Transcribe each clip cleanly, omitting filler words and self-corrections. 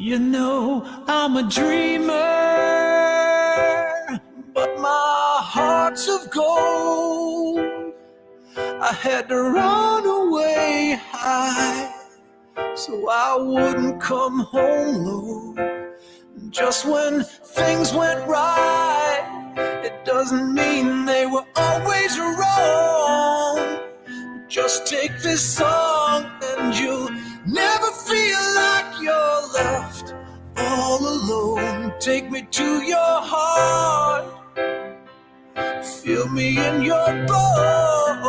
You know I'm a dreamer, but my heart's of gold. I had to run away high so I wouldn't come home low. Just when things went right, it doesn't mean they were always wrong. Just take this song and you'll never feel like you're left all alone. Take me to your heart, feel me in your bones.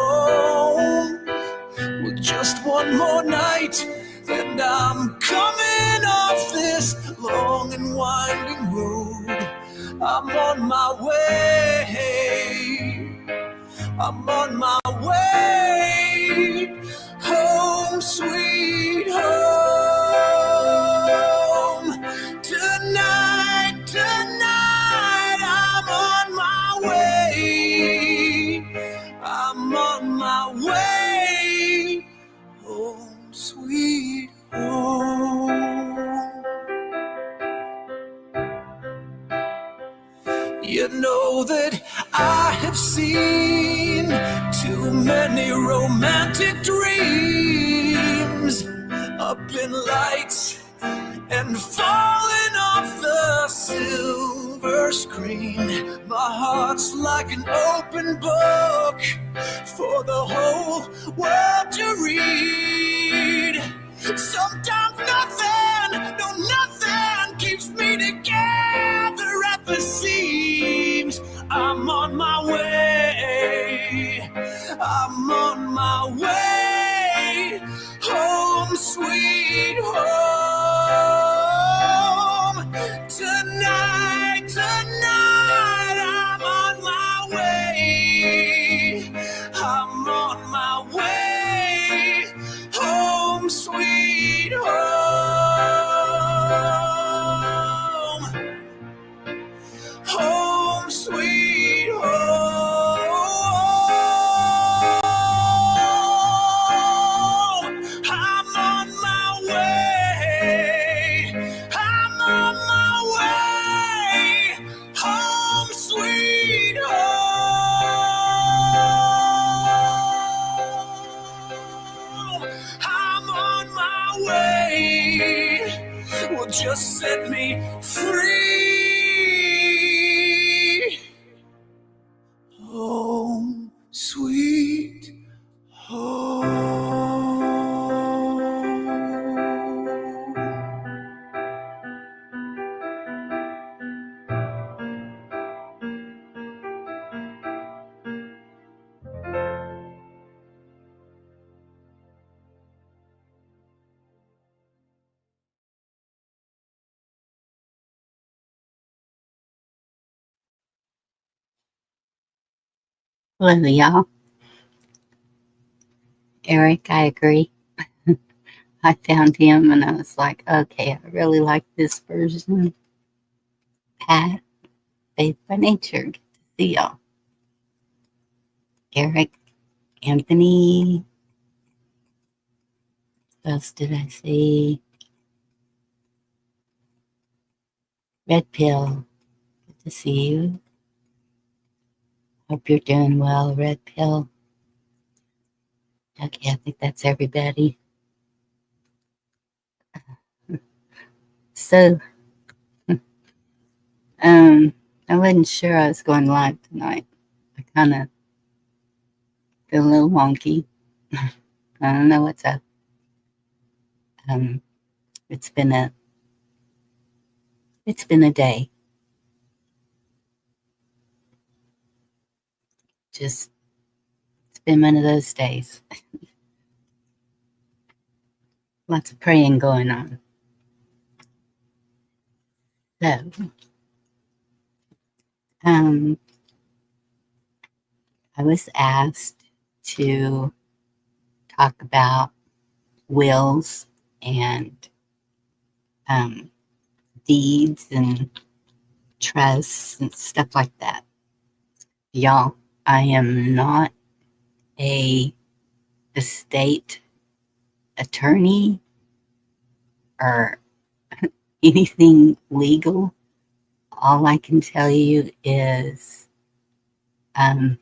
Well, just one more night and I'm coming off this long and winding road. I'm on my way, I'm on my way home, sweet home. Tonight, tonight, I'm on my way. I'm on my way home, sweet home. You know that I have seen too many romantic dreams up in lights and falling off the silver screen. My heart's like an open book for the whole world to read. Sometimes nothing, no nothing keeps me together at the seams. I'm on my way, I'm on my way home, sweet home. Tonight, tonight, I'm on my way, I'm on my way home, sweet home. Home, sweet home. I'm on my way, I'm on my way home, sweet home. I'm on my way. Well, just set me free. Home, sweet home. Hello, y'all. Eric, I agree. I found him and I was like, okay, I really like this version. Pat, Faith by Nature. Good to see y'all. Eric, Anthony, what else did I see? Red Pill, good to see you. Hope you're doing well, Red Pill. Okay, I think that's everybody. So, I wasn't sure I was going live tonight. I kind of feel a little wonky. I don't know what's up. It's been a day. Just, it's been one of those days. Lots of praying going on. So, I was asked to talk about wills and deeds and trusts and stuff like that. Y'all, I am not a estate attorney or anything legal. All I can tell you is um,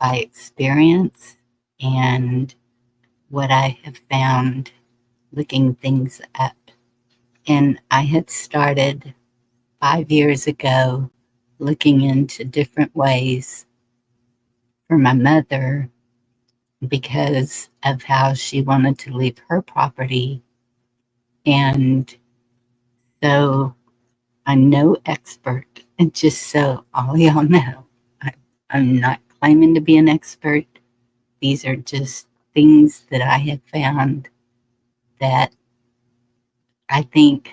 by experience and what I have found looking things up. And I had started 5 years ago looking into different ways for my mother because of how she wanted to leave her property. And so I'm no expert. And just so all y'all know, I, I'm not claiming to be an expert. These are just things that I have found that I think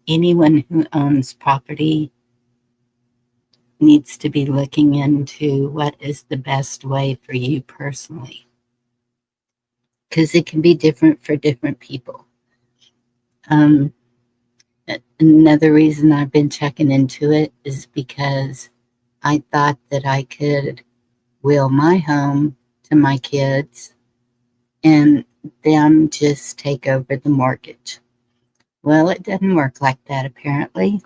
anyone who owns property needs to be looking into what is the best way for you personally, because it can be different for different people. Um, Another reason I've been checking into it is because I thought that I could will my home to my kids and them just take over the mortgage. Well, it doesn't work like that, apparently.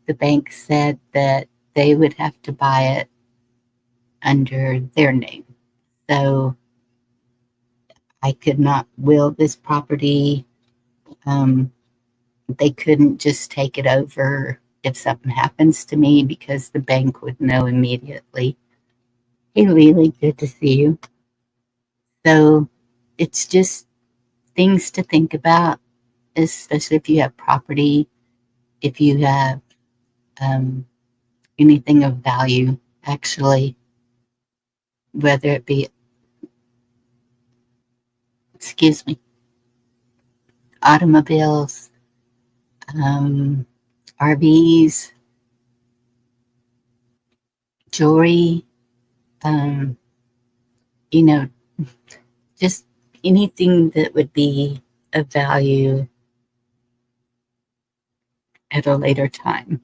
The bank said that they would have to buy it under their name. So I could not will this property. Um, they couldn't just take it over if something happens to me because the bank would know immediately. Hey, Lily, good to see you. So it's just things to think about, especially if you have property, if you have um, anything of value, actually, whether it be, excuse me, automobiles, um, RVs, jewelry, um, you know, just anything that would be of value at a later time.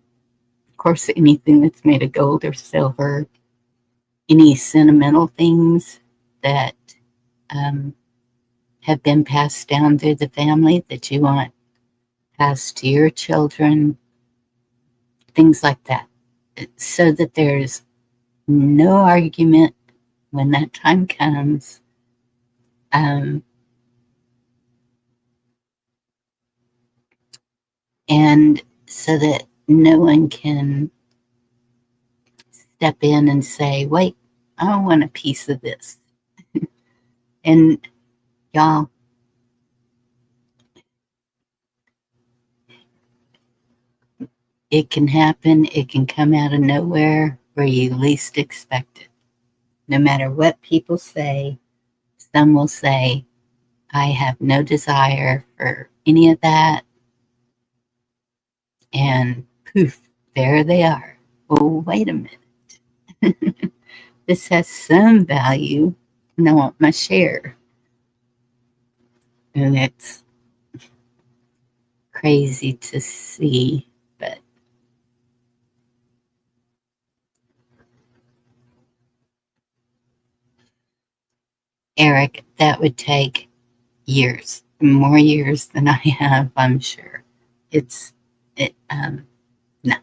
Of course, anything that's made of gold or silver, any sentimental things that um, have been passed down through the family that you want passed to your children, things like that, so that there's no argument when that time comes. Um, and so that no one can step in and say, wait, I want a piece of this. And y'all, it can happen. It can come out of nowhere where you least expect it. No matter what people say, some will say, I have no desire for any of that. And poof, there they are. Oh, wait a minute. This has some value and I want my share. And it's crazy to see, but Eric, that would take years, more years than I have, I'm sure. It's, no.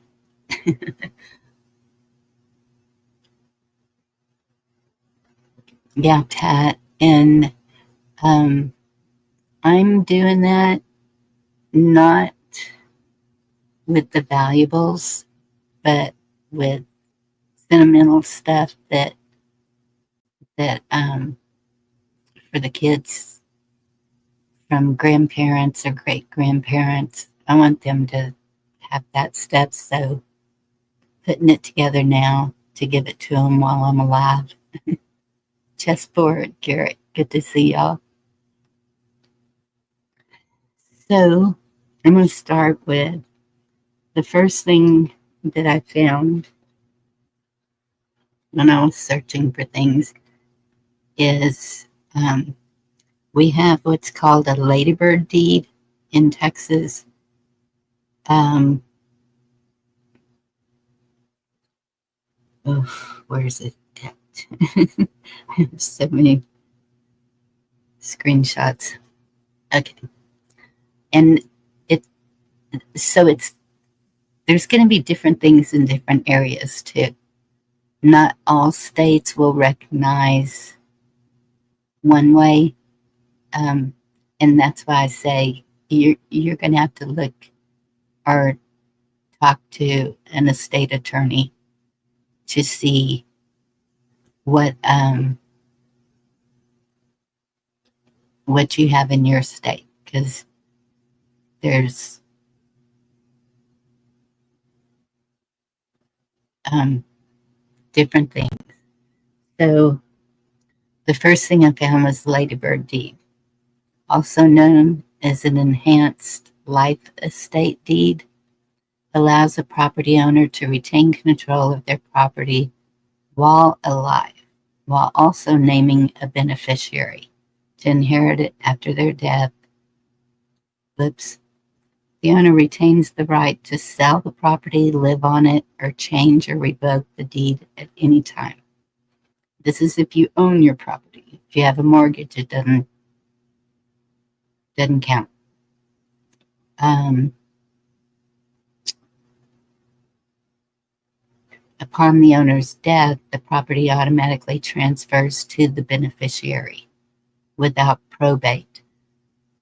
Yeah, Pat. And um, I'm doing that not with the valuables, but with sentimental stuff that for the kids from grandparents or great grandparents. I want them to have that stuff. So putting it together now to give it to them while I'm alive. Chessboard, Garrett. Good to see y'all. So I'm going to start with the first thing that I found when I was searching for things is we have what's called a ladybird deed in Texas. Um, where's it at? I have so many screenshots. Okay. And it So there's going to be different things in different areas too. Not all states will recognize one way, um, and that's why I say you're going to have to look or talk to an estate attorney to see what you have in your state, because there's um, different things. So the first thing I found was the Ladybird deed, also known as an enhanced life estate deed, allows a property owner to retain control of their property while alive, while also naming a beneficiary to inherit it after their death. Oops. The owner retains the right to sell the property, live on it, or change or revoke the deed at any time. This is if you own your property. If you have a mortgage, it doesn't count. Um, Upon the owner's death, the property automatically transfers to the beneficiary without probate.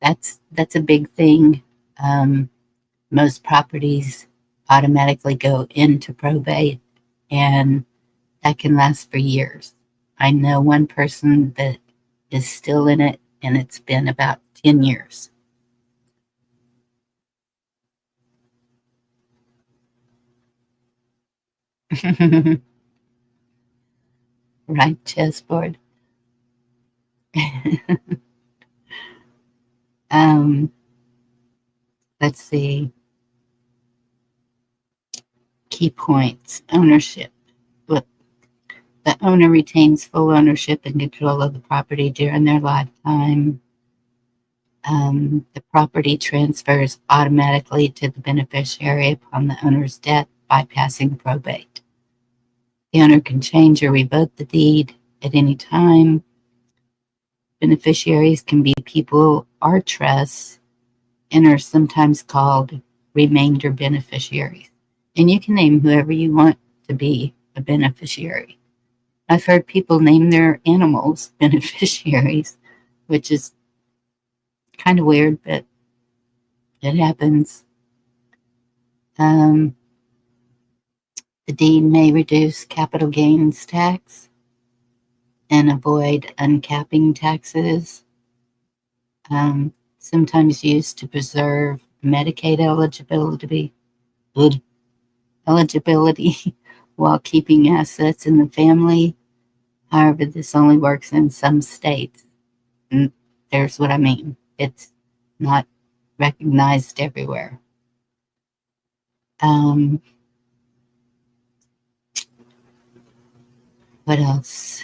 That's a big thing. Um, Most properties automatically go into probate, and that can last for years. I know one person that is still in it, and it's been about 10 years. Right, chessboard. um, let's see. Key points. Ownership. Look, the owner retains full ownership and control of the property during their lifetime. The property transfers automatically to the beneficiary upon the owner's death, bypassing probate. The owner can change or revoke the deed at any time. Beneficiaries can be people or trusts and are sometimes called remainder beneficiaries. And you can name whoever you want to be a beneficiary. I've heard people name their animals beneficiaries, which is kind of weird, but it happens. Um, the deed may reduce capital gains tax and avoid uncapping taxes, sometimes used to preserve Medicaid eligibility while keeping assets in the family. However, this only works in some states. And there's what I mean. It's not recognized everywhere. Um, what else?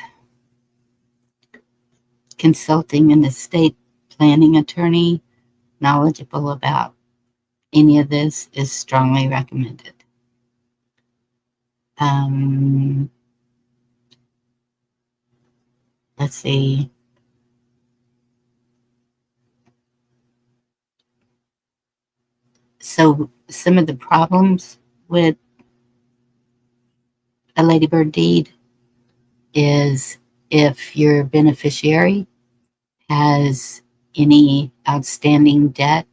Consulting an estate planning attorney knowledgeable about any of this is strongly recommended. Um, let's see. So, some of the problems with a ladybird deed is if your beneficiary has any outstanding debt,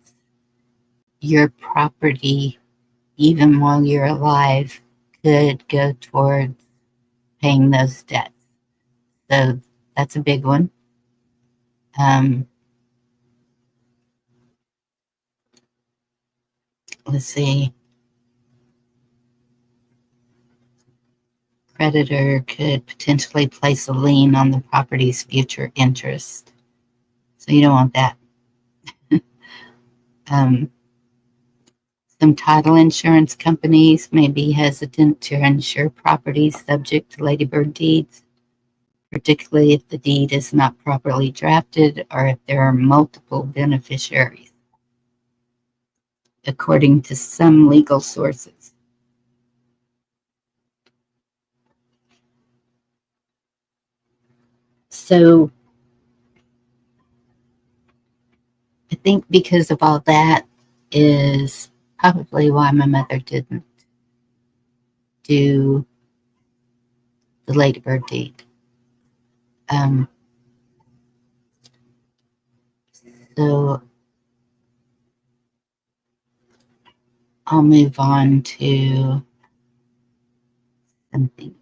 your property, even while you're alive, could go towards paying those debts. So that's a big one. Um, let's see. Creditor could potentially place a lien on the property's future interest. So you don't want that. Um, some title insurance companies may be hesitant to insure properties subject to ladybird deeds, particularly if the deed is not properly drafted or if there are multiple beneficiaries, according to some legal sources. So I think because of all that is probably why my mother didn't do the ladybird deed. Um, so I'll move on to something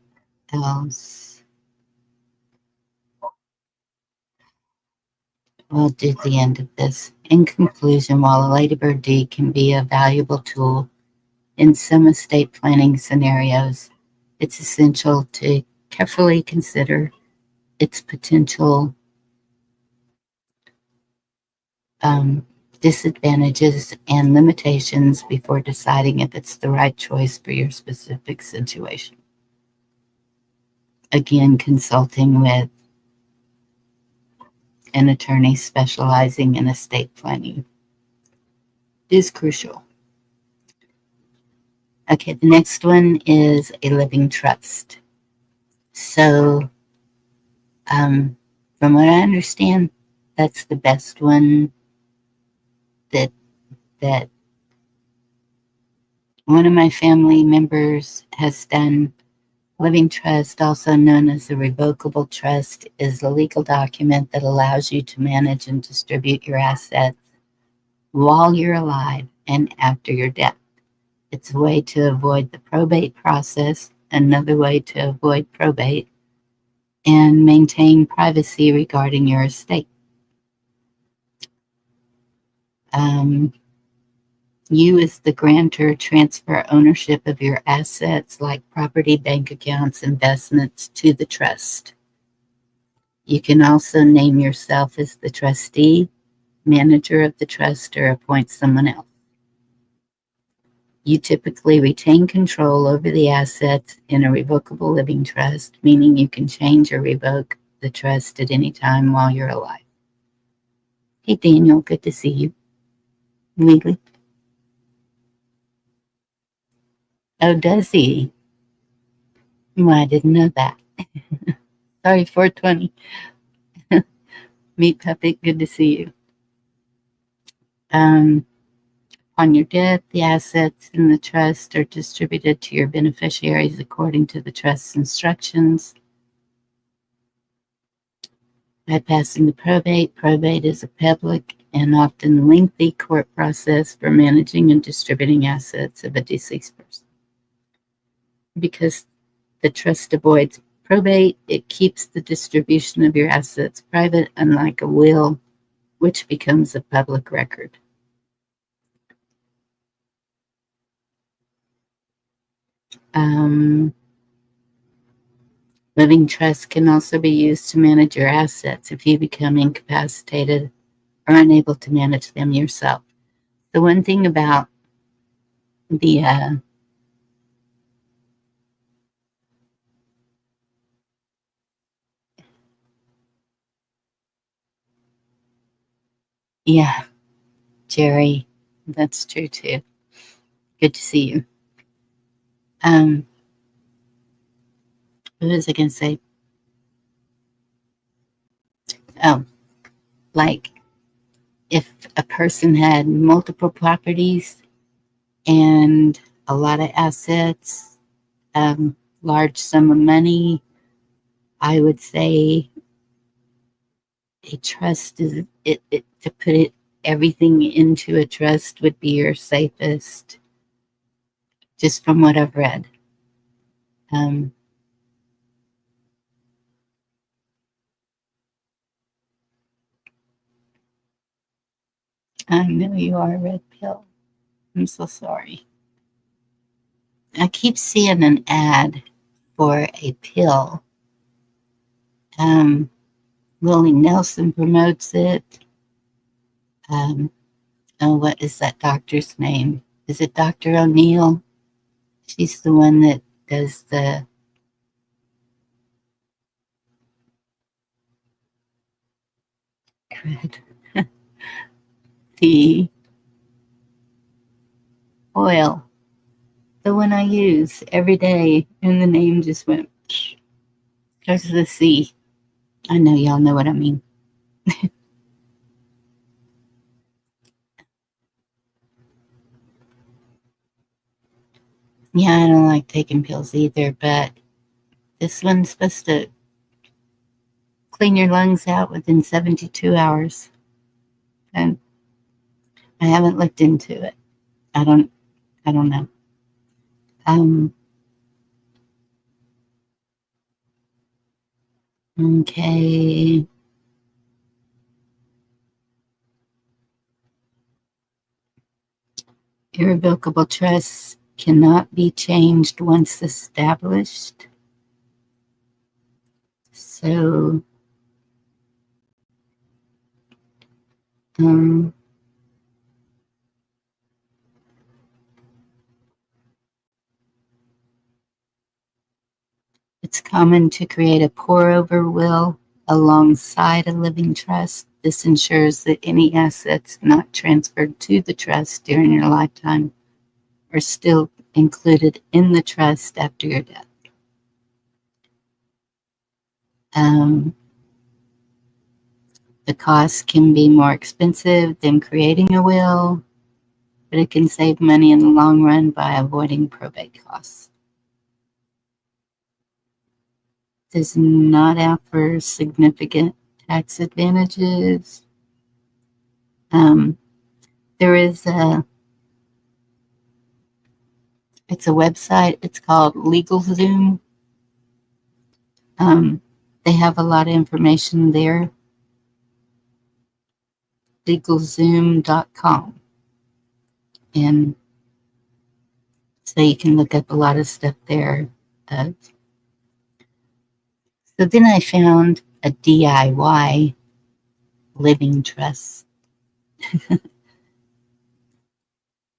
else. We'll do the end of this. In conclusion, while a ladybird deed can be a valuable tool in some estate planning scenarios, it's essential to carefully consider its potential um, disadvantages and limitations before deciding if it's the right choice for your specific situation. Again, consulting with an attorney specializing in estate planning is crucial. Okay, the next one is a living trust. So, from what I understand, that's the best one that that one of my family members has done. Living trust, also known as a revocable trust, is a legal document that allows you to manage and distribute your assets while you're alive and after your death. It's a way to avoid the probate process, another way to avoid probate, and maintain privacy regarding your estate. Um, you, as the grantor, transfer ownership of your assets like property, bank accounts, investments to the trust. You can also name yourself as the trustee, manager of the trust, or appoint someone else. You typically retain control over the assets in a revocable living trust, meaning you can change or revoke the trust at any time while you're alive. Hey, Daniel, good to see you. Legally. Oh, does he? Well, I didn't know that. Sorry, 420. Meet Puppet, good to see you. On your death, the assets in the trust are distributed to your beneficiaries according to the trust's instructions. Bypassing the probate. Probate is a public and often lengthy court process for managing and distributing assets of a deceased person. Because the trust avoids probate, it keeps the distribution of your assets private, unlike a will, which becomes a public record. Living trust can also be used to manage your assets if you become incapacitated or unable to manage them yourself. The one thing about the yeah, Jerry, that's true too. Good to see you. What was I going to say? Oh, like if a person had multiple properties and a lot of assets, large sum of money, I would say a trust is to put it everything into a trust would be your safest, just from what I've read. Um, I know you are a red pill. I'm so sorry. I keep seeing an ad for a pill. Willie Nelson promotes it. Oh, what is that doctor's name? Is it Dr. O'Neill? She's the one that does the the oil, the one I use every day, and the name just went starts with a C. I know y'all know what I mean. Yeah, I don't like taking pills either, but this one's supposed to clean your lungs out within 72 hours. And I haven't looked into it. I don't I don't know. Um okay. Irrevocable trusts cannot be changed once established. So um it's common to create a pour over will alongside a living trust. This ensures that any assets not transferred to the trust during your lifetime are still included in the trust after your death. Um, the cost can be more expensive than creating a will, but it can save money in the long run by avoiding probate costs. Does not offer significant tax advantages. Um, there is a It's a website. It's called LegalZoom. They have a lot of information there. LegalZoom.com, and so you can look up a lot of stuff there. Uh, so then I found a DIY living trust,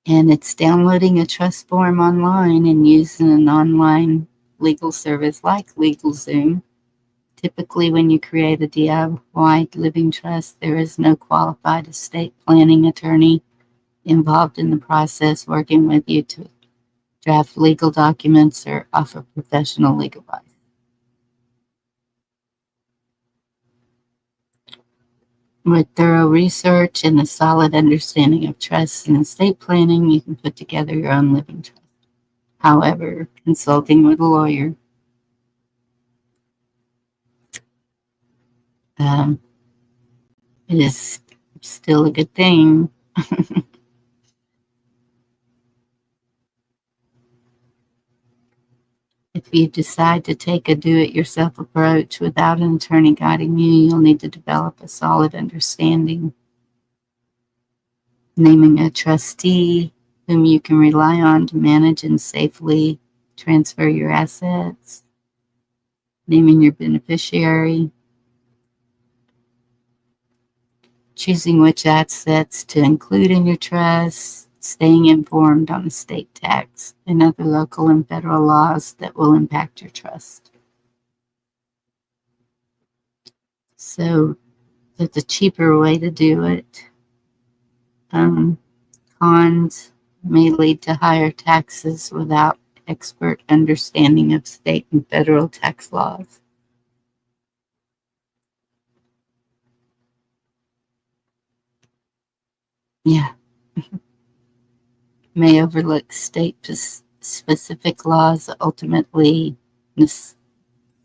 and it's downloading a trust form online and using an online legal service like LegalZoom. Typically, when you create a DIY living trust, there is no qualified estate planning attorney involved in the process working with you to draft legal documents or offer professional legal advice. With thorough research and a solid understanding of trusts and estate planning, you can put together your own living trust. However, consulting with a lawyer um, is still a good thing. If you decide to take a do it yourself approach without an attorney guiding you, you'll need to develop a solid understanding. Naming a trustee whom you can rely on to manage and safely transfer your assets. Naming your beneficiary. Choosing which assets to include in your trust. Staying informed on estate tax and other local and federal laws that will impact your trust. So that's a cheaper way to do it. Cons may lead to higher taxes without expert understanding of state and federal tax laws. Yeah, may overlook state specific laws, ultimately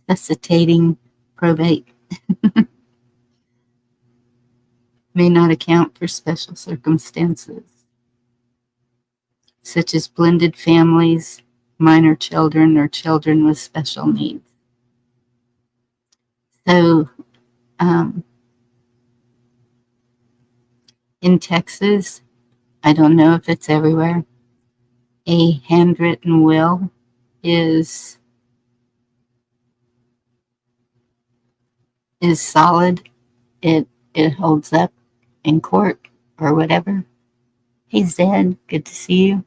necessitating probate. May not account for special circumstances, such as blended families, minor children, or children with special needs. So, um, in Texas, I don't know if it's everywhere, a handwritten will is solid. It holds up in court or whatever. Hey Zed, good to see you.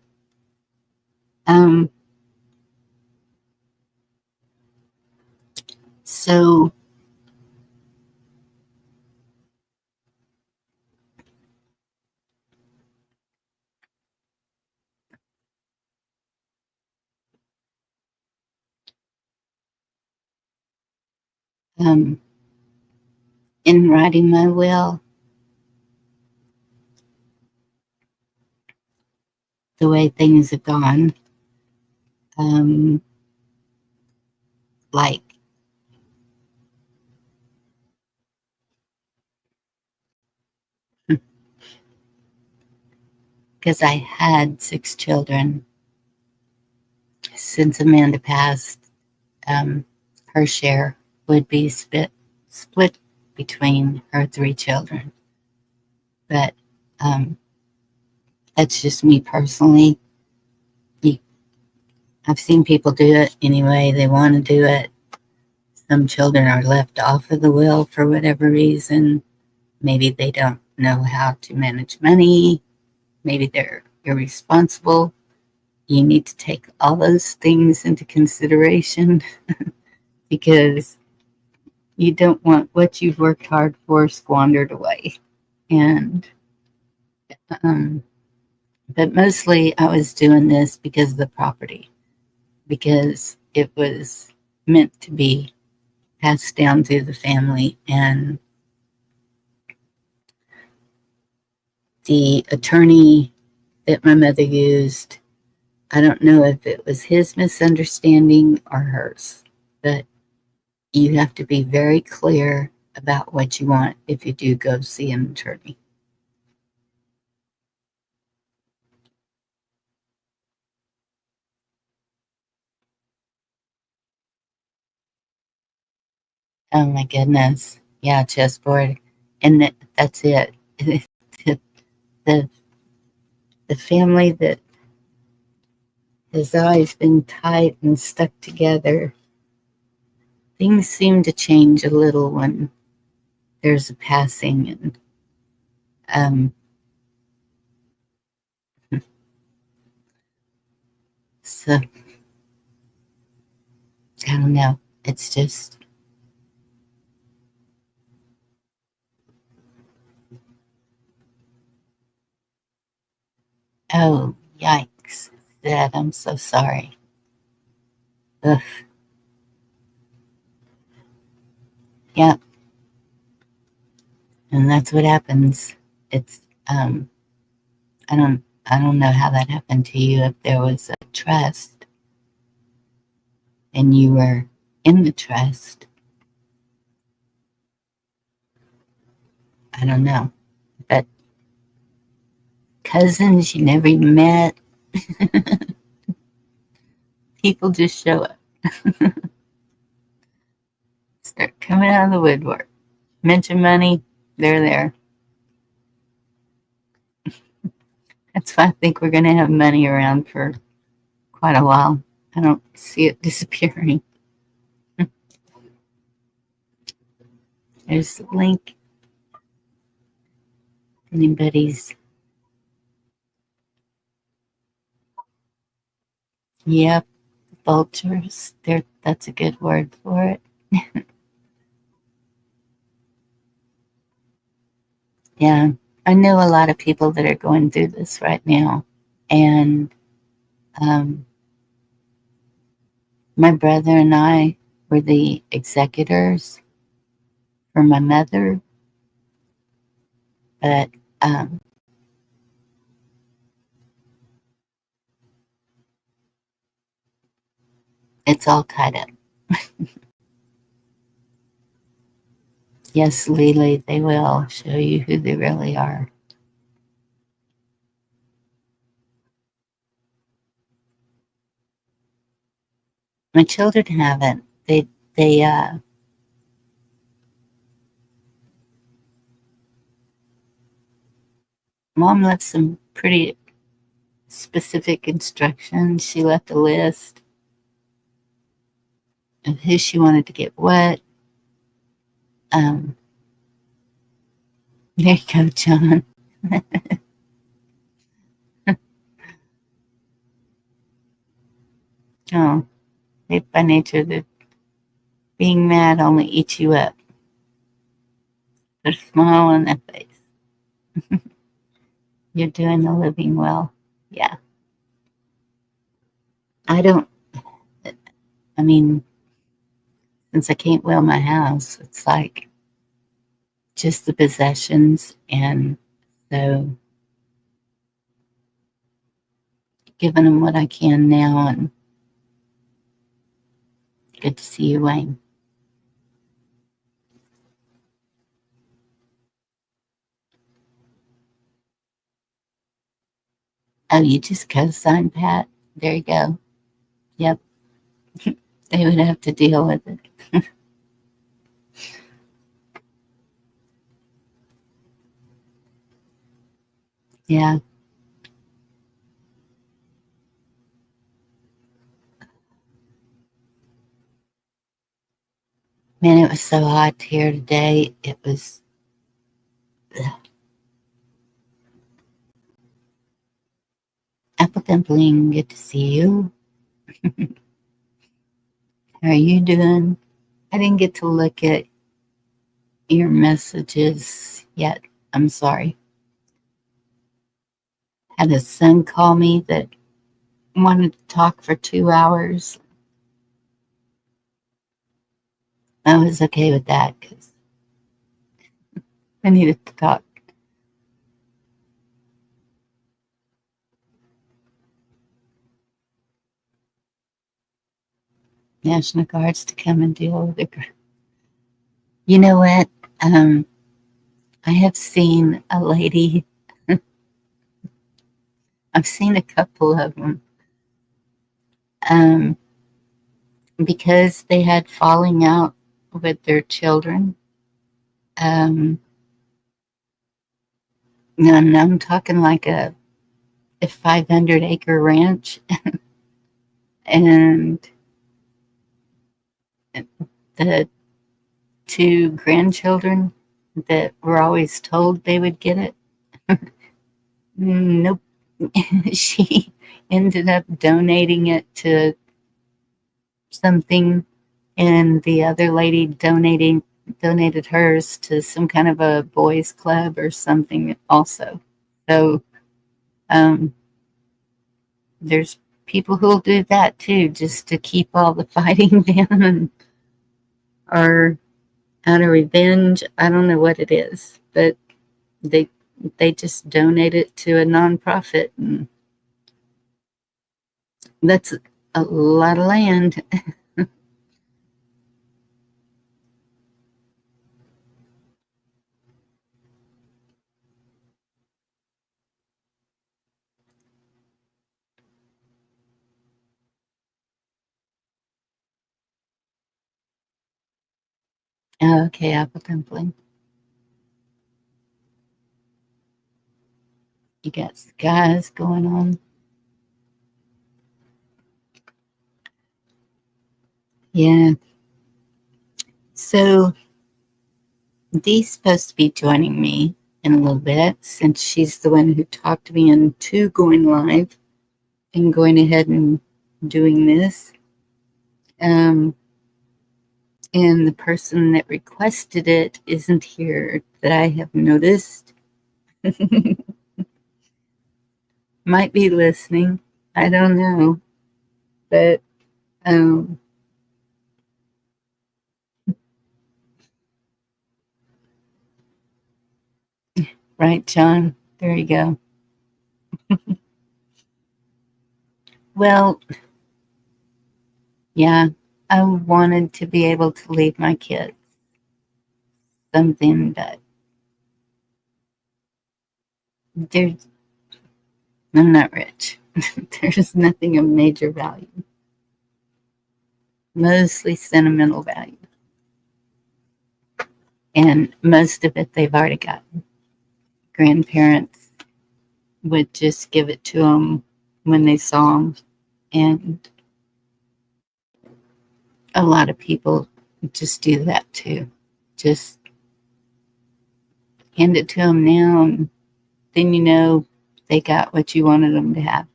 Um, so um, in writing my will, the way things have gone, Um, like, because I had 6 children. Since Amanda passed, her share would be split between her 3 children. But um, that's just me personally. You, I've seen people do it anyway. They want to do it. Some children are left off of the will for whatever reason. Maybe they don't know how to manage money. Maybe they're irresponsible. You need to take all those things into consideration because you don't want what you've worked hard for squandered away. And, um, but mostly I was doing this because of the property, because it was meant to be passed down through the family. And the attorney that my mother used, I don't know if it was his misunderstanding or hers, but you have to be very clear about what you want if you do go see an attorney. Oh my goodness. Yeah, chessboard. And that's it. the, the family that has always been tight and stuck together, things seem to change a little when there's a passing. And um, so, I don't know. It's just, oh, yikes. Dad, I'm so sorry. Ugh. Yeah, and that's what happens. It's I don't know how that happened to you. If there was a trust and you were in the trust, I don't know. But cousins you never even met, people just show up, start coming out of the woodwork. Mention money, they're there. That's why I think we're going to have money around for quite a while. I don't see it disappearing. There's the link. Anybody's, yep, vultures. There, that's a good word for it. Yeah, I know a lot of people that are going through this right now. And um, my brother and I were the executors for my mother, but um, it's all tied up. Yes, Lily, they will show you who they really are. My children haven't. They mom left some pretty specific instructions. She left a list of who she wanted to get what. Um, there you go, John. Oh, they by nature, that being mad only eats you up. Put a smile on their face. You're doing the living well. Yeah. I don't, I mean, since I can't will my house, it's like just the possessions. And so giving them what I can now. And Good to see you, Wayne. Oh, you just co-signed Pat. There you go. Yep, they would have to deal with it. Yeah, man, it was so hot here today. It was. Apple Dumpling, good to see you. How are you doing? I didn't get to look at your messages yet. I'm sorry. Had a son call me that wanted to talk for 2 hours. I was okay with that because I needed to talk. National Guards to come and deal with it. You know what? Um, I have seen a lady, I've seen a couple of them, um, because they had falling out with their children. Um, and I'm talking like a 500-acre ranch, and the two grandchildren that were always told they would get it. Nope. She ended up donating it to something, and the other lady donated hers to some kind of a boys club or something also. So um, there's people who'll do that too, just to keep all the fighting down, and, or out of revenge. I don't know what it is, but they they just donate it to a nonprofit, and that's a lot of land. Okay, apple dumpling. You got skies going on. Yeah. So Dee's supposed to be joining me in a little bit since she's the one who talked me into going live and going ahead and doing this. Um, and the person that requested it isn't here that I have noticed. Might be listening. I don't know. But, um, right, John? There you go. Well, yeah, I wanted to be able to leave my kids something that there's, I'm not rich. There's nothing of major value, mostly sentimental value. And most of it they've already gotten. Grandparents would just give it to them when they saw them. And a lot of people just do that too. Just hand it to them now, and then you know they got what you wanted them to have.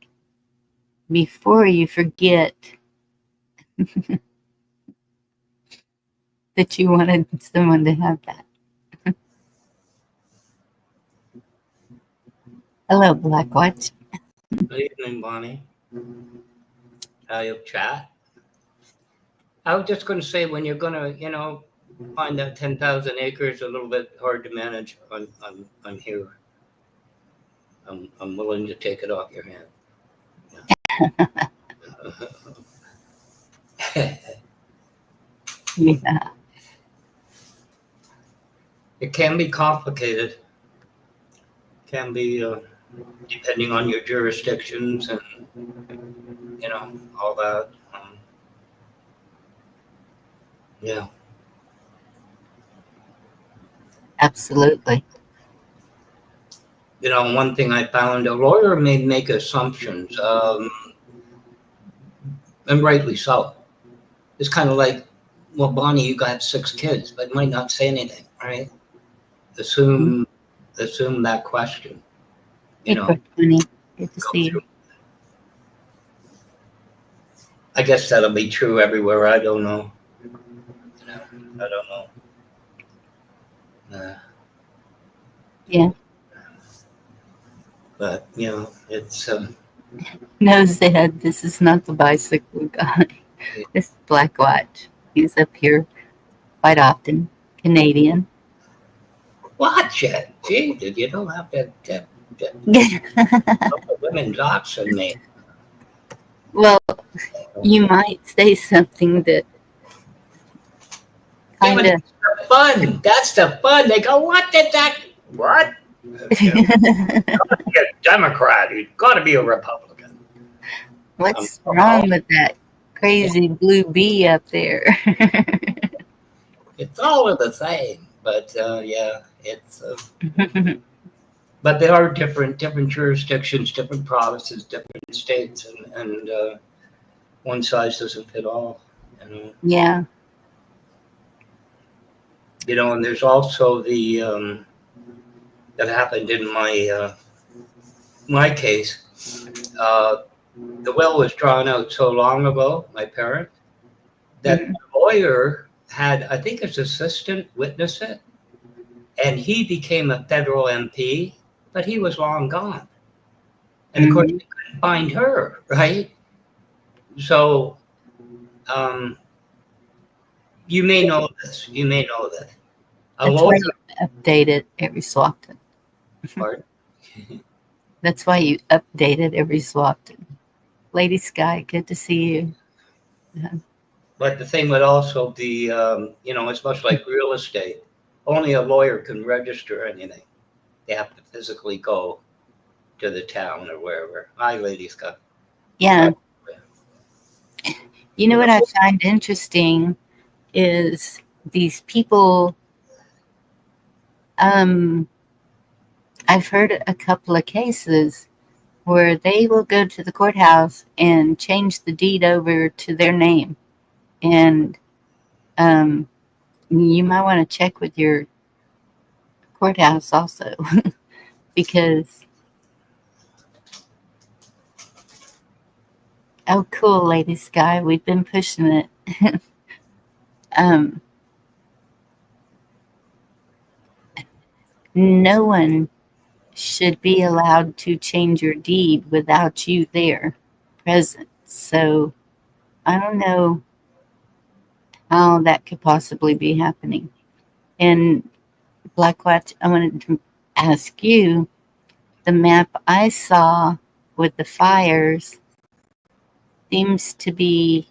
Before you forget that you wanted someone to have that. Hello, Black Watch. Good evening, Bonnie. Chat. I was just going to say, when you're going to, find that 10,000 acres a little bit hard to manage, I'm here. I'm willing to take it off your hand. Yeah. Yeah, It can be complicated. Can be depending on your jurisdictions and all that. Yeah. absolutely. One thing I found, a lawyer may make assumptions, and rightly so. It's kind of like, well, Bonnie, you got 6 kids, but might not say anything, right? Mhm. Assume, assume that question. Hey, Coach Tony, good to Go see through. you. I guess that'll be true everywhere. I don't know. I don't know. Yeah, But it's no, Zed, this is not the bicycle guy. This is Black Watch. He's up here quite often. Canadian. watch it. Gee, you don't have to get the women's oxen, mate. Well, you might say something that Yeah, but kind of. it's the fun. That's the fun. They go, what did that? What? You're a Democrat. You've got to be a Republican. What's Oh, wrong with that crazy blue bee up there? it's all of the same. But yeah, it's. But there are different jurisdictions, different provinces, different states, and one size doesn't fit all. Yeah. And there's also the that happened in my case. Uh, the will was drawn out so long ago, my parents, that Mhm. the lawyer had, I think, his assistant witness it, and he became a federal MP, but he was long gone. And of course, Mhm. they couldn't find her, right? So um, you may know this. You may know this. A That's why lawyer you update it every so often. part, That's why you update it every so often. Lady Sky, good to see you. but the thing would also be, it's much like real estate. Only a lawyer can register anything. They have to physically go to the town or wherever. Hi, Lady Scott. Yeah. But, You know what I find interesting is these people. Um, I've heard a couple of cases where they will go to the courthouse and change the deed over to their name. And um, you might want to check with your courthouse also because, oh, cool, Lady Sky, we've been pushing it. um, no one should be allowed to change your deed without you there present. So I don't know how that could possibly be happening. And Blackwatch, I wanted to ask you the map I saw with the fires seems to be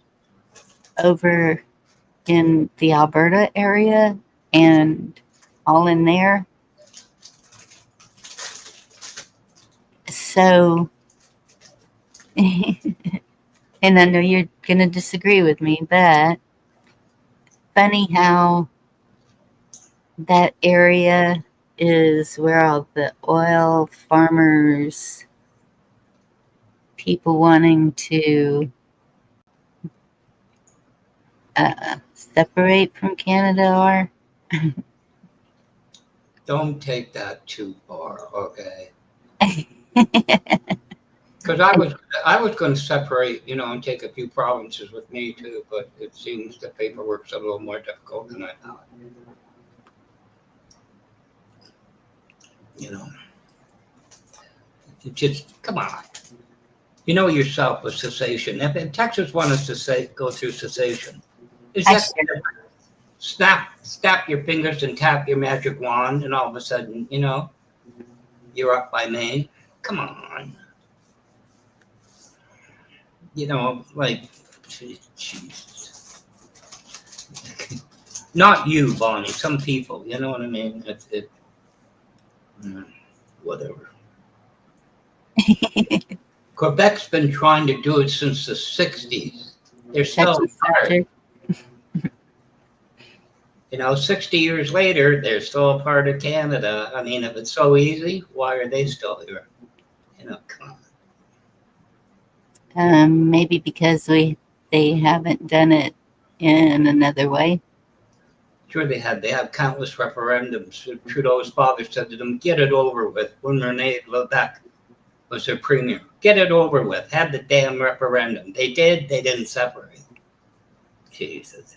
over in the Alberta area and all in there. So, and I know you're going to disagree with me, but funny how that area is where all the oil farmers, people wanting to separate from Canada are. don't take that too far, okay? Because I was going to separate, and take a few provinces with me too, but it seems the paperwork's a little more difficult than I thought. You know, you just come on. You know yourself with cessation. If Texas wanted us to go through cessation, is I that should. snap your fingers and tap your magic wand, and all of a sudden, you're up by Maine? Come on. Like, Jesus. Not you, Bonnie. Some people. You know what I mean? Whatever. Quebec's been trying to do it since the 60s. They're still Touchy apart. subject. 60 years later, they're still a part of Canada. I mean, if it's so easy, why are they still here? Come on. Maybe because they haven't done it in another way. Sure, they have. They have countless referendums. Trudeau's father said to them, "Get it over with." When Rene Lebec was their premier, get it over with. Have the damn referendum. They did. They didn't separate. Jesus.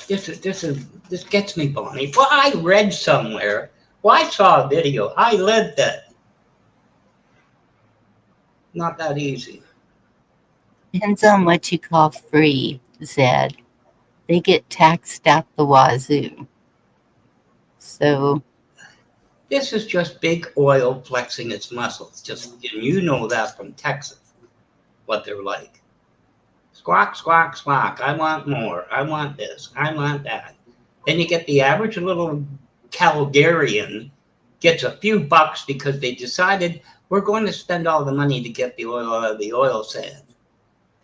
This gets me, Bonnie. Well, I read somewhere. Well, I saw a video. I lived it. Not that easy. Depends on what you call free, Zed. They get taxed out the wazoo. So This is just big oil flexing its muscles. And you know that from Texas, what they're like. Squawk, squawk, squawk. I want more. I want this. I want that. Then you get the average little Calgarian gets a few bucks because they decided we're going to spend all the money to get the oil out of the oil sands.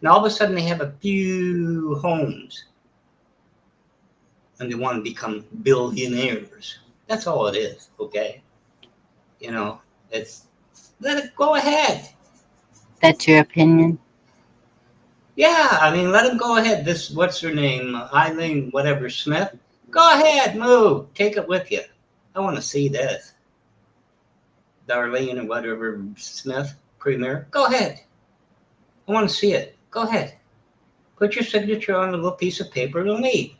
And all of a sudden they have a few homes and they want to become billionaires. That's all it is, okay? It's let it go ahead. that's your opinion? Yeah, I mean, let them go ahead. This, what's her name? Eileen, whatever, Smith. Go ahead, move. Take it with you. I want to see this. Darlene or whatever, Smith, premier. Go ahead. I want to see it. Go ahead. Put your signature on a little piece of paper to me.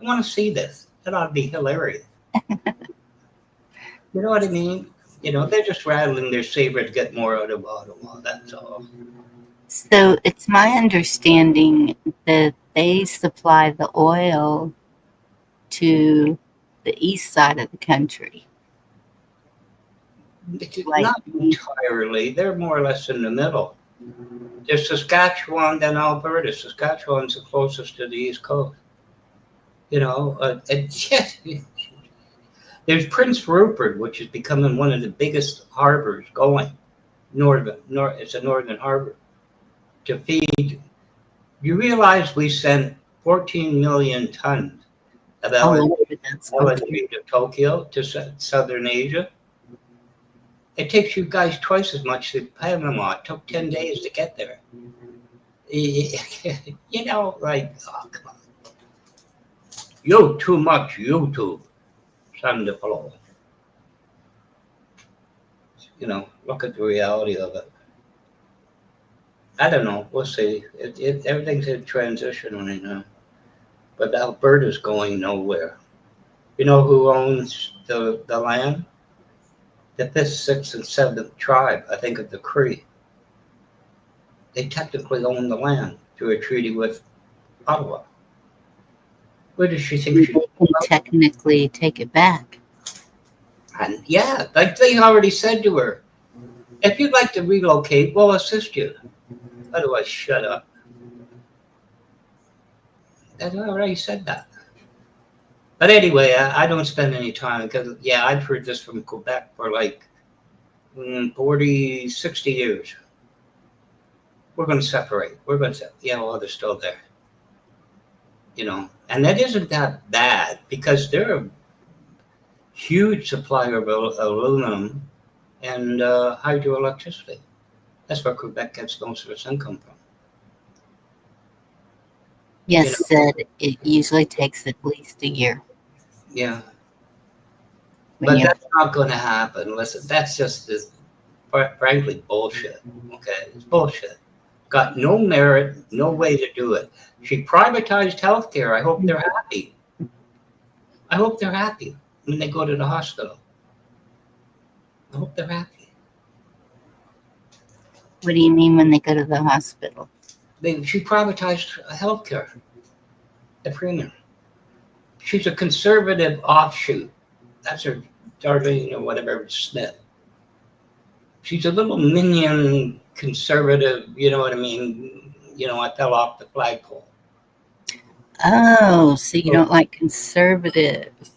I want to see this. That ought to be hilarious. You know what I mean? They're just rattling their saber to get more out of Ottawa. That's all. So it's my understanding that they supply the oil to the east side of the country. Not entirely. They're more or less in the middle. There's Saskatchewan, then Alberta. Saskatchewan's the closest to the East Coast. There's Prince Rupert, which is becoming one of the biggest harbors going. It's a northern harbor to feed. You realize we sent 14 million tons of LNG to Tokyo, to Southern Asia. It takes you guys twice as much to Panama. It took 10 days to get there. Oh, come on. You too much YouTube. Time follow. Look at the reality of it. I don't know. We'll see. Everything's in transition right now. But Alberta's going nowhere. You know who owns the land? The 5th, 6th, and 7th tribe, I think, of the Cree. They technically own the land through a treaty with Ottawa. Where does she think she can technically take it back? And yeah, like they already said to her, if you'd like to relocate, we'll assist you. Otherwise, shut up. They already said that. But anyway, I don't spend any time because, I've heard this from Quebec for like 40, 60 years. We're going to separate. Well, they're still there. And that isn't that bad because they're a huge supplier of aluminum and hydroelectricity. That's where Quebec gets most of its income from. Yes, it usually takes at least a year. Yeah. But that's not going to happen. Listen, that's just this, frankly, bullshit. Okay? It's bullshit. Got no merit, no way to do it. She privatized healthcare. I hope they're happy. I hope they're happy when they go to the hospital. I hope they're happy. What do you mean when they go to the hospital? She privatized healthcare. The premium. She's a conservative offshoot. That's her, Darlene or whatever, Smith. She's a little minion conservative, you know what I mean? I fell off the flagpole. Oh, so you Oh, don't like conservatives.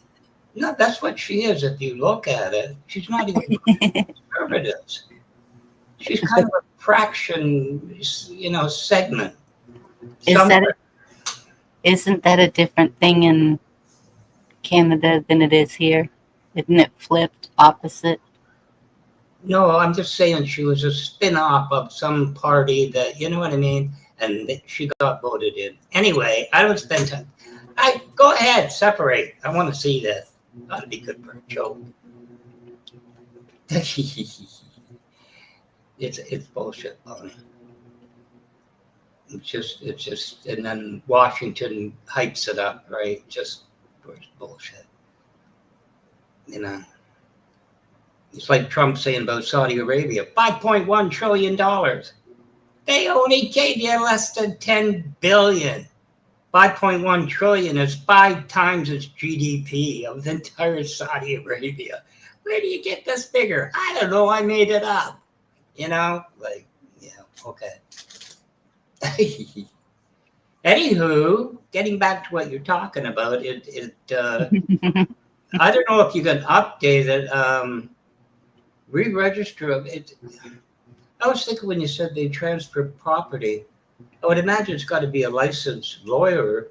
no, that's what she is. If you look at it, she's not even conservative. She's kind of a fraction, segment Is that somewhere. isn't that a different thing in Canada than it is here? Isn't it flipped opposite? No, I'm just saying she was a spin-off of some party that, you know what I mean? And she got voted in. Anyway, I don't spend time. Go ahead, separate. I want to see this. That'd be good for a joke. It's bullshit, Bonnie. It's just, and then Washington hypes it up, right? Just bullshit, you know. It's like Trump saying about Saudi Arabia, $5.1 trillion. They only gave you less than 10 billion. 5.1 trillion is 5 times its GDP of the entire Saudi Arabia. Where do you get this figure? I don't know. I made it up. Like, yeah, okay. Anywho, getting back to what you're talking about, I don't know if you can update it, re-register it. I was thinking when you said they transfer property, I would imagine it's got to be a licensed lawyer,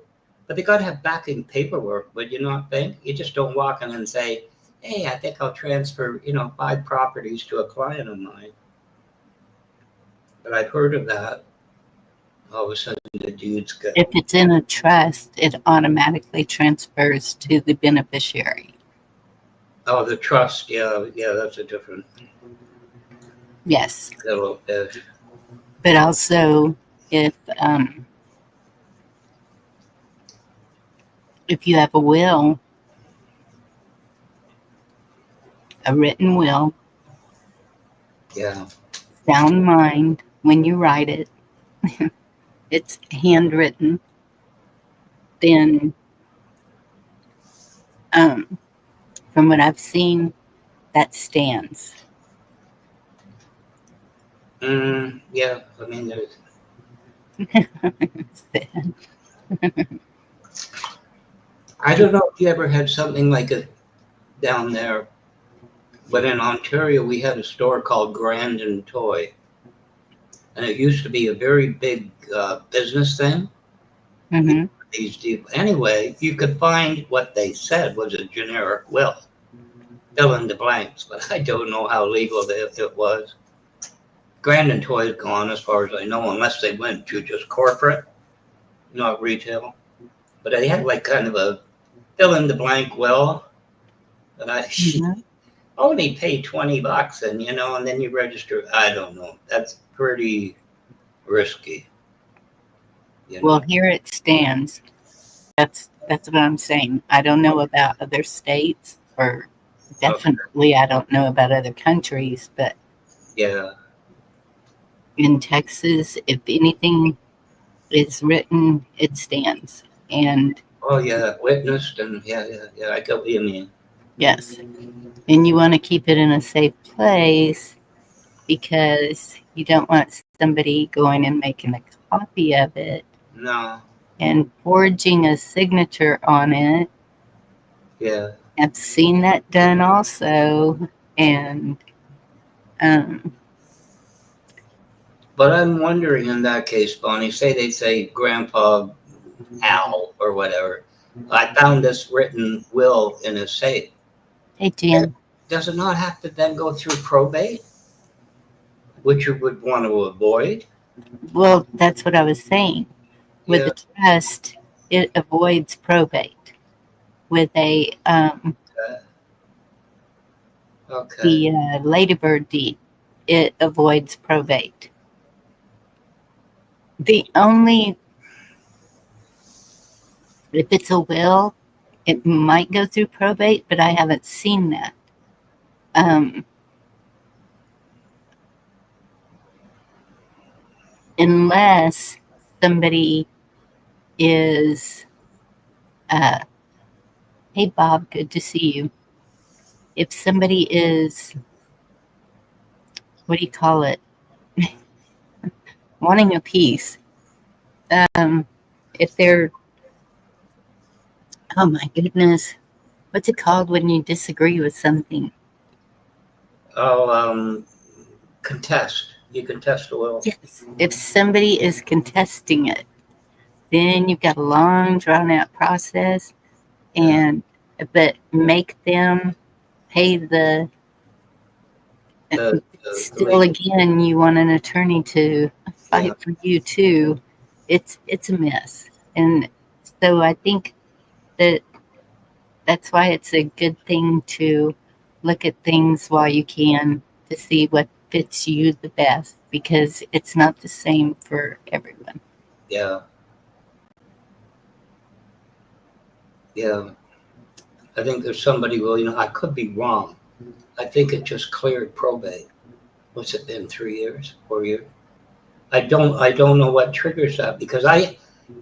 but they got to have backing paperwork. Would you not think? You just don't walk in and say, "Hey, I think I'll transfer, 5 properties to a client of mine." But I've heard of that. All of a sudden, the dudes go, If it's in a trust, it automatically transfers to the beneficiary. "Oh, the trust, yeah, that's a different Yes, little bit." but also um, if you have a will, a written will, Yeah. sound mind when you write it, it's handwritten, then from what I've seen, that stands. Yeah. I mean, there's. I don't know if you ever had something like it down there, but in Ontario, we had a store called Grand and Toy, and it used to be a very big business thing. Mm-hmm. Anyway, you could find what they said was a generic will, fill in the blanks, but I don't know how legal it was. Grand and Toy is gone, as far as I know, unless they went to just corporate, not retail. But they had like kind of a fill in the blank will, and I Mm-hmm. only pay $20, and then you register. I don't know. That's pretty risky. Well, here it stands. That's what I'm saying. I don't know about other states, or Okay. definitely I don't know about other countries, but Yeah. in Texas, if anything is written, it stands. And Oh yeah, witnessed and yeah. I get what you mean. yes, and you want to keep it in a safe place because you don't want somebody going and making a copy of it No. and forging a signature on it. Yeah. I've seen that done also, and um, But I'm wondering in that case, Bonnie, say they say Grandpa Al or whatever. I found this written will in his safe. hey Jan, Does it not have to then go through probate, which you would want to avoid? well, that's what I was saying. With Yeah. a trust, it avoids probate. With a Okay. the ladybird deed, it avoids probate. The only if it's a will, it might go through probate, but I haven't seen that. Um, unless somebody is, uh, hey Bob, good to see you. If somebody is, what do you call it, wanting a piece, if they're Oh my goodness. What's it called when you disagree with something? Oh, contest. You contest a will. Yes. If somebody is contesting it, then you've got a long drawn out process, Yeah. and but make them pay the The still legal. again you want an attorney to Yeah. fight for you too. It's a mess. And so I think that that's why it's a good thing to look at things while you can to see what fits you the best, because it's not the same for everyone. Yeah. Yeah. I think there's somebody, well, I could be wrong. I think it just cleared probate. What's it been, 3 years, 4 years? I don't know what triggers that, because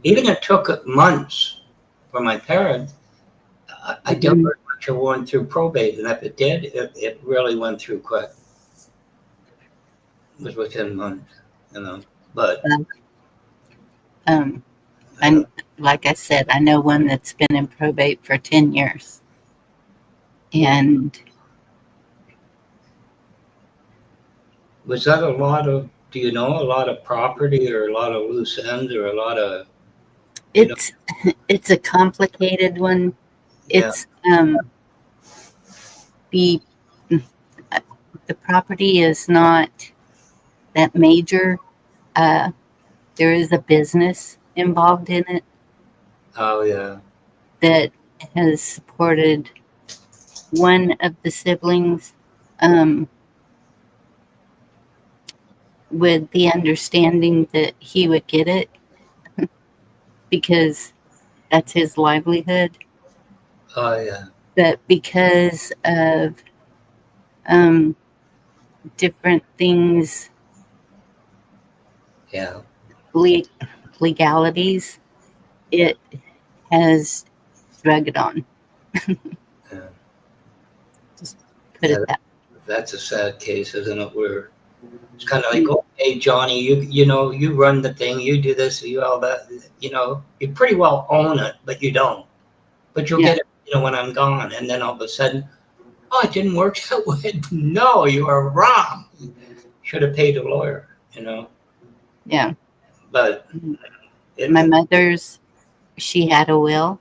even it took months for my parents. I doubt Mhm. very much it went through probate, and if it did, it really went through quick. It was within months. But But, um, uh, and like I said, I know one that's been in probate for 10 years. And was that a lot of, do you know, a lot of property or a lot of loose ends or a lot of, you know, it's it's a complicated one. yeah, It's the the property is not that major. Uh, there is a business involved in it oh yeah, that has supported one of the siblings, um, with the understanding that he would get it because that's his livelihood. oh yeah, But because of um, different things, yeah, le- legalities, it has drug it on. yeah, Just put yeah. it that That's a sad case, isn't it? Where it's kind of like, way. okay, Johnny, you run the thing, you do this, you all that, you pretty well own it, but you don't. But you'll Yeah, get it, when I'm gone, and then all of a sudden, oh, it didn't work that way. No, you are wrong. Should have paid a lawyer, you know. yeah. But My it, mother's, she had a will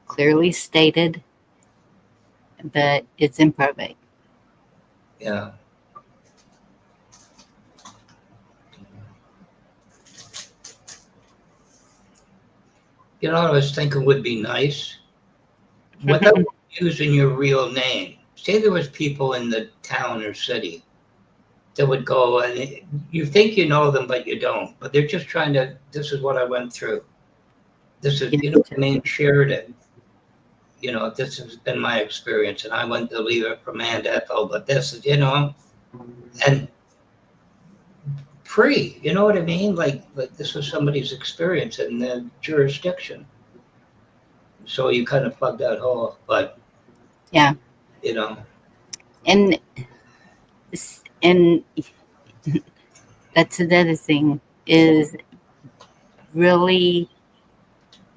clearly stated, but it's in probate. yeah, I was thinking would be nice without using your real name. Say there was people in the town or city that would go and you think you know them, but you don't. But they're just trying to. This is what I went through. This is, Yeah, what I mean, shared it. This has been my experience, and I went to leave it from Aunt Ethel. But this is, and free. You know what I mean? Like this was somebody's experience in the jurisdiction. So you kind of plug that hole. But yeah. you know, And and that's another thing is really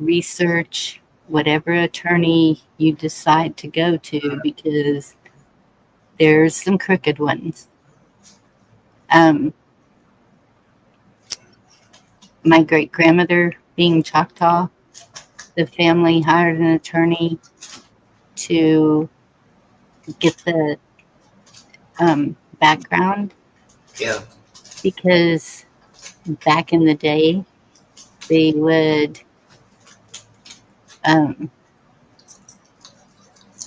research whatever attorney you decide to go to, because there's some crooked ones. Um, my great grandmother being Choctaw, the family hired an attorney to get the background, yeah, because back in the day they would um,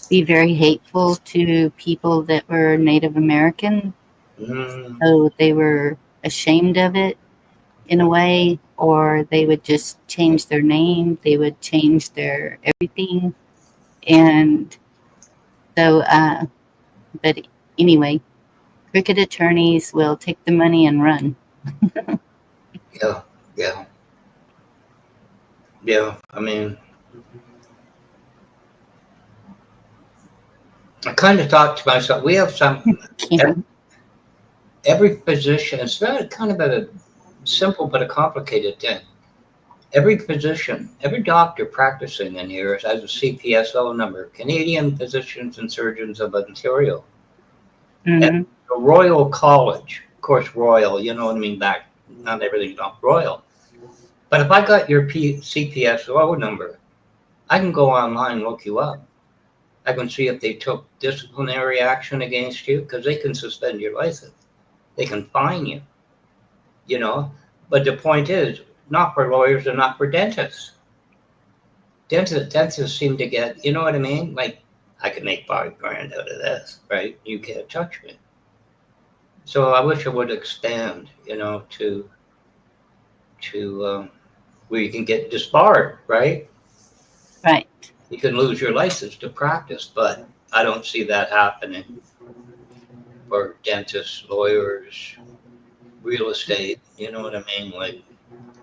be very hateful to people that were Native American. mm, So they were ashamed of it in a way, or they would just change their name, they would change their everything. And so, but anyway, crooked attorneys will take the money and run. yeah, yeah, yeah. I mean, I kind of thought to myself, we have Yeah, every position. It's very kind of a simple but a complicated thing. every physician, every doctor practicing in here has a CPSO number, Canadian Physicians and Surgeons of Ontario. And Mm-hmm. the Royal College, of course, Royal, you know what I mean, back, not everything's not Royal. But if I got your CPSO number, I can go online and look you up. I can see if they took disciplinary action against you because they can suspend your license. They can fine you, you know. But the point is, not for lawyers and not for dentists. Dentists seem to get, you know what I mean? Like, I could make 5 grand out of this, right? You can't touch me. So I wish it would expand, to where you can get disbarred, right? Right. You can lose your license to practice, but I don't see that happening for dentists, lawyers, real estate. You know what I mean? Like,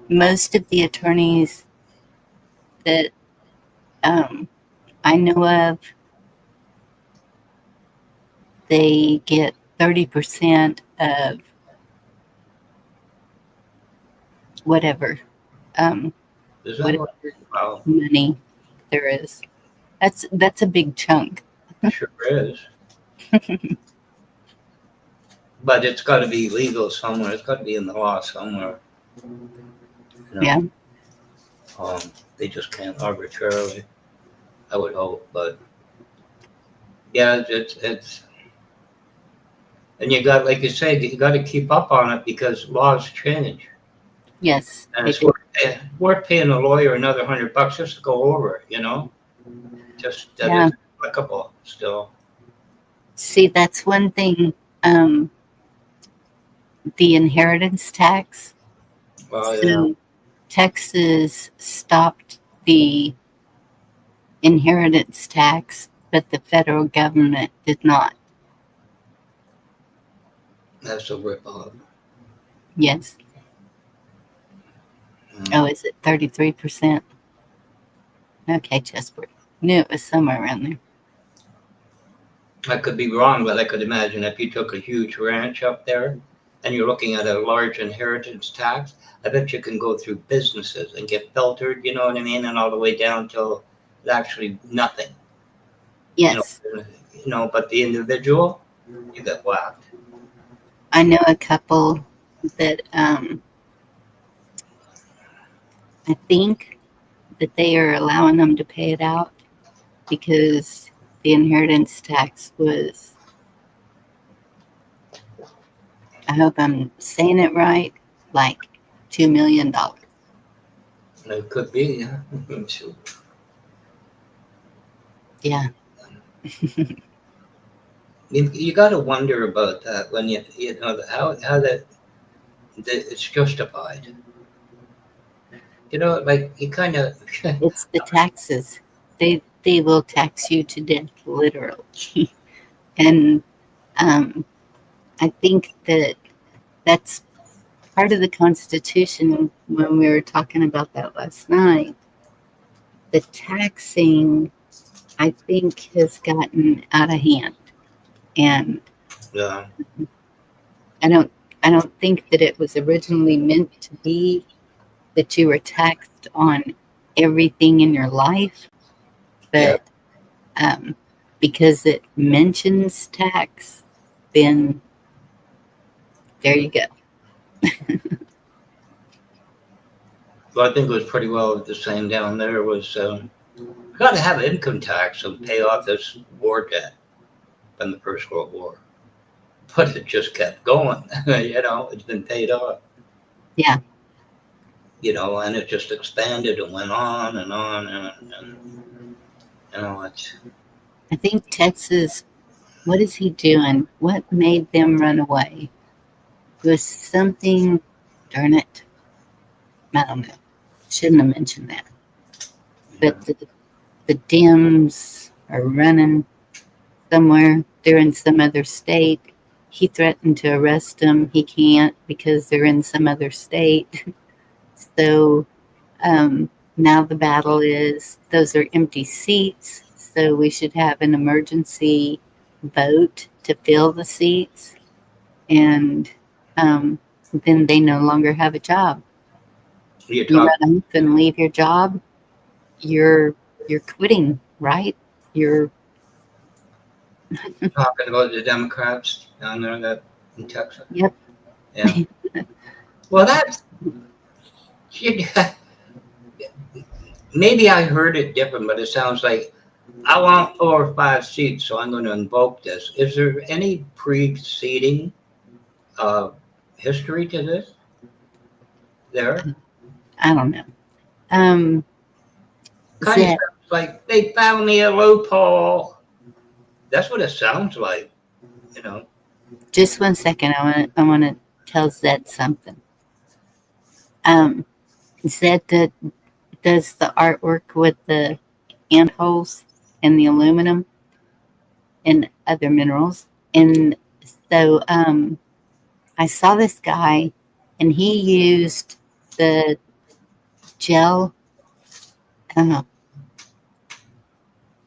Most of the attorneys that I know of, they get 30% of whatever is that whatever what? Well, money there is. That's a big chunk. sure is. But it's got to be legal somewhere. It's got to be in the law somewhere. You know, Yeah. um, they just can't arbitrarily. I would hope, but yeah, it's and you got, like you said, you got to keep up on it because laws change, Yes, and they it's do. worth paying a lawyer another $100 just to go over it. Just that Yeah. it's applicable still. See, that's one thing. Um, the inheritance tax. Well, yeah, So Texas stopped the inheritance tax, but the federal government did not. that's a rip off. Yes. Oh, is it 33%? Okay, Chessboard. Knew it was somewhere around there. I could be wrong, but I could imagine if you took a huge ranch up there and you're looking at a large inheritance tax, I bet you can go through businesses and get filtered, you know what I mean, and all the way down till actually nothing. You know, Yes. but the individual, you get whacked. I know a couple that I think that they are allowing them to pay it out because the inheritance tax was, I hope I'm saying it right, like $2 million. It could be, yeah. Yeah. You got to wonder about that when you know how that it's justified. Like you kind of It's the taxes. They will tax you to death, literally. And um, I think that that's part of the Constitution when we were talking about that last night. The taxing, I think, has gotten out of hand. And yeah. I don't I don't think that it was originally meant to be that you were taxed on everything in your life, Yeah. but because it mentions tax, then there you go. Well, I think it was pretty well the same down there. Was got to have income tax and pay off this war debt from the First World War, but it just kept going. It's been paid off. Yeah. And it just expanded and went on and on and it's I think Texas, what is he doing? What made them run away? It was something, darn it. I don't know. Shouldn't have mentioned that. But the Dems are running somewhere. They're in some other state. He threatened to arrest them. He can't because they're in some other state. So now the battle is those are empty seats. So we should have an emergency vote to fill the seats. And then they no longer have a job. You're You talking, run off and leave your job, you're quitting, right? You're talking about the Democrats down there that in Texas. yep. Yeah. Well, that's you- maybe I heard it different, but it sounds like I want 4 or 5 seats, so I'm going to invoke this. Is there any preceding uh, history to this? There, I don't know. Um, kind of Zed, sounds like they found me a loophole. That's what it sounds like, you know. just one second. I want to tell Zed something. Um, Zed does the artwork with the ant holes and the aluminum and other minerals. And so I saw this guy, and he used the gel. Uh,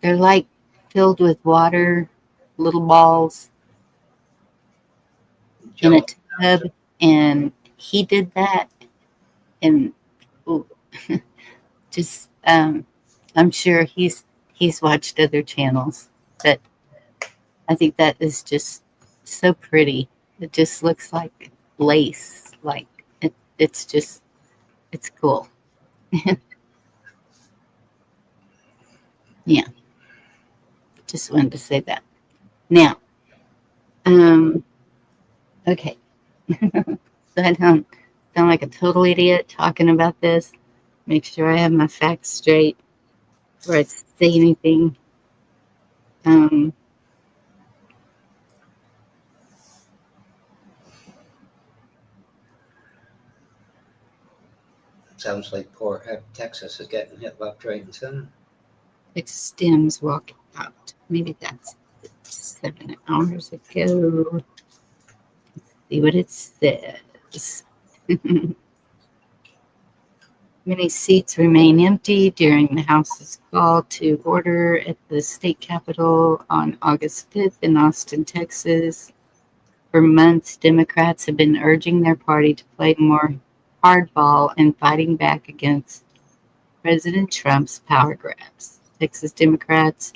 they're like filled with water, little balls in a Gel. tub, and he did that. And ooh, just I'm sure he's watched other channels, but I think that is just so pretty. It just looks like lace. Like it's just it's cool. Yeah, just wanted to say that. Now, um, okay, so I don't sound like a total idiot talking about this. Make sure I have my facts straight before I say anything. Um, Sounds like poor Texas is getting hit left, right, and center. Stems walk out. Maybe that's 7 hours ago. See what it says. Many seats remain empty during the House's call to order at the state capitol on August 5th in Austin, Texas. For months, Democrats have been urging their party to play more hardball and fighting back against President Trump's power grabs. Texas Democrats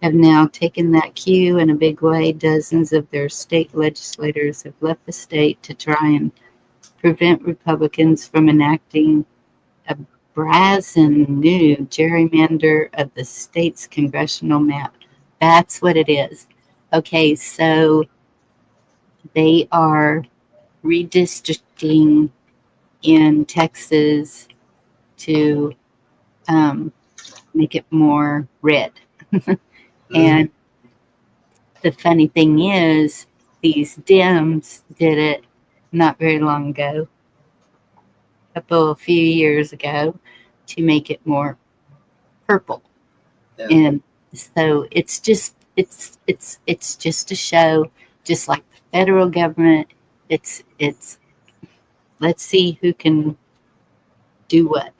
have now taken that cue in a big way. Dozens of their state legislators have left the state to try and prevent Republicans from enacting a brazen new gerrymander of the state's congressional map. That's what it is. Okay, so they are redistricting in Texas to make it more red. Mm-hmm. And the funny thing is, these Dems did it not very long ago, a few years ago, to make it more purple. Yeah. And so it's just a show, just like the federal government. It's let's see who can do what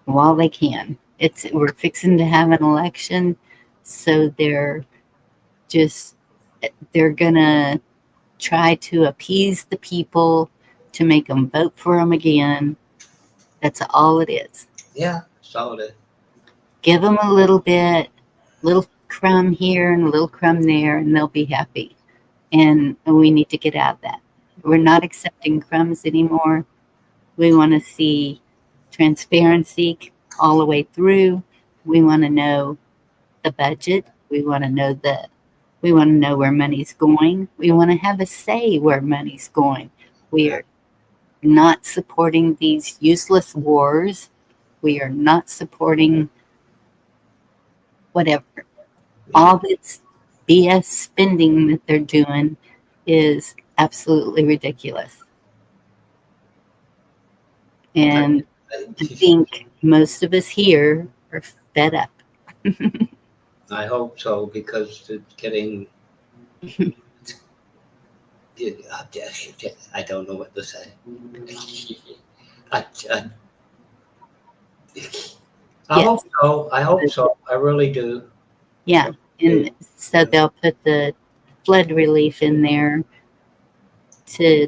while they can. It's we're fixing to have an election, so just they're gonna try to appease the people to make them vote for them again. That's all it is. Yeah, solid. Give them a little bit, little crumb here and a little crumb there, and they'll be happy. And we need to get out of that. We're not accepting crumbs anymore. We want to see transparency all the way through. We want to know the budget. We want to know where money's going. We want to have a say where money's going. We Yeah. are not supporting these useless wars. We are not supporting whatever. All this BS spending that they're doing is absolutely ridiculous. And I think most of us here are fed up. I hope so because it's getting. I don't know what to say. I, I, I hope Yes. so. I hope so. I really do. Yeah. And so they'll put the flood relief in there to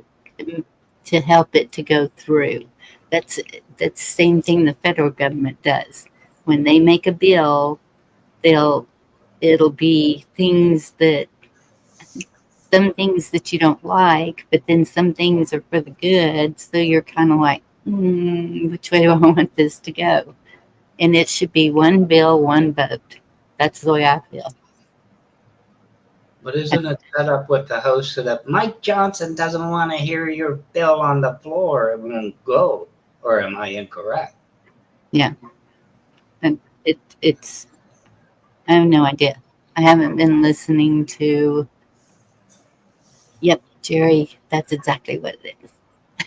help it to go through. That's the same thing the federal government does. When they make a bill, it'll be some things that you don't like, but then some things are for the good. So you're kind of like, which way do I want this to go? And it should be one bill, one vote. That's the way I feel. But isn't it set up with the host so that Mike Johnson doesn't want to hear your bill on the floor? It won't go. Or am I incorrect? Yeah, and it's. I have no idea. I haven't been listening to. Yep, Jerry. That's exactly what it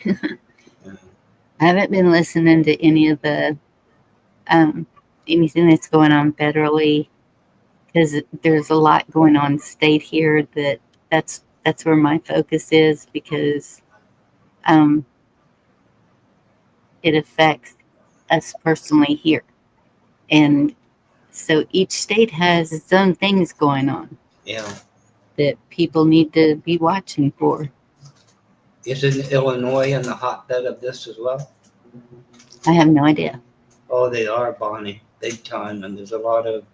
is. I haven't been listening to any of the anything that's going on federally because there's a lot going on state here that's where my focus is because um, it affects us personally here, and so each state has its own things going on Yeah. that people need to be watching for. Isn't Illinois in the hotbed of this as well? I have no idea. Oh, they are, Bonnie, big time. And there's a lot of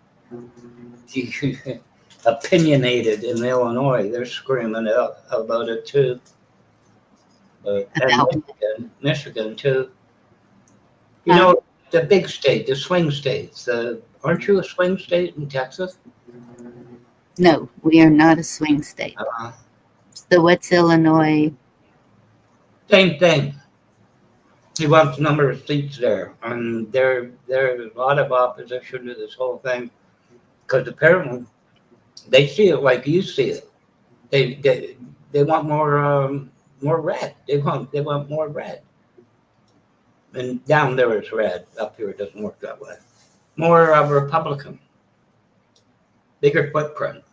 opinionated in Illinois. They're screaming out about it too. And About Michigan too. You know, the big state, the swing states. Aren't you a swing state in Texas? no, we are not a swing state. Uh, So what's Illinois? Same thing. He wants a number of seats there, and there's a lot of opposition to this whole thing because apparently they see it like you see it. They want more red. They want more red. And down there it's red. Up here it doesn't work that way. More Republican, bigger footprint.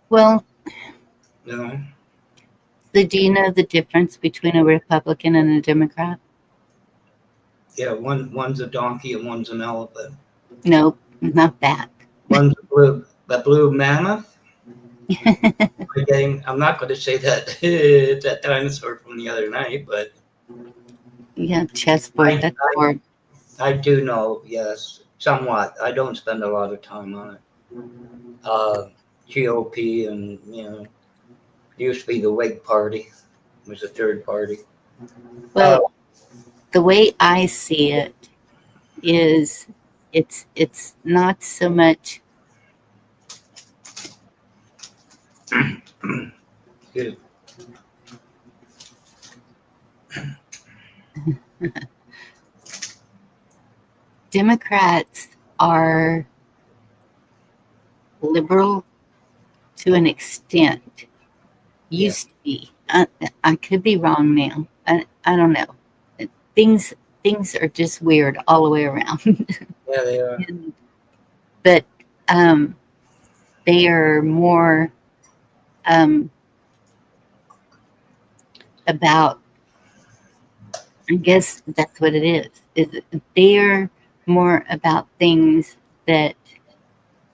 Well, You know. so do you know the difference between a Republican and a Democrat? Yeah, one's a donkey and one's an elephant. Nope, not that. One's a blue mammoth. I'm not going to say that it's that dinosaur from the other night, but Yeah, chessboard. That's more. I do know, yes, somewhat. I don't spend a lot of time on it. GOP and used to be the Whig Party was the third party. Well, the way I see it is, it's not so much. Good. Democrats are liberal to an extent. Used to be. I could be wrong now. I don't know. Things are just weird all the way around. Yeah, they are. But they are more about. I guess that's what it is they're more about things that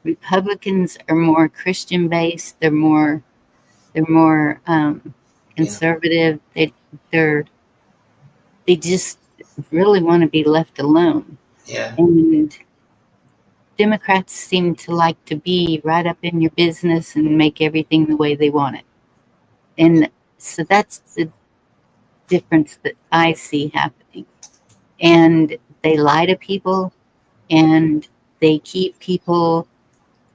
Republicans are more Christian based. They're more conservative. They just really want to be left alone. Yeah. And Democrats seem to like to be right up in your business and make everything the way they want it. And so that's the difference that I see happening. And they lie to people and they keep people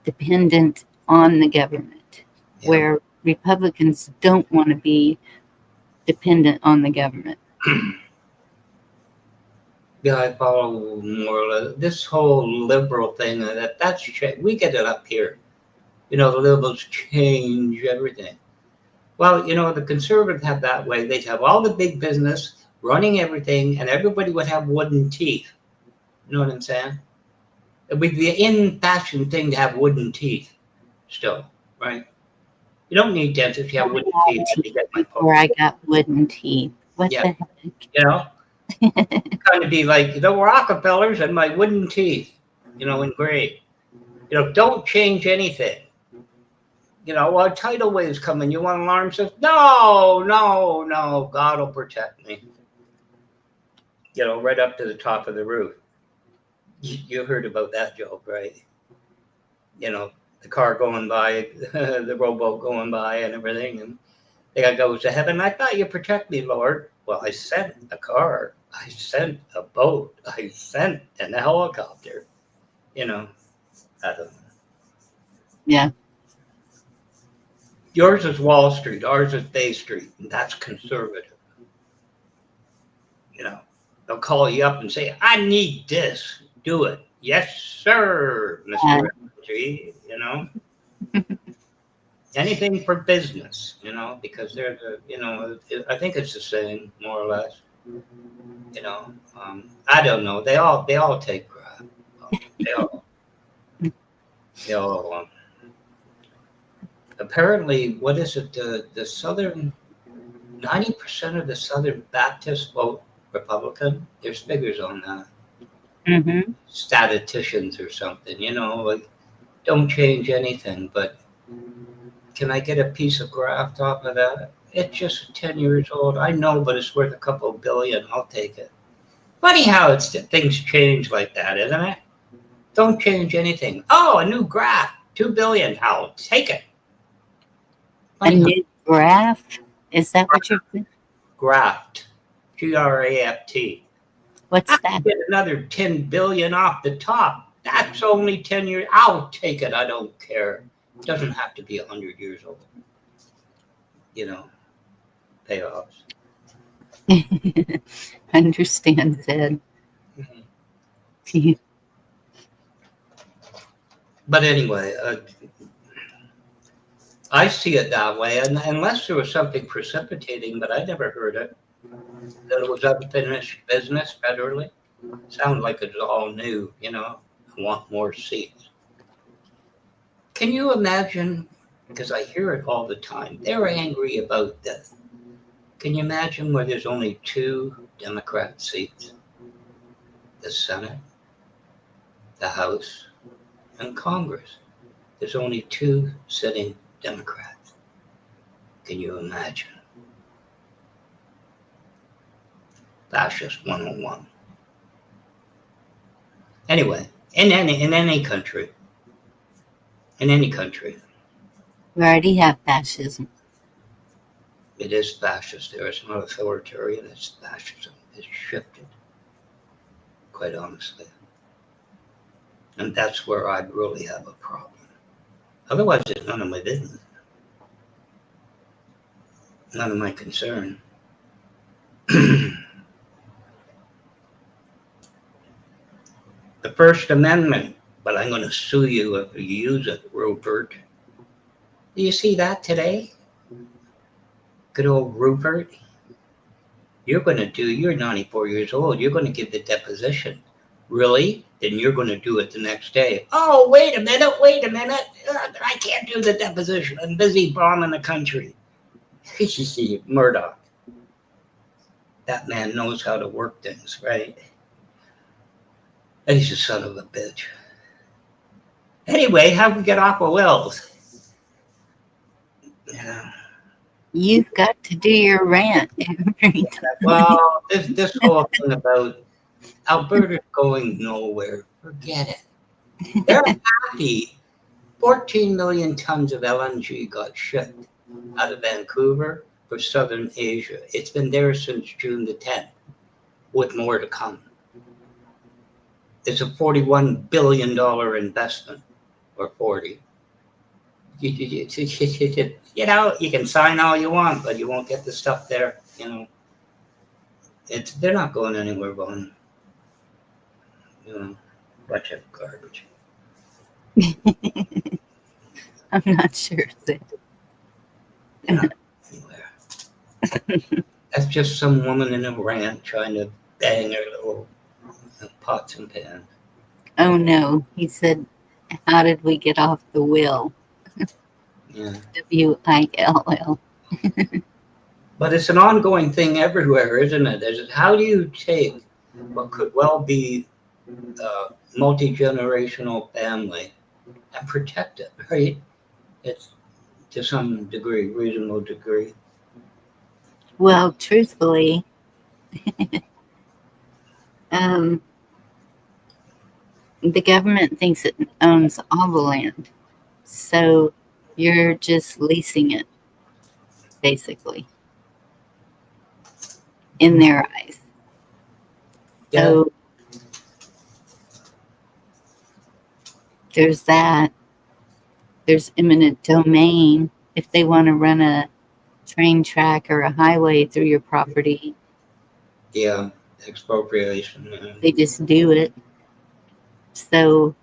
dependent on the government, where Republicans don't want to be dependent on the government. Yeah, I follow more or less this whole liberal thing. That's we get it up here. The liberals change everything. Well, the conservatives have that way. They'd have all the big business running everything, and everybody would have wooden teeth. You know what I'm saying? It would be an in-fashion thing to have wooden teeth still, right? You don't need dentists. You have wooden teeth. Before I got wooden teeth. What the heck? Kind of be like the Rockefellers and my wooden teeth, engraved. Don't change anything. A tidal wave's coming. You want an alarm system? No, God will protect me. right up to the top of the roof. You heard about that joke, right? The car going by, the rowboat going by and everything. And the guy goes to heaven, I thought you protect me, Lord. Well, I sent a car. I sent a boat. I sent a helicopter. I don't know. Yeah. Yours is Wall Street. Ours is Bay Street. And that's conservative. They'll call you up and say, I need this. Do it. Yes, sir, Mr. G. Anything for business, because there's I think it's the same, more or less. I don't know. They all take crap. They all apparently, what is it? The southern 90% of the Southern Baptists vote Republican. There's figures on that. Mm-hmm. Statisticians or something, like don't change anything. But can I get a piece of graft off of that? It's just 10 years old. I know, but it's worth a couple billion. I'll take it. Funny how things change like that, isn't it? Don't change anything. Oh, a new graft, 2 billion. I'll take it. Funny a new graft? Is that what you're saying? Graft. Graft. What's I that? get another 10 billion off the top. That's only 10 years. I'll take it. I don't care. It doesn't have to be 100 years old. Payoffs. Understand, Zed. Mm-hmm. But anyway, I see it that way, and unless there was something precipitating, but I never heard it, that it was unfinished business federally. Sounds like it's all new, I want more seats. Can you imagine, because I hear it all the time, they're angry about this. Can you imagine where there's only 2 Democrat seats? The Senate, the House, and Congress. There's only 2 sitting Democrats. Can you imagine? Fascist 101. Anyway, in any country, We already have fascism. it is fascist. There is not authoritarian. It's fascism. It's shifted, quite honestly. And that's where I really have a problem. Otherwise, it's none of my business. None of my concern. The First Amendment, but I'm going to sue you if you use it, Rupert. Do you see that today? Good old Rupert. You're 94 years old. You're going to give the deposition. Really? Then you're going to do it the next day. Oh, wait a minute. I can't do the deposition. I'm busy bombing the country. Murdoch. That man knows how to work things, right? He's a son of a bitch. Anyway, how'd we get off of Wells? Yeah. You've got to do your rant every time. Well, this whole thing about Alberta's going nowhere, forget it. They're happy. 14 million tons of LNG got shipped out of Vancouver for Southern Asia. It's been there since June the 10th, with more to come. It's a $41 billion investment, or 40. You can sign all you want, but you won't get the stuff there. They're not going anywhere, Vaughn. Bunch of garbage. I'm not sure. Not anywhere. That's just some woman in a rant trying to bang her little pots and pans. Oh no, he said, how did we get off the wheel? Yeah. WILL. But it's an ongoing thing everywhere, isn't it? How do you take what could well be a multi-generational family and protect it, right? It's to some degree, reasonable degree. Well, truthfully, Um, the government thinks it owns all the land, so you're just leasing it, basically, in their eyes. Yeah. So there's that. There's eminent domain. If they want to run a train track or a highway through your property, Yeah. Expropriation. they just do it. So,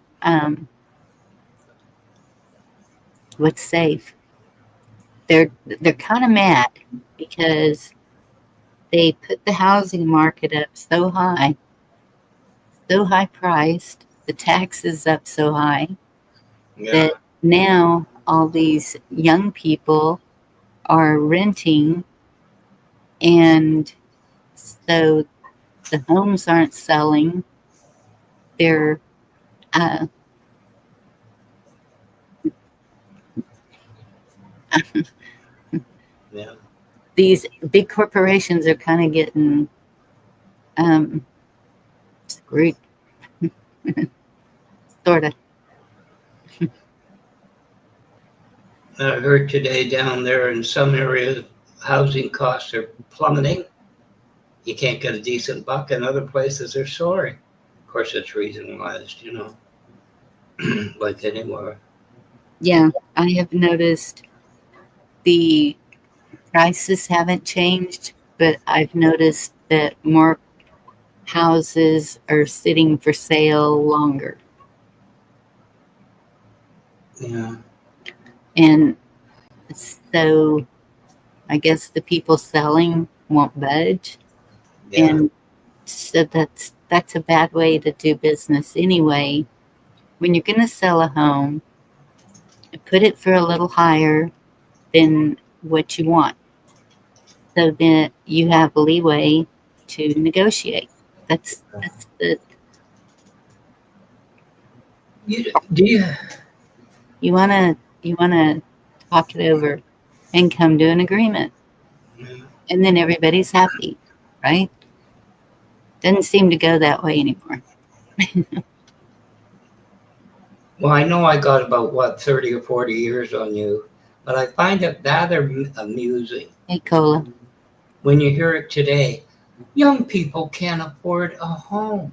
what's safe? They're kind of mad because they put the housing market up so high priced, the taxes up so high Yeah. that now all these young people are renting, and so the homes aren't selling. They're uh, Yeah. these big corporations are kind of getting um, screwed, sort of. I heard today down there in some areas, housing costs are plummeting. You can't get a decent buck, and other places are soaring. Of course, it's regionalized, like anywhere. Yeah, I have noticed the prices haven't changed, but I've noticed that more houses are sitting for sale longer. Yeah. And so I guess the people selling won't budge. Yeah. And so that's a bad way to do business anyway. When you're going to sell a home, put it for a little higher than what you want. So then you have leeway to negotiate. That's the Do you? you wanna talk it over and come to an agreement, and then everybody's happy, right? Doesn't seem to go that way anymore. Well, I know I got about 30 or 40 years on you, but I find it rather amusing Hey, Cola. when you hear it today. Young people can't afford a home.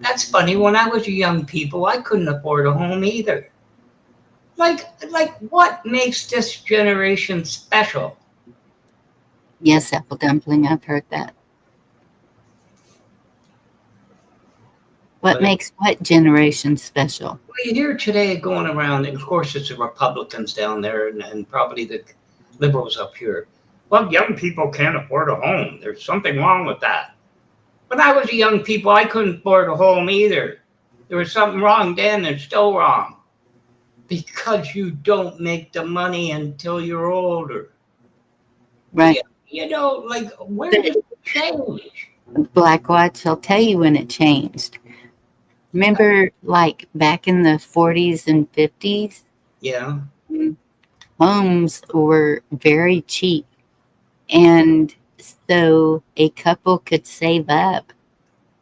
That's funny. When I was a young people, I couldn't afford a home either. Like what makes this generation special? Yes, apple dumpling. I've heard that. What But makes what generation special? well, you hear today going around, and of course it's the Republicans down there and probably the liberals up here. Well, young people can't afford a home. There's something wrong with that. When I was a young people, I couldn't afford a home either. There was something wrong then and still wrong because you don't make the money until you're older. Right. Like where But did it change? Black Watch, I'll tell you when it changed. Remember, like back in the 40s and 50s, Yeah, homes were very cheap. And so a couple could save up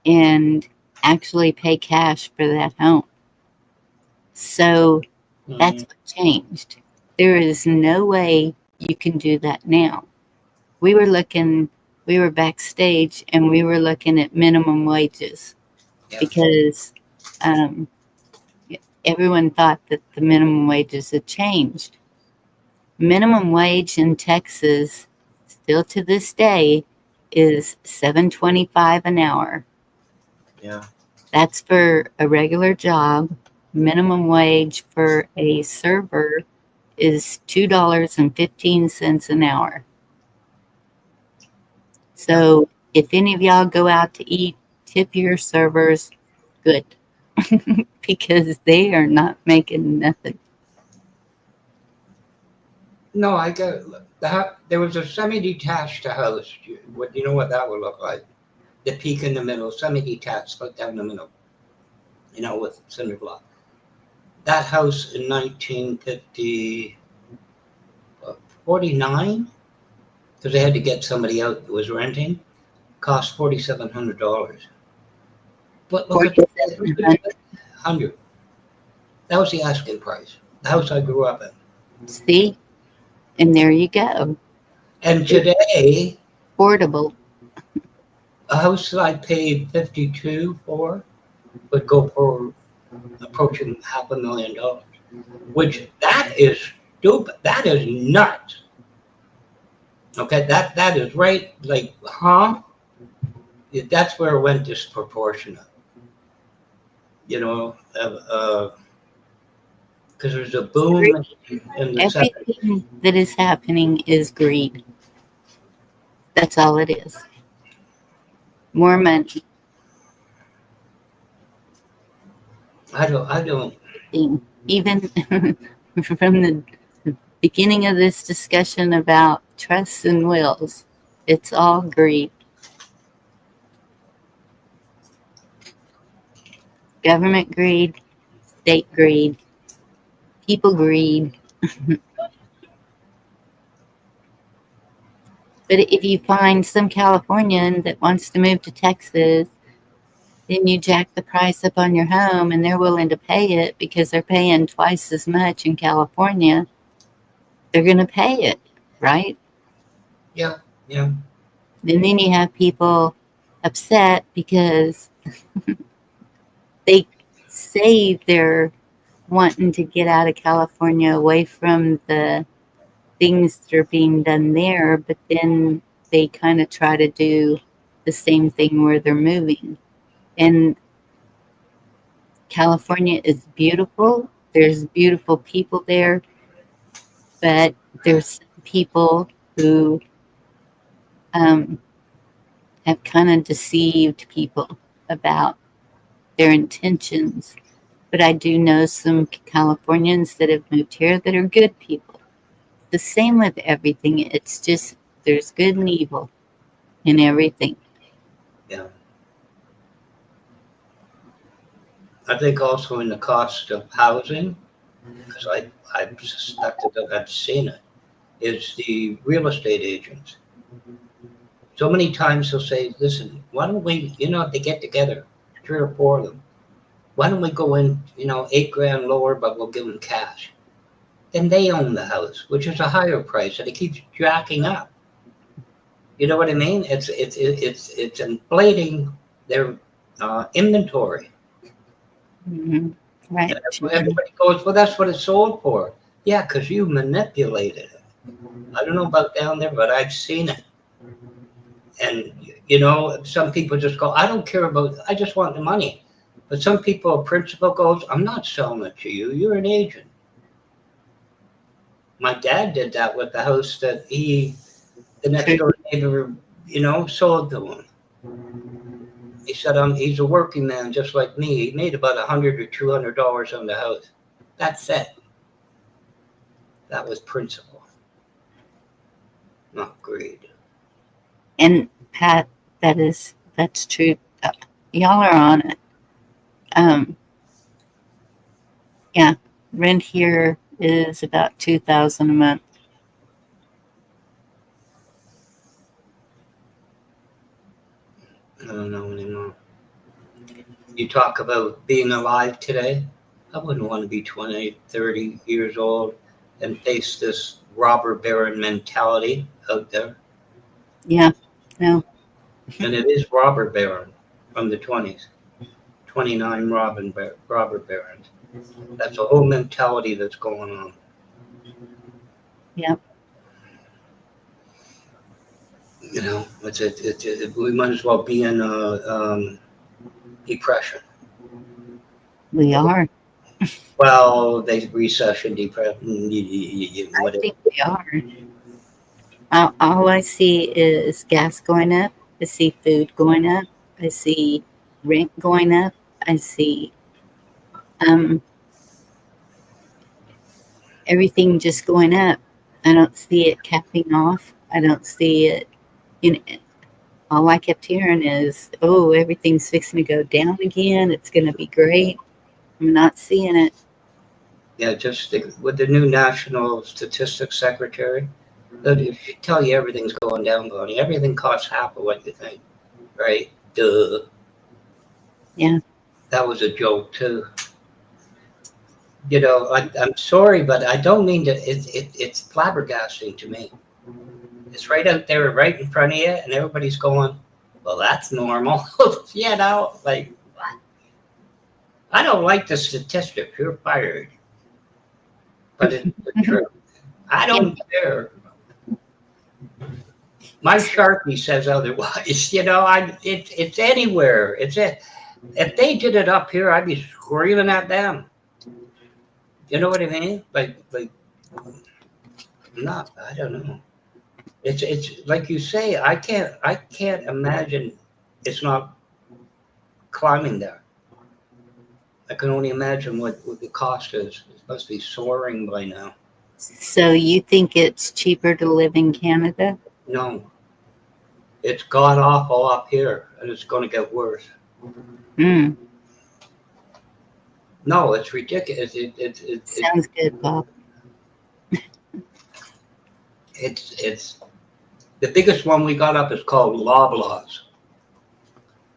and actually pay cash for that home. So that's mm, what changed. There is no way you can do that now. We were looking, we were backstage and we were looking at minimum wages yeah, because um, everyone thought that the minimum wages had changed. Minimum wage in Texas, still to this day, is $7.25 an hour. yeah. That's for a regular job. Minimum wage for a server is $2.15 an hour. So if any of y'all go out to eat, tip your servers good because they are not making nothing. No, I got that. There was a semi-detached house. What you know what that would look like? The peak in the middle, semi-detached, split down the middle. With cinder block. That house in 1950, 49, because they had to get somebody out that was renting, cost $4,700. Look at 4,700. 100. That was the asking price. The house I grew up in. See? And there you go. And today, Affordable. a house that I paid 52 for would go for approaching $500,000, which that is stupid. That is nuts. Okay, that is right. Like, huh? That's where it went disproportionate. You know, because there's a boom in the 70s. Everything that is happening is greed. That's all it is. More money. I don't. Even from the beginning of this discussion about trusts and wills, it's all greed. Government greed, state greed, people greed. But if you find some Californian that wants to move to Texas, then you jack the price up on your home and they're willing to pay it because they're paying twice as much in California. They're going to pay it, right? Yeah. And then you have people upset because they say they're wanting to get out of California away from the things that are being done there, but then they kind of try to do the same thing where they're moving. And California is beautiful. There's beautiful people there, but there's people who have kind of deceived people about their intentions. But I do know some Californians that have moved here that are good people. The same with everything. It's just there's good and evil in everything. Yeah. I think also in the cost of housing, because I've suspected that I've seen it, is the real estate agents. So many times they'll say, listen, why don't we, they get together, 3 or 4 of them. Why don't we go in, $8,000 lower, but we'll give them cash. Then they own the house, which is a higher price, and it keeps jacking up. You know what I mean? It's inflating their inventory. Mm-hmm. Right. And everybody goes, well, that's what it's sold for. Yeah, because you manipulated it. I don't know about down there, but I've seen it. And, some people just go, I don't care about, I just want the money. But some people, a principal goes, I'm not selling it to you. You're an agent. My dad did that with the house that the next door neighbor, sold to him. He said, he's a working man just like me. He made about $100 or $200 on the house. That's it. That was principle, not greed. And Pat, that's true. Y'all are on it. Yeah, rent here is about $2,000 a month. I don't know anymore. You talk about being alive today. I wouldn't want to be 20, 30 years old and face this robber baron mentality out there. Yeah, no. And it is robber baron from the 20s. 29 robber barons. That's a whole mentality that's going on. Yeah. We might as well be in depression. We are. Well, they recession, depression, I whatever. think we are. All I see is gas going up. I see food going up. I see rent going up. I see everything just going up. I don't see it capping off. I don't see it. All I kept hearing is, "Oh, everything's fixing to go down again. It's going to be great." I'm not seeing it. Yeah, just with the new National Statistics Secretary, they tell you everything's going down, Bonnie. Everything costs half of what you think, right? Duh. Yeah. That was a joke too. You know, I'm sorry, but I don't mean to. It's flabbergasting to me. It's right out there, right in front of you, and everybody's going, "Well, that's normal." You know, like what? I don't like the statistic. You're fired, but it's the truth. I Yeah. don't care. My Sharpie says otherwise. You know, it's anywhere. If they did it up here, I'd be screaming at them. You know what I mean? Like not. I don't know. It's like you say. I can't imagine it's not climbing there. I can only imagine what the cost is. It must be soaring by now. So you think it's cheaper to live in Canada? No, it's god awful up here, and it's going to get worse. Hmm. No, it's ridiculous. Sounds good, Bob. It's the biggest one we got up is called Loblaws,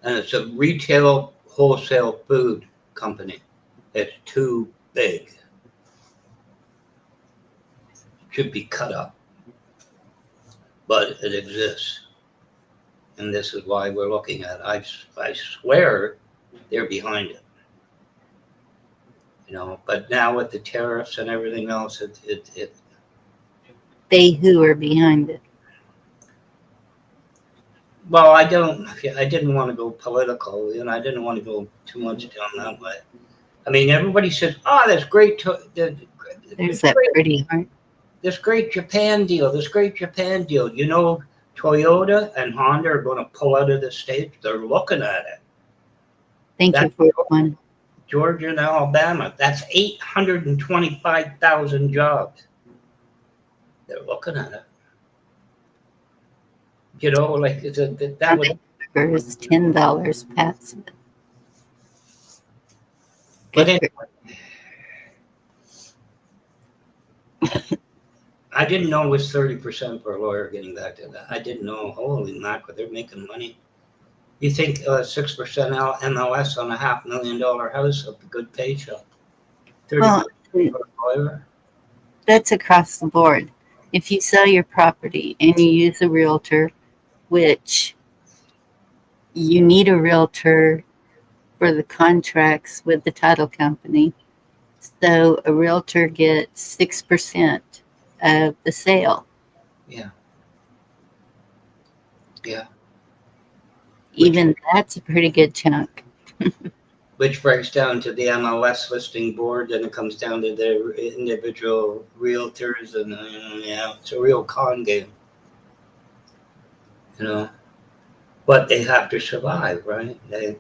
and it's a retail wholesale food company. It's too big. Should be cut up, but it exists, and this is why we're looking at it. I swear they're behind it. You know, but now with the tariffs and everything else, it They who are behind it. well, I didn't want to go political, you know, I didn't want to go too much down that way. I mean, everybody says, "Oh, that's great, There's that pretty heart. this great Japan deal, this great Japan deal." You know, Toyota and Honda are going to pull out of the States. They're looking at it. Thank you That's for one. Georgia and Alabama. That's 825,000 jobs. They're looking at it. You know, like that would. Burger is $10 past. But Good. I didn't know it was 30% for a lawyer getting back to that. I didn't know. Holy mackerel, they're making money. You think 6% MLS on a $500,000 house of a good paycheck? 30% Well, for a lawyer? that's across the board. If you sell your property and you use a realtor, which you need a realtor for the contracts with the title company, so a realtor gets 6% of the sale. Yeah. Yeah. Even that's a pretty good chunk. Which breaks down to the MLS listing board, and it comes down to the individual realtors, and yeah, it's a real con game, you know. But they have to survive, right? They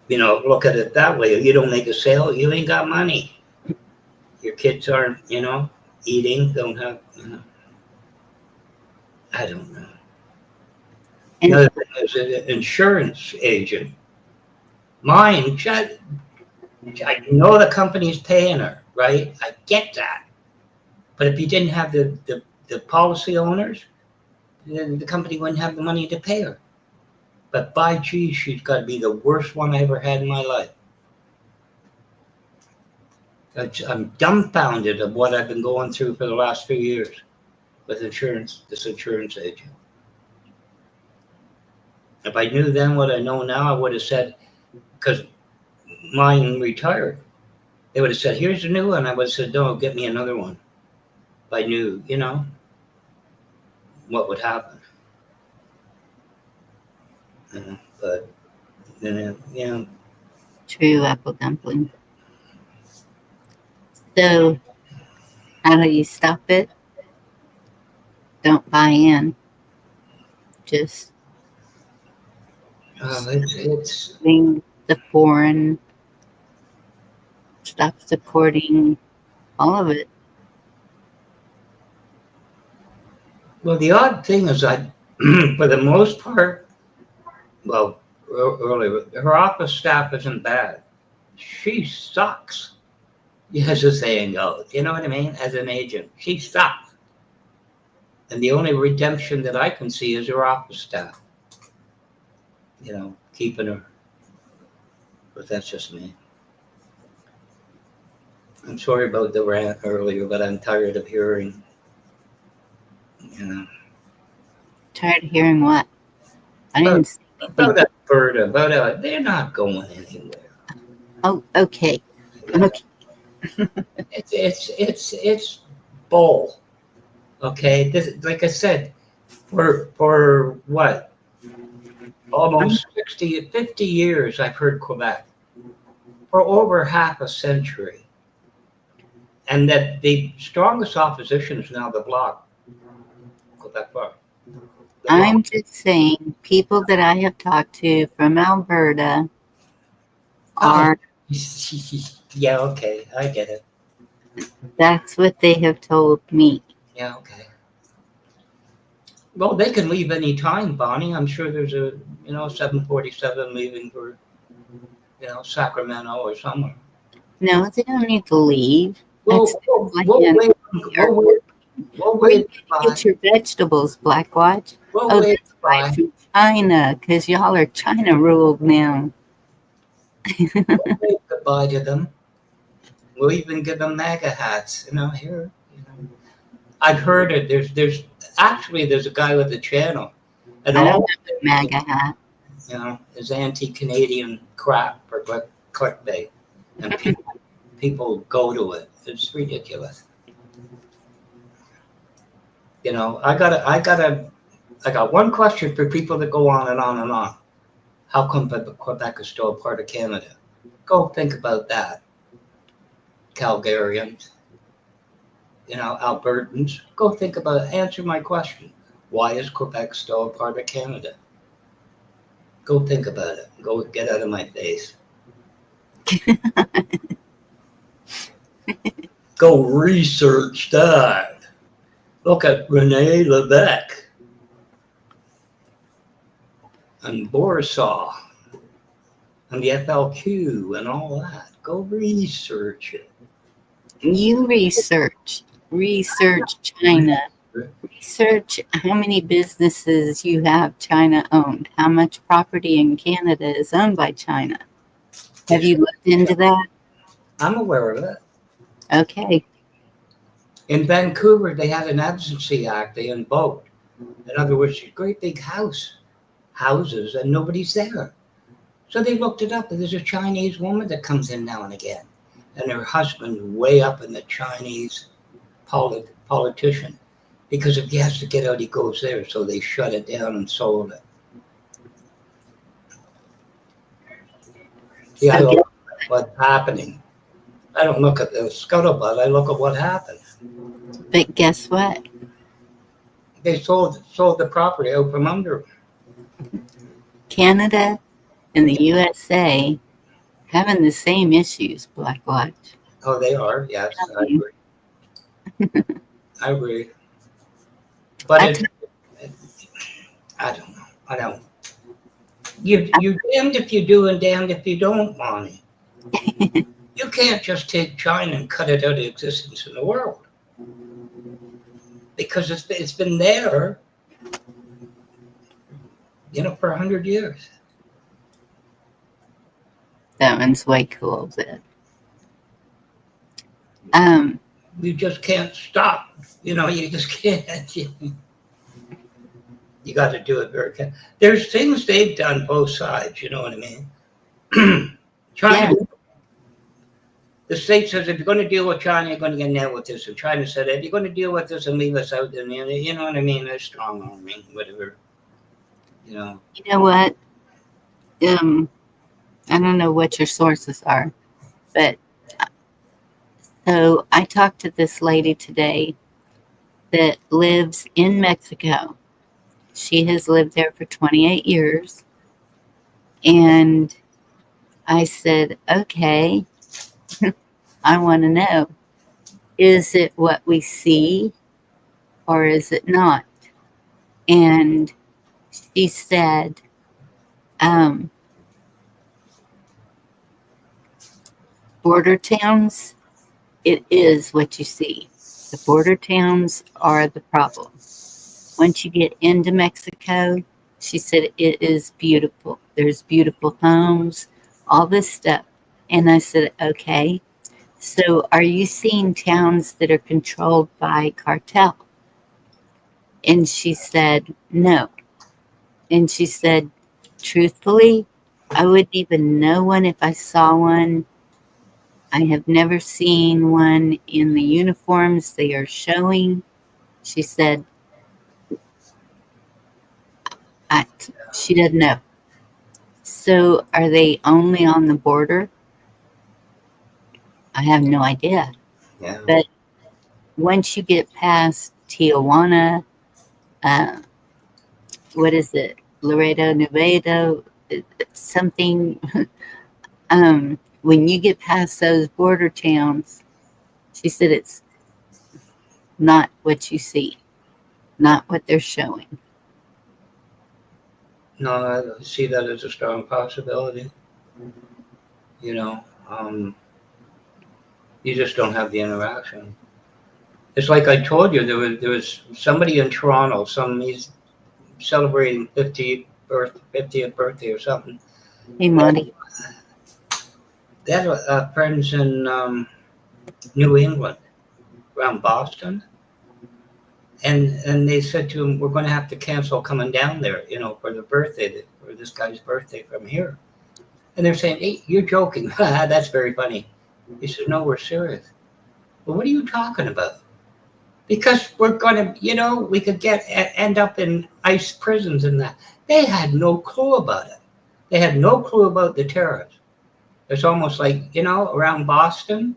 you know, look at it that way. You don't make a sale, you ain't got money. Your kids aren't, you know, eating, don't have, you know. I don't know. And Another thing is an insurance agent. Mine, I know the company's paying her, right? I get that. But if you didn't have the policy owners, then the company wouldn't have the money to pay her. But by geez, she's got to be the worst one I ever had in my life. I'm dumbfounded of what I've been going through for the last few years with this insurance agent. If I knew then what I know now, I would have said, because mine retired, they would have said, "Here's a new one." I would have said, "No, get me another one." If I knew, you know, what would happen. But then, you know, true apple dumpling. So, how do you stop it? Don't buy in. Just it's being the foreign, stop supporting all of it. well. The odd thing is, for the most part, well, earlier, her office staff isn't bad. She sucks. As the saying goes, you know what I mean? As an agent, she sucks. And the only redemption that I can see is her office staff. keeping her. But that's just me. I'm sorry about the rant earlier, but I'm tired of hearing, you know, Tired of hearing what? I about, didn't say anything. about Alberta, they're not going anywhere. Oh, okay. Yeah. Okay. It's bull. Okay, this, like I said, for what, almost 60, 50 years, I've heard Quebec for over half a century, and that the strongest opposition is now the Bloc, Quebec Bloc. The Bloc. I'm just saying, people that I have talked to from Alberta Oh, are, yeah, okay, I get it. that's what they have told me. Yeah, okay. Well, they can leave any time, Bonnie. I'm sure there's a 747 leaving for Sacramento or somewhere. No, they don't need to leave. That's We'll their we'll, we'll plan. wait. They are We'll wait. working. We'll Where are you wait. going to get your vegetables, Blackwatch? We'll Oh, wait. that's right, from China, because y'all are China ruled now. We'll wave goodbye to them. We'll even give them MAGA hats. Here. I've heard it. There's a guy with a channel, and I don't all have a MAGA hat. is anti-Canadian crap for clickbait, and people go to it. It's ridiculous. I got one question for people that go on and on and on. How come Quebec is still a part of Canada? Go think about that. Calgarians, Albertans, go think about it. Answer my question. Why is Quebec still a part of Canada? Go think about it. Go get out of my face. Go research that. Look at Rene Lebec and Borisov and the FLQ and all that. Go research it. You research China. Research how many businesses you have China owned. How much property in Canada is owned by China? Have you looked into that? I'm aware of it. Okay. In Vancouver, they had an Absentee Act they invoked. In other words, a great big houses, and nobody's there. So they looked it up, and there's a Chinese woman that comes in now and again, and her husband way up in the Chinese politician, because if he has to get out, he goes there. So they shut it down and sold it. See, I look at what's happening. I don't look at the scuttlebutt. I look at what happened. But guess what? They sold the property out from under them. Canada and the USA having the same issues, Blackwatch. Oh, they are. Yes, I agree. I agree. But I don't know. I don't. You're damned if you do and damned if you don't, Bonnie. You can't just take China and cut it out of existence in the world, because it's been there, for 100 years. That one's way cool, but You just can't stop. You just can't. You got to do it very carefully. There's things they've done both sides. You know what I mean? China. Yeah. The state says if you're going to deal with China, you're going to get nailed with this. And China said if you're going to deal with this and leave us out, then you know what I mean. They're strong arming, whatever. You know what? I don't know what your sources are, but so I talked to this lady today that lives in Mexico. She has lived there for 28 years. And I said, okay, I want to know, is it what we see or is it not? And she said, border towns, it is what you see. The border towns are the problem. Once you get into Mexico, She said, it is beautiful. There's beautiful homes, all this stuff. And I said, okay. So are you seeing towns that are controlled by cartel? And she said, no. And she said, truthfully, I wouldn't even know one if I saw one. I have never seen one in the uniforms they are showing. She said, I, she doesn't know. So are they only on the border? I have no idea. Yeah. But once you get past Tijuana, uh, what is it? Laredo, Nevada, something. When you get past those border towns, she said it's not what you see, not what they're showing. No, I see that as a strong possibility. You know, you just don't have the interaction. It's like I told you, there was somebody in Toronto, he's celebrating 50th birthday or something. Hey, Monty. They had friends in New England, around Boston, and they said to him, "We're going to have to cancel coming down there, for the birthday, for this guy's birthday from here." And they're saying, "Hey, you're joking." That's very funny. He said, "No, we're serious." Well, what are you talking about? Because we're going to, we could end up in ICE prisons and that. They had no clue about it. They had no clue about the tariffs. It's almost like, around Boston,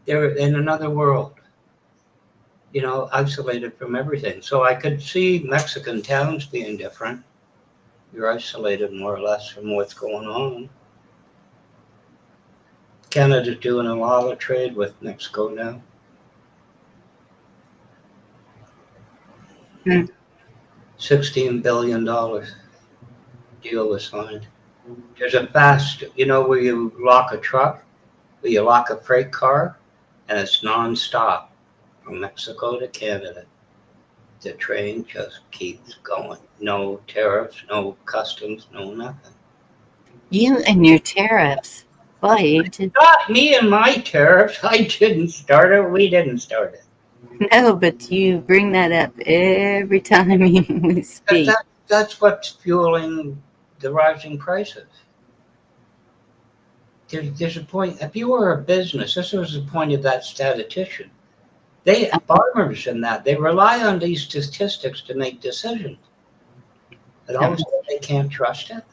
they're in another world, isolated from everything. So I could see Mexican towns being different. You're isolated more or less from what's going on. Canada's doing a lot of trade with Mexico now. $16 billion deal was signed. There's a fast, where you lock a truck, where you lock a freight car, and it's nonstop from Mexico to Canada. The train just keeps going. No tariffs, no customs, no nothing. You and your tariffs. Boy, you just, Not me and my tariffs. I didn't start it. We didn't start it. no, but you bring that up every time we speak. That's what's fueling the rising prices. There's a point. If you were a business, this was the point of that statistician. Farmers and that, they rely on these statistics to make decisions. And all of a sudden they can't trust it.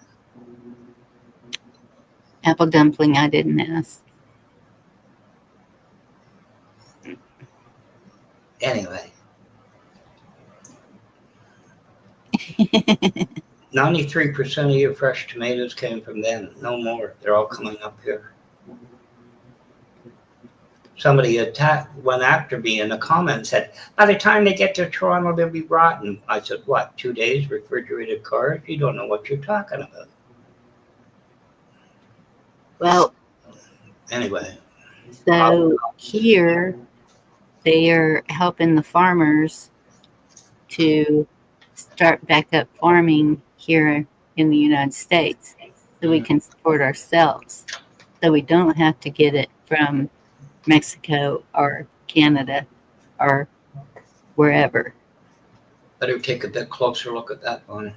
Apple dumpling, I didn't ask. Anyway. 93% of your fresh tomatoes came from them. No more. They're all coming up here. Somebody went after me in the comments, said, by the time they get to Toronto, they'll be rotten. I said, what, 2 days, refrigerated cars? You don't know what you're talking about. Well, anyway. So here they are helping the farmers to start back up farming here in the United States so we can support ourselves. So we don't have to get it from Mexico or Canada or wherever. Better take a bit closer look at that one.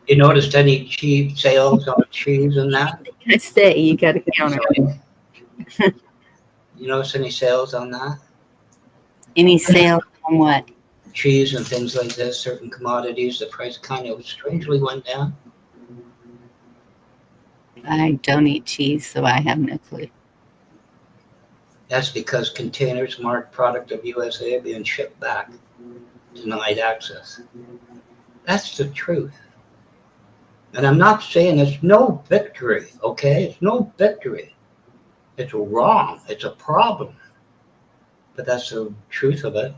You noticed any cheap sales on cheese and that? I say you got to counter it. You notice any sales on that? Any sales on what? Cheese and things like this, certain commodities, the price kind of strangely went down. I don't eat cheese, so I have no clue. That's because containers marked product of USA are being shipped back, denied access. That's the truth. And I'm not saying it's no victory, okay? It's no victory. It's wrong. It's a problem. But that's the truth of it.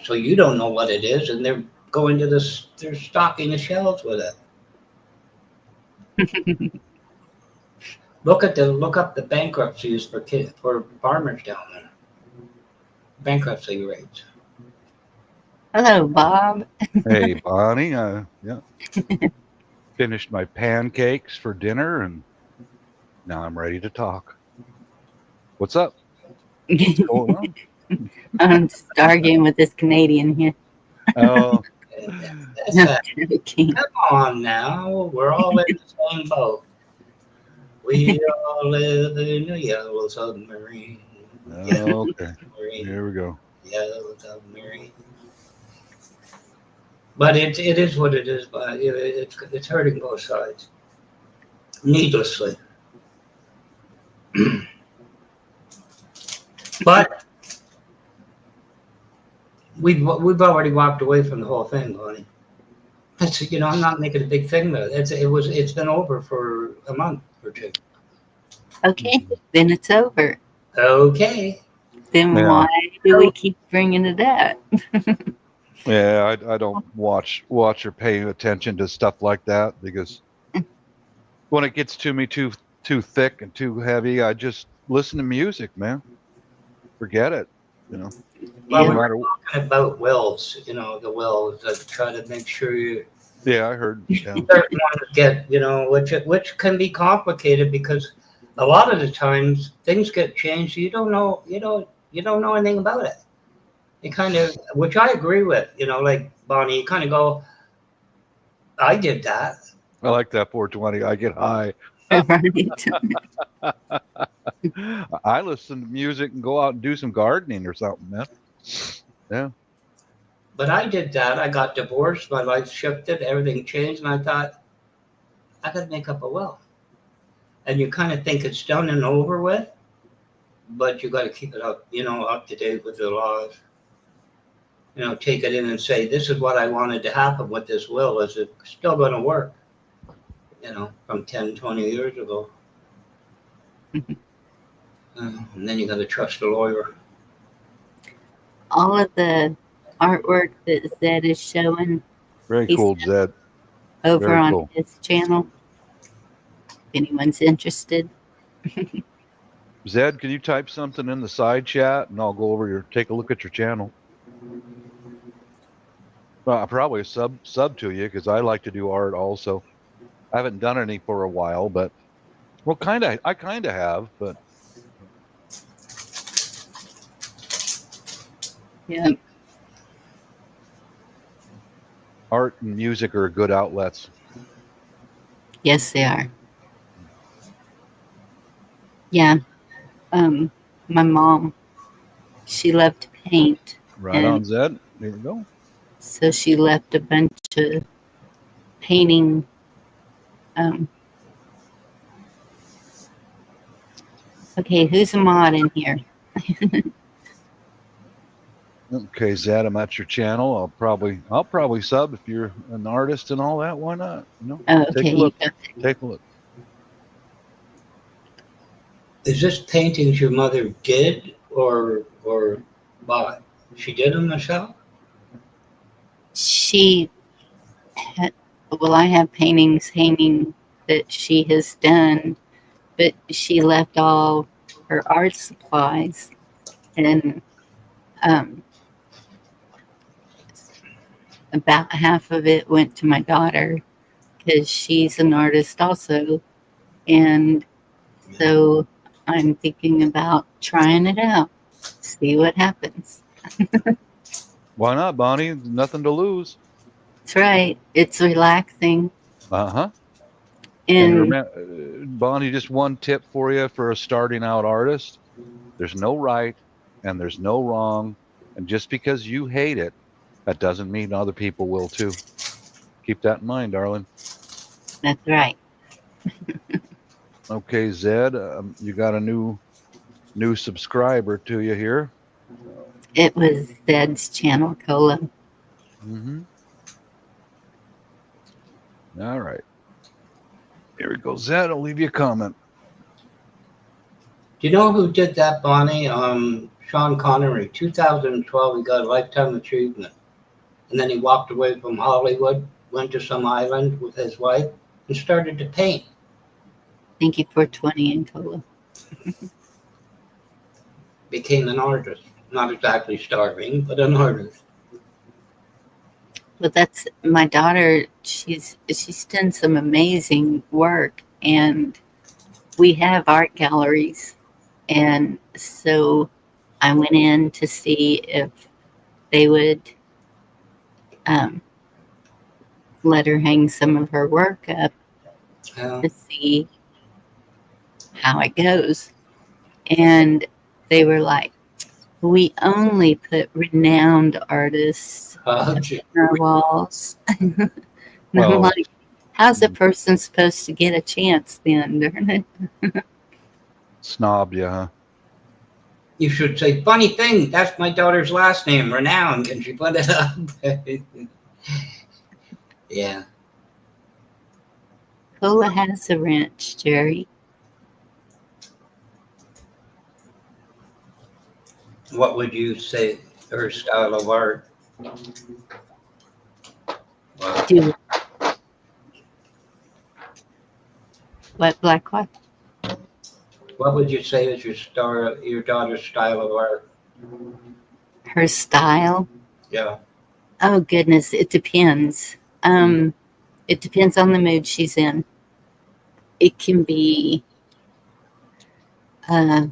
So you don't know what it is, and they're going to this, they're stocking the shelves with it. Look up the bankruptcies for farmers down there. Bankruptcy rates. Hello, Bob. Hey, Bonnie. Yeah, finished my pancakes for dinner, and now I'm ready to talk. What's up? What's going on? I'm just arguing with this Canadian here. Oh, That's I'm a, joking. come on now. We're all in the same boat. We all live in a yellow submarine. Yellow okay. submarine. Here we go. Yellow submarine. But it is what it is. But it's hurting both sides needlessly. But we've already walked away from the whole thing, Bonnie. I'm not making a big thing of it. It's been over for a month or two. Okay, then it's over. Okay. Then Yeah. why do we keep bringing it up? Yeah, I don't watch or pay attention to stuff like that because when it gets to me too thick and too heavy, I just listen to music, man. Forget it. Well, No we Yeah. were matter. talking about wills. The wills that try to make sure you Yeah, I heard. Yeah. certain ones get which can be complicated because a lot of the times things get changed. You don't know anything about it. You kind of, which I agree with. Like Bonnie, you kind of go, I did that. I like that 420. I get high. Right. I listen to music and go out and do some gardening or something, man. Yeah. But I did that. I got divorced. My life shifted. Everything changed, and I thought I got to make up a will. And you kind of think it's done and over with, but you got to keep it up to date with the laws. Take it in and say, this is what I wanted to happen with this will. Is it still going to work? From 10, 20 years ago. And then you got to trust a lawyer. All of the artwork that Zed is showing, Very he's cool, Zed. over Very on cool. his channel. If anyone's interested. Zed, can you type something in the side chat and I'll go over take a look at your channel. Well, I'll probably sub to you because I like to do art also. I haven't done any for a while, but I kind of have, but Yeah. art and music are good outlets. Yes, they are. Yeah. My mom, she loved to paint. Right on, Zed. There we go. So she left a bunch of painting. Okay, who's a mod in here? Okay, Zed, I'm at your channel. I'll probably sub if you're an artist and all that. Why not? Oh, Take okay. a look. Take a look. Is this paintings your mother did or bought? She did them herself? She had, well, I have paintings hanging that she has done, but she left all her art supplies, and about half of it went to my daughter because she's an artist also, and so I'm thinking about trying it out, see what happens. Why not, Bonnie? Nothing to lose. That's right. It's relaxing. Uh-huh. And remember, Bonnie, just one tip for you for a starting out artist. There's no right and there's no wrong. And just because you hate it, that doesn't mean other people will too. Keep that in mind, darling. that's right. Okay, Zed, you got a new subscriber to you here. It was Zed's channel, Cola. Mm-hmm. All right. Here we go, Zed. I'll leave you a comment. Do you know who did that, Bonnie? Sean Connery. 2012, he got a Lifetime Achievement. And then he walked away from Hollywood, went to some island with his wife, and started to paint. Thank you for 20 and Cola. Became an artist. Not exactly starving, but an artist. Well, that's my daughter. She's done some amazing work, and we have art galleries, and so I went in to see if they would um, let her hang some of her work up Yeah. to see how it goes. And they were like, we only put renowned artists Oh, up gee. on our walls. And I'm Well, like, how's a person supposed to get a chance then? Darn it? snobbed you, huh? You should say, funny thing, that's my daughter's last name, Renowned, and she put it up. Yeah. Cola has a wrench, Jerry. What would you say her style of art? Well, Do what, Black What? what would you say is your daughter's style of art? Her style? Yeah. Oh goodness, it depends. It depends on the mood she's in. It can be uh,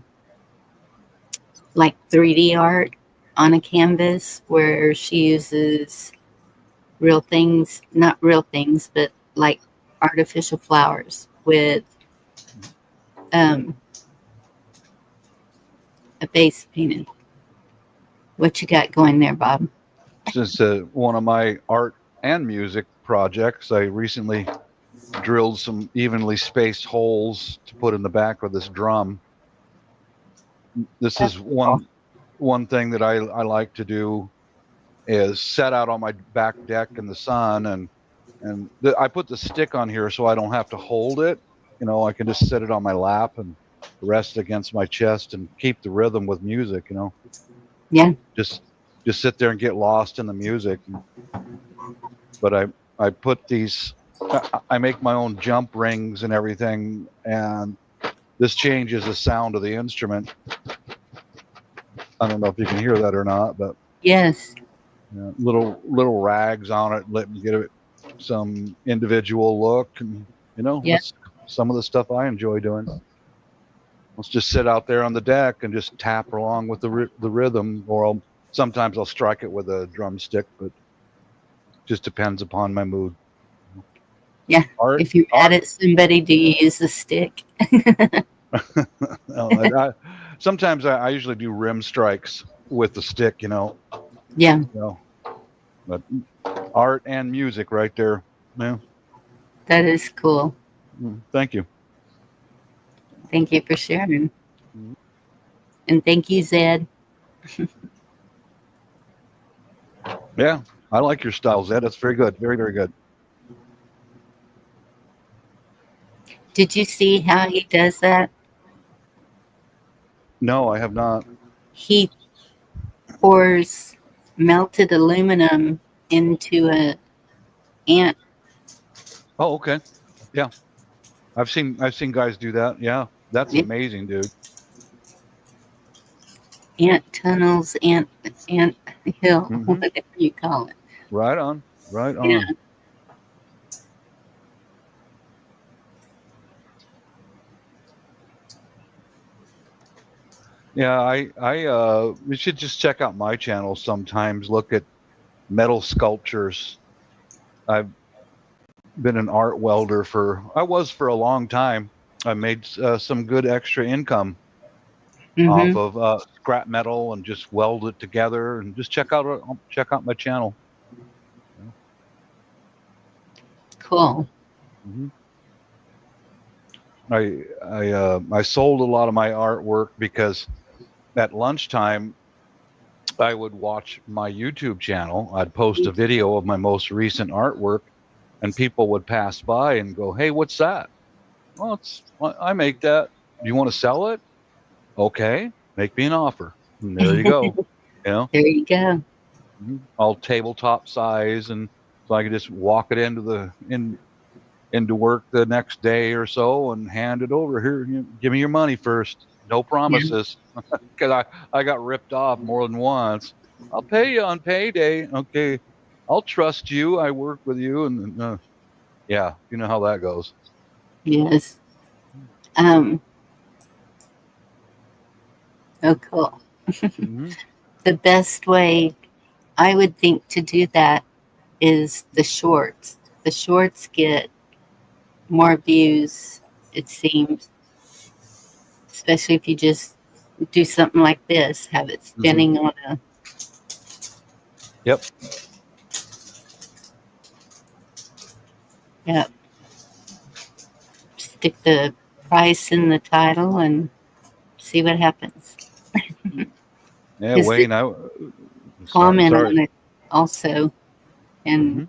like 3D art on a canvas where she uses real things, not real things, but like artificial flowers with um, a base painted. What you got going there, Bob? Since one of my art and music projects, I recently drilled some evenly spaced holes to put in the back of this drum. This is one thing that I like to do is set out on my back deck in the sun, and I put the stick on here so I don't have to hold it. You know, I can just set it on my lap and rest against my chest and keep the rhythm with music. You know, Yeah, just sit there and get lost in the music. But I put these. I make my own jump rings and everything, and this changes the sound of the instrument. I don't know if you can hear that or not, but yes, little rags on it, let me get it some individual look, and you know yeah, that's some of the stuff I enjoy doing. Let's just sit out there on the deck and just tap along with the rhythm, or sometimes I'll strike it with a drumstick, but just depends upon my mood. yeah. Art, If you're mad art. at somebody, do you use a stick? No, sometimes I usually do rim strikes with the stick, Yeah, you know. But art and music right there. Yeah. that is cool. Thank you. Thank you for sharing. Mhm. And thank you, Zed. Yeah, I like your style, Zed. That's very good. Very, very good. Did you see how he does that? No, I have not. He pours melted aluminum into a ant. Oh, okay. Yeah, I've seen guys do that. Yeah, that's amazing, dude. Ant tunnels, ant hill, Hmm. whatever you call it. Right on. Right Yeah, on. Yeah, we should just check out my channel sometimes. Look at metal sculptures. I've been an art welder I was for a long time. I made some good extra income off mm-hmm. of scrap metal and just weld it together, and just check out my channel. You Cool. know? I sold a lot of my artwork because at lunchtime I would watch my YouTube channel. I'd post a video of my most recent artwork, and people would pass by and go, "Hey, what's that?" Well, I make that. Do you want to sell it? Okay, make me an offer. And there you go. You know, There you go. all tabletop size, and so I could just walk it into work the next day or so and hand it over. Here, give me your money first. No Yeah. promises, because I got ripped off more than once. I'll pay you on payday. Okay. I'll trust you. I work with you, and yeah, you know how that goes. Yes. Oh, cool. Hmm. The best way I would think to do that is the shorts. The shorts get more views, it seems, especially if you just do something like this, have it Hmm. spinning on a, Yep. yeah, stick the price in the title and see what happens. Yeah, Because they Wayne. comment Sorry. on it also. And Hmm.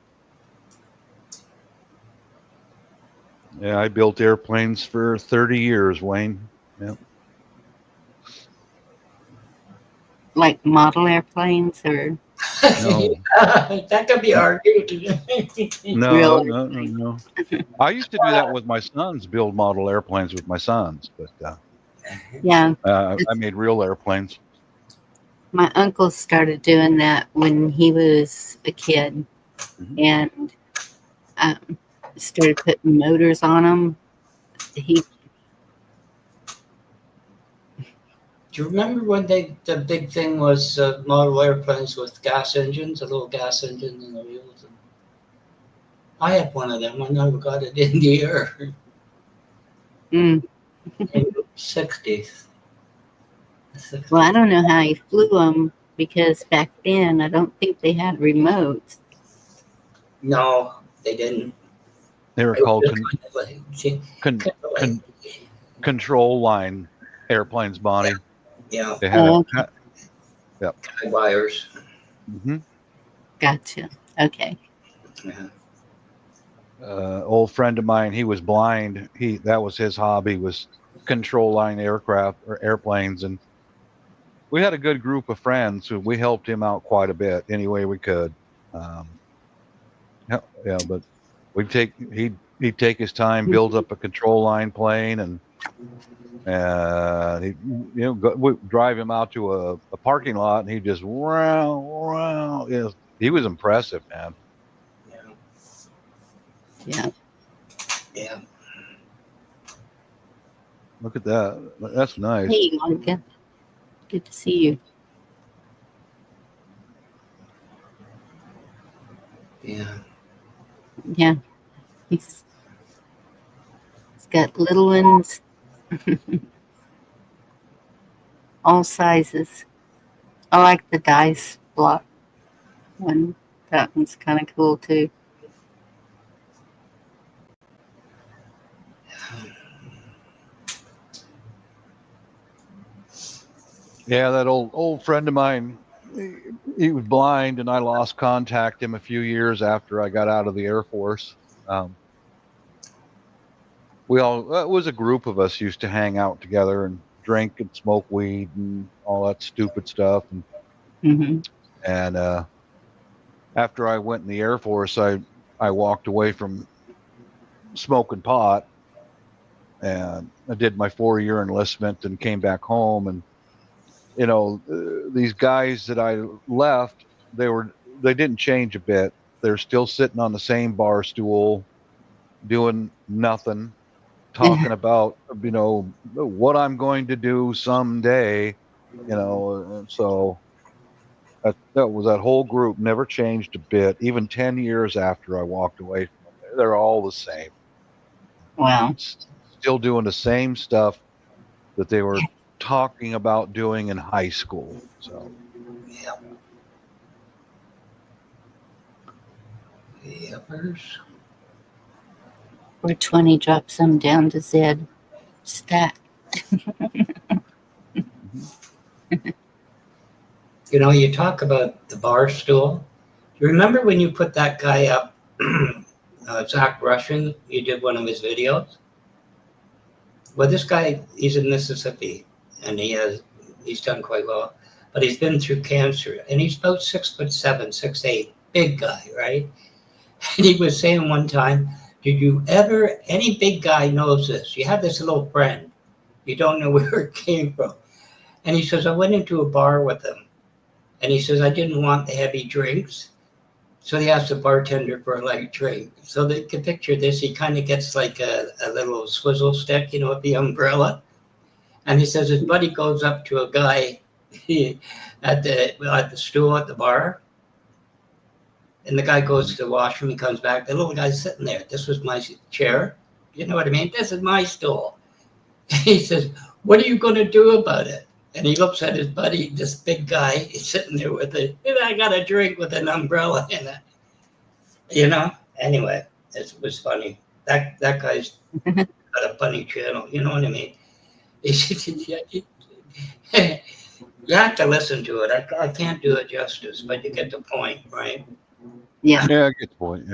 Yeah, I built airplanes for 30 years, Wayne. Yep. like model airplanes or No, That could be argued. real no, no, no, no. I used to do that with my sons, build model airplanes with my sons, but yeah. I made real airplanes. My uncle started doing that when he was a kid Hmm. and um, started putting motors on them. He, Do you remember when the big thing was model airplanes with gas engines, a little gas engine in the wheels? And I had one of them. I never got it in the air mm, in the 60s. well, I 60s. don't know how he flew them because back then I don't think they had remotes. No, they didn't. They were It was called just con, kind of like, con, control line airplanes, yeah, Bonnie. yeah, They had a Oh, okay. yep. high wires. Hmm. Gotcha. Okay. Yeah. Old friend of mine, he was blind. That was his hobby, was control line aircraft or airplanes, and we had a good group of friends who we helped him out quite a bit any way we could. Um, yeah, yeah, but he'd take his time, build up a control line plane, and he we'd drive him out to a parking lot, and he just wow wow. He was impressive, man. Yeah. Yeah. Yeah. Look at that. That's nice. Hey, Monica. Good to see you. Yeah. Yeah. He's, he's got little ones, all sizes. I like the dice block one. That one's kind of cool too. Yeah, that old friend of mine, he was blind, and I lost contact him a few years after I got out of the Air Force. Um, we all it was a group of us used to hang out together and drink and smoke weed and all that stupid stuff. Hmm. And after I went in the Air Force, I walked away from smoking pot, and I did my 4 year enlistment and came back home. And these guys that I left, they didn't change a bit. They're still sitting on the same bar stool, doing nothing, talking about what I'm going to do someday. And so that was that whole group never changed a bit. Even 10 years after I walked away from them, they're all the same. Wow. Still doing the same stuff that they were talking about doing in high school. So Yeah. Yippers. 420 drops some down to Zed. Stack. mhm. You talk about the bar stool. You remember when you put that guy up, Zach Russian? You did one of his videos. Well, this guy, he's in Mississippi, and he's done quite well, but he's been through cancer, and he's about 6'7", 6'8", big guy, right? And he was saying one time, "Did you ever? Any big guy knows this. You have this little friend, you don't know where it came from." And he says, "I went into a bar with him, and he says I didn't want the heavy drinks." So he asks the bartender for a light drink. So they can picture this. He kind of gets like a little swizzle stick, with the umbrella. And he says his buddy goes up to a guy at the stool at the bar. And the guy goes to the washroom. He comes back. The little guy's sitting there. This was my chair. You know what I mean? This is my stool. He says, "What are you going to do about it?" And he looks at his buddy, this big guy. He's sitting there with I got a drink with an umbrella in it. Anyway, it was funny. That guy's got a funny channel. You know what I mean? You have to listen to it. I can't do it justice, but you get the point, right? Yeah. Yeah, I get the point.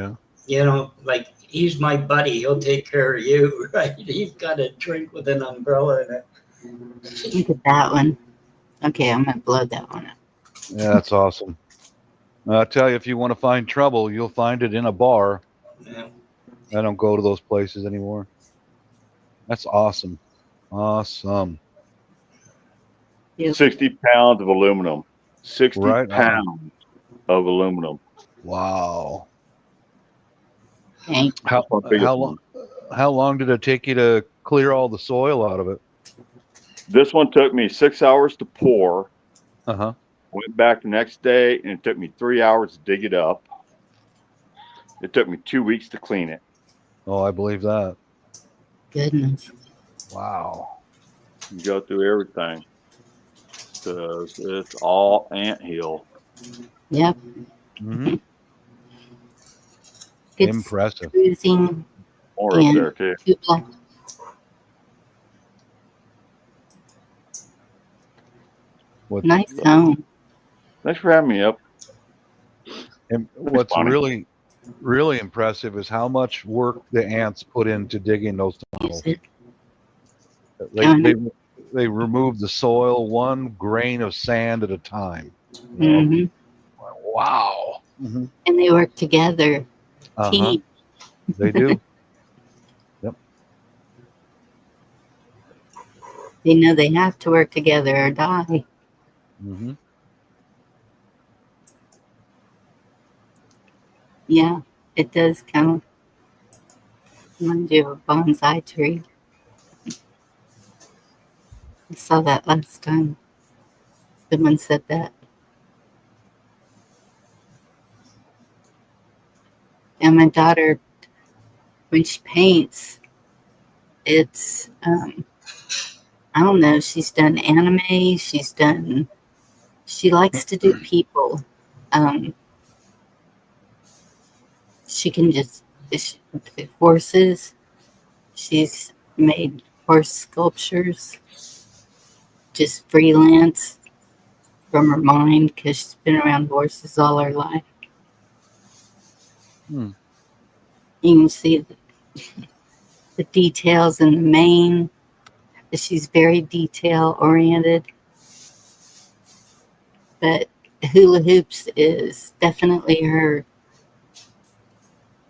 Yeah. Like he's my buddy. He'll take care of you, right? He's got a drink with an umbrella in it. Look at that one. Okay, I'm going to blow that one up. Yeah, that's awesome. I tell you, if you want to find trouble, you'll find it in a bar. Yeah. I don't go to those places anymore. That's awesome. Awesome. 60 pounds of aluminum. 60 Right on. pounds of aluminum. Wow. Okay. How long did it take you to clear all the soil out of it? This one took me 6 hours to pour. Uh-huh. Went back the next day, and it took me 3 hours to dig it up. It took me 2 weeks to clean it. Oh, I believe that. Goodness. Wow. You go through everything. Because it's all anthill. Yep. Mm-hmm. Good Impressive. cruising. More up And there, too. Tupla. Nice home. Thanks for having me up. And what's funny. really, really impressive is how much work the ants put into digging those tunnels. Is it? They remove the soil one grain of sand at a time. Hmm. Wow. Mm-hmm. And they work together. Uh-huh. Team. They do. Yep. They know they have to work together or die. Mm-hmm. Yeah, it does count. Reminds you of a bonsai tree. I saw that last time. Someone said that. And my daughter, when she paints, it's, I don't know, she's done anime, she likes to do people. She can just, horses, she's made horse sculptures, just freelance from her mind because she's been around horses all her life. Hmm. You can see the details in the mane. She's very detail oriented. But hula hoops is definitely her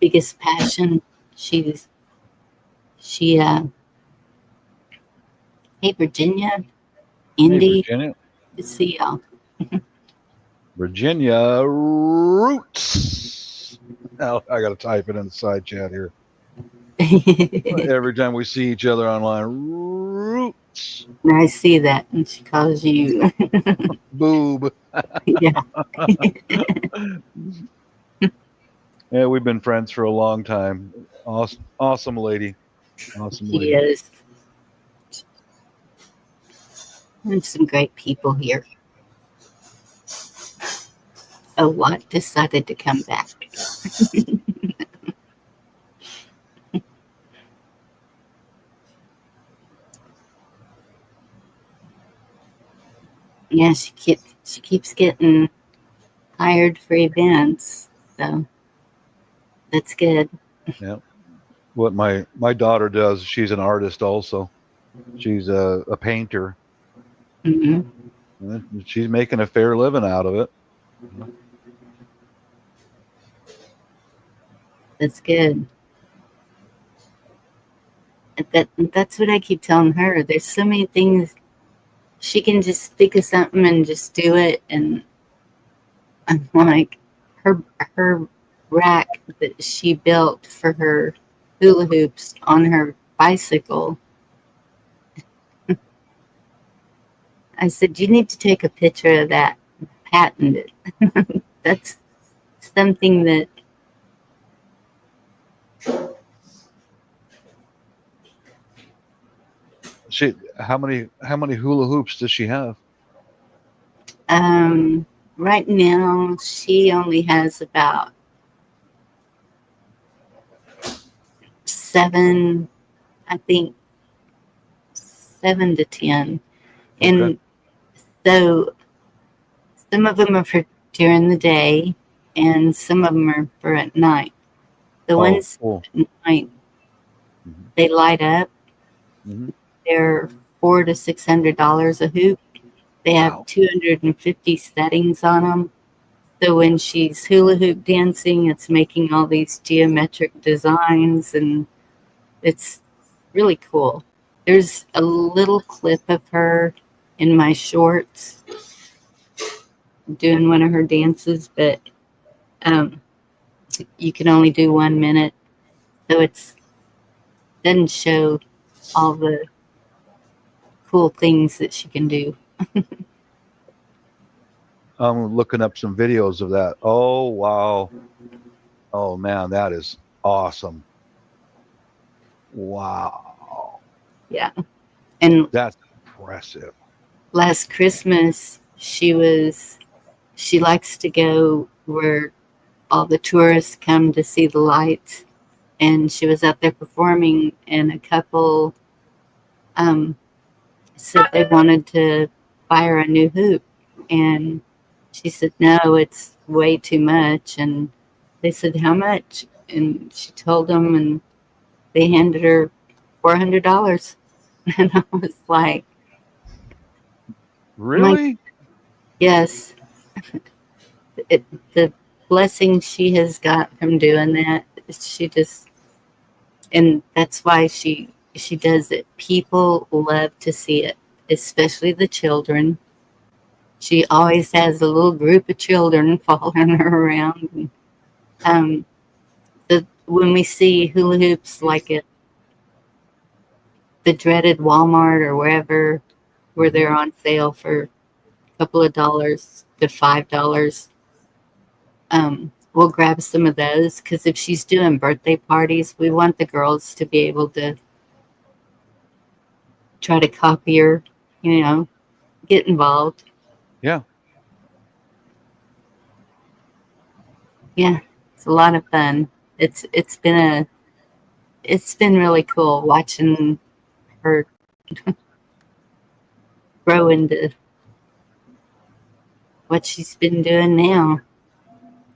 biggest passion. Hey Virginia, Indy, Hey, Virginia. to see y'all. Virginia Roots. Now I got to type it in the side chat here. Every time we see each other online, Roots. And I see that, and she calls you. Boob. Yeah. Yeah, we've been friends for a long time. Awesome lady. Awesome lady. She is. There's some great people here. A lot decided to come back. Yeah, she keeps getting hired for events, so that's good. Yeah. What my daughter does, she's an artist also. She's a painter. Mm-hmm. She's making a fair living out of it. That's good. That's what I keep telling her. There's so many things she can just think of something and just do it. And I'm like, her rack that she built for her hula hoops on her bicycle. I said, you need to take a picture of that, patent it. That's something that How many hula hoops does she have? right now she only has about 7, I think 7 to 10. Okay. And so some of them are for during the day and some of them are for at night. The ones Cool. at night, Mhm. they light up. Mhm. They're $400 to $600 a hoop. They have Wow. 250 settings on them. So when she's hula hoop dancing, it's making all these geometric designs, and it's really cool. There's a little clip of her in my shorts doing one of her dances, but um, you can only do 1 minute, so it's doesn't show all the cool things that she can do. I'm looking up some videos of that. Oh wow. Oh man, that is awesome. Wow. Yeah. And That's impressive. last Christmas, she likes to go where all the tourists come to see the lights. And she was out there performing, and a couple um, said they wanted to buy her a new hoop. And she said, no, it's way too much. And they said, how much? And she told them, and they handed her $400. And I was like, my, Really? yes, the blessing she has got from doing that, she just, and that's why she does it. People love to see it, especially the children. She always has a little group of children following her around. And, when we see hula hoops like at the dreaded Walmart or wherever, where they're on sale for a couple of dollars to $5, we'll grab some of those, because if she's doing birthday parties, we want the girls to be able to try to copy her, get involved. Yeah. Yeah, it's a lot of fun. It's been really cool watching her grow into what she's been doing now.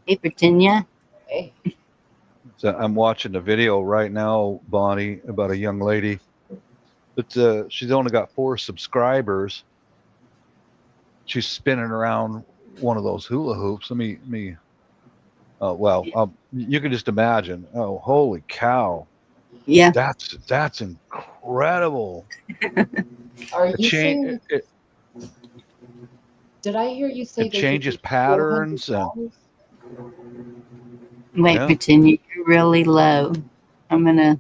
Hey, Virginia. Hey. So I'm watching a video right now, Bonnie, about a young lady. But she's only got 4 subscribers. She's spinning around one of those hula hoops. Let me. You can just imagine. Oh, holy cow! Yeah, That's incredible. Are It you change saying, it, did I hear you say it they could changes be $400? patterns and wait, yeah. Virginia, you're really low. I'm gonna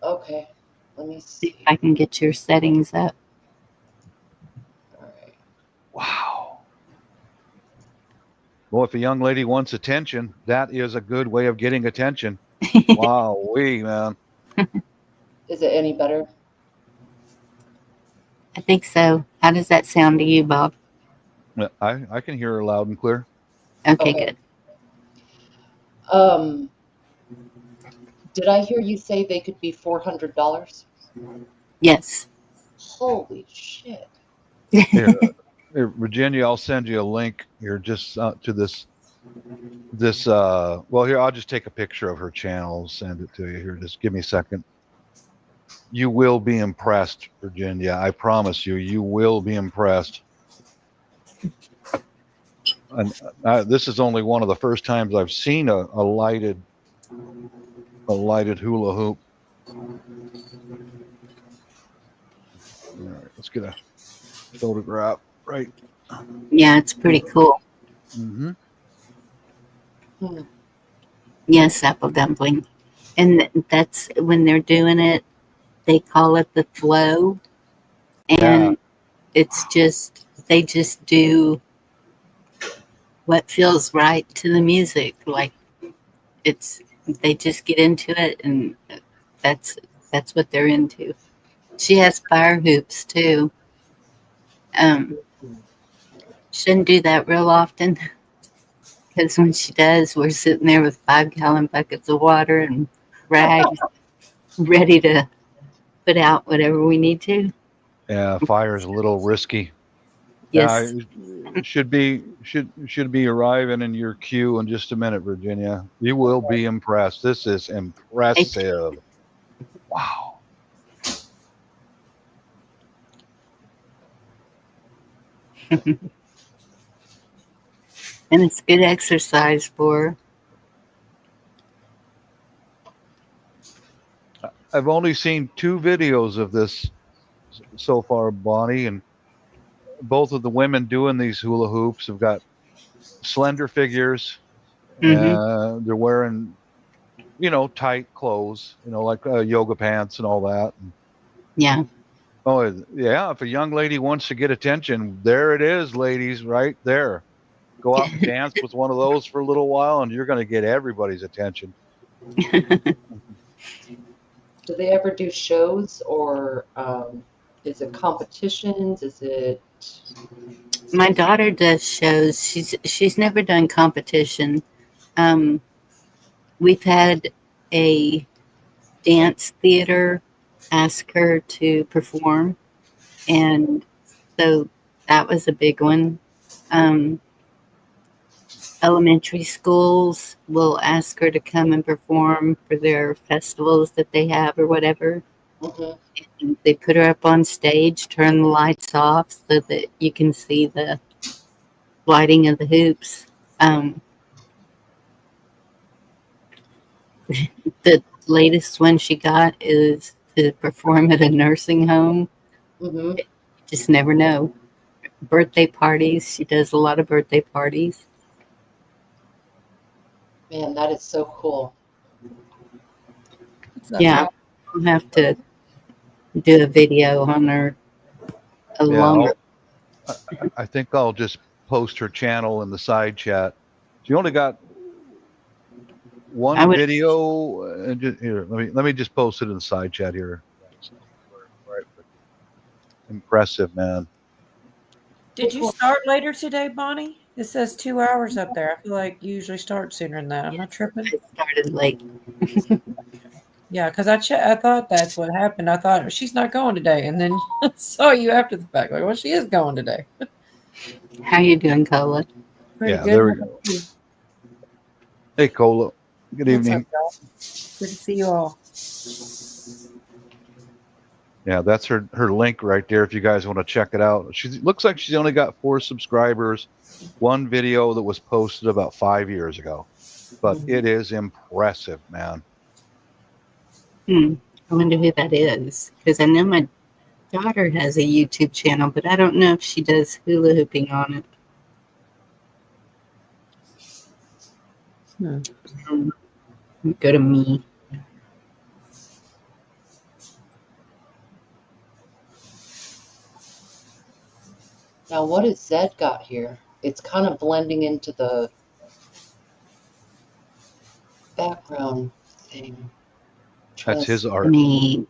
Okay, let me see if see. I can get your settings up. All right. Wow. Well, if a young lady wants attention, that is a good way of getting attention. Wow, man. Is it any better? I think so. How does that sound to you, Bob? I can hear her loud and clear. Okay, Okay. good. Um, did I hear you say they could be $400? Yes. Holy shit. Here, Virginia, I'll send you a link here just to this. Well, here, I'll just take a picture of her channel, send it to you here. Just give me a second. You will be impressed, Virginia. I promise you, you will be impressed. And this is only one of the first times I've seen a lighted hula hoop. All right, let's get a photograph. Right. Yeah, it's pretty cool. Mm-hmm. Hmm. Yes, apple dumpling. And that's when they're doing it, they call it the flow. Yeah. And it's just, they just do what feels right to the music. Like it's, they just get into it, and that's that's what they're into. She has fire hoops too. Um, shouldn't do that real often because when she does, we're sitting there with 5-gallon buckets of water and rags, ready to put out whatever we need to. Yeah, fire is a little risky. Yes. Should be arriving in your queue in just a minute, Virginia. You will be impressed. This is impressive. Wow. And it's good exercise for I've only seen 2 videos of this so far, Bonnie, and both of the women doing these hula hoops have got slender figures. hmm They're wearing, tight clothes, like yoga pants and all that. And, yeah. oh, yeah. If a young lady wants to get attention, there it is, ladies, right there. Go out and dance with one of those for a little while, and you're going to get everybody's attention. Do they ever do shows, or is it competitions? Is it? My daughter does shows. She's never done competition. Um, we've had a dance theater ask her to perform, and so that was a big one. Um, elementary schools will ask her to come and perform for their festivals that they have or whatever. Mhm. And they put her up on stage, turn the lights off so that you can see the lighting of the hoops. Um, the latest one she got is to perform at a nursing home. Mhm. Just never know. Birthday parties. She does a lot of birthday parties. Man, that is so cool. That's Yeah, all. I'll have to do a video on her, a Yeah, longer. I think I'll just post her channel in the side chat. She only got I one would. video, and just, here, let me just post it in the side chat here. Right with you. Impressive, man. Did you start later today, Bonnie? It says 2 hours up there. I feel like you usually start sooner than that. Am I tripping? I started late. Yeah, because I thought that's what happened. I thought she's not going today, and then saw you after the fact. Like, well, she is going today. How you doing, Cola? Pretty Yeah, good. there we How about go. you? Hey, Cola. Good What's up, evening. y'all? Good to see you all. Yeah, that's her link right there. If you guys want to check it out, she looks like she's only got 4 subscribers. One video that was posted about 5 years ago, but it is impressive, man. Hmm. I wonder who that is because I know my daughter has a YouTube channel, but I don't know if she does hula hooping on it. Hmm. Go to me. Now, what has Zed got here? It's kind of blending into the background thing. That's his Trans. art. Me.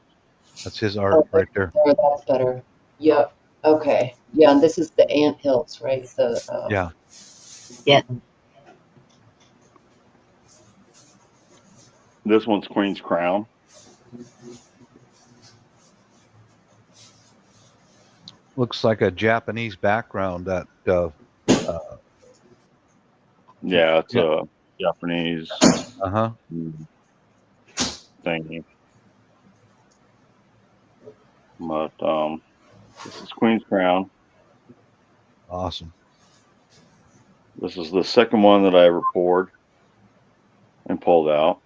That's his art Oh, right there. there, that's better. Yep. Okay. Yeah, and this is the ant hills, right? The Yeah, Yeah. This one's Queen's Crown. looks like a Japanese background. That uh Yeah, it's yeah, a Japanese uh-huh. thingy. But this is Queen's Crown. Awesome. This is the second one that I ever poured and pulled out.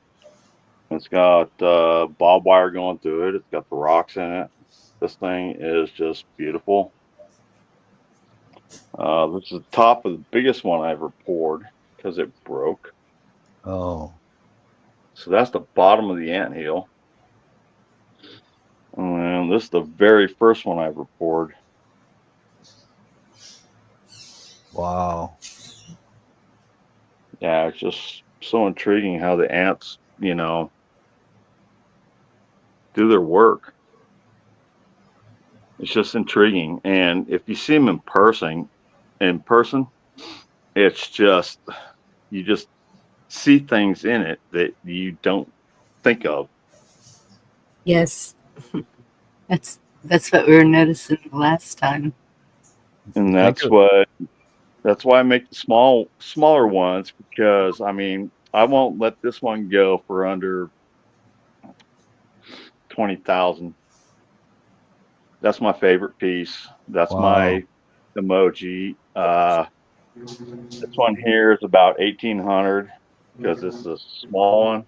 It's got barbed wire going through it. It's got the rocks in it. This thing is just beautiful. This is the top of the biggest one I ever poured because it broke. Oh, So that's the bottom of the anthill. And this is the very first one I ever poured. wow. Yeah, it's just so intriguing how the ants, do their work. It's just intriguing. And if you see them in person, it's just, you just see things in it that you don't think of. Yes, that's what we were noticing the last time. And Think that's of why I make the smaller ones, because I mean, I won't let this one go for under 20,000. That's my favorite piece. That's wow. my emoji. This one here is about 1,800 because this is a small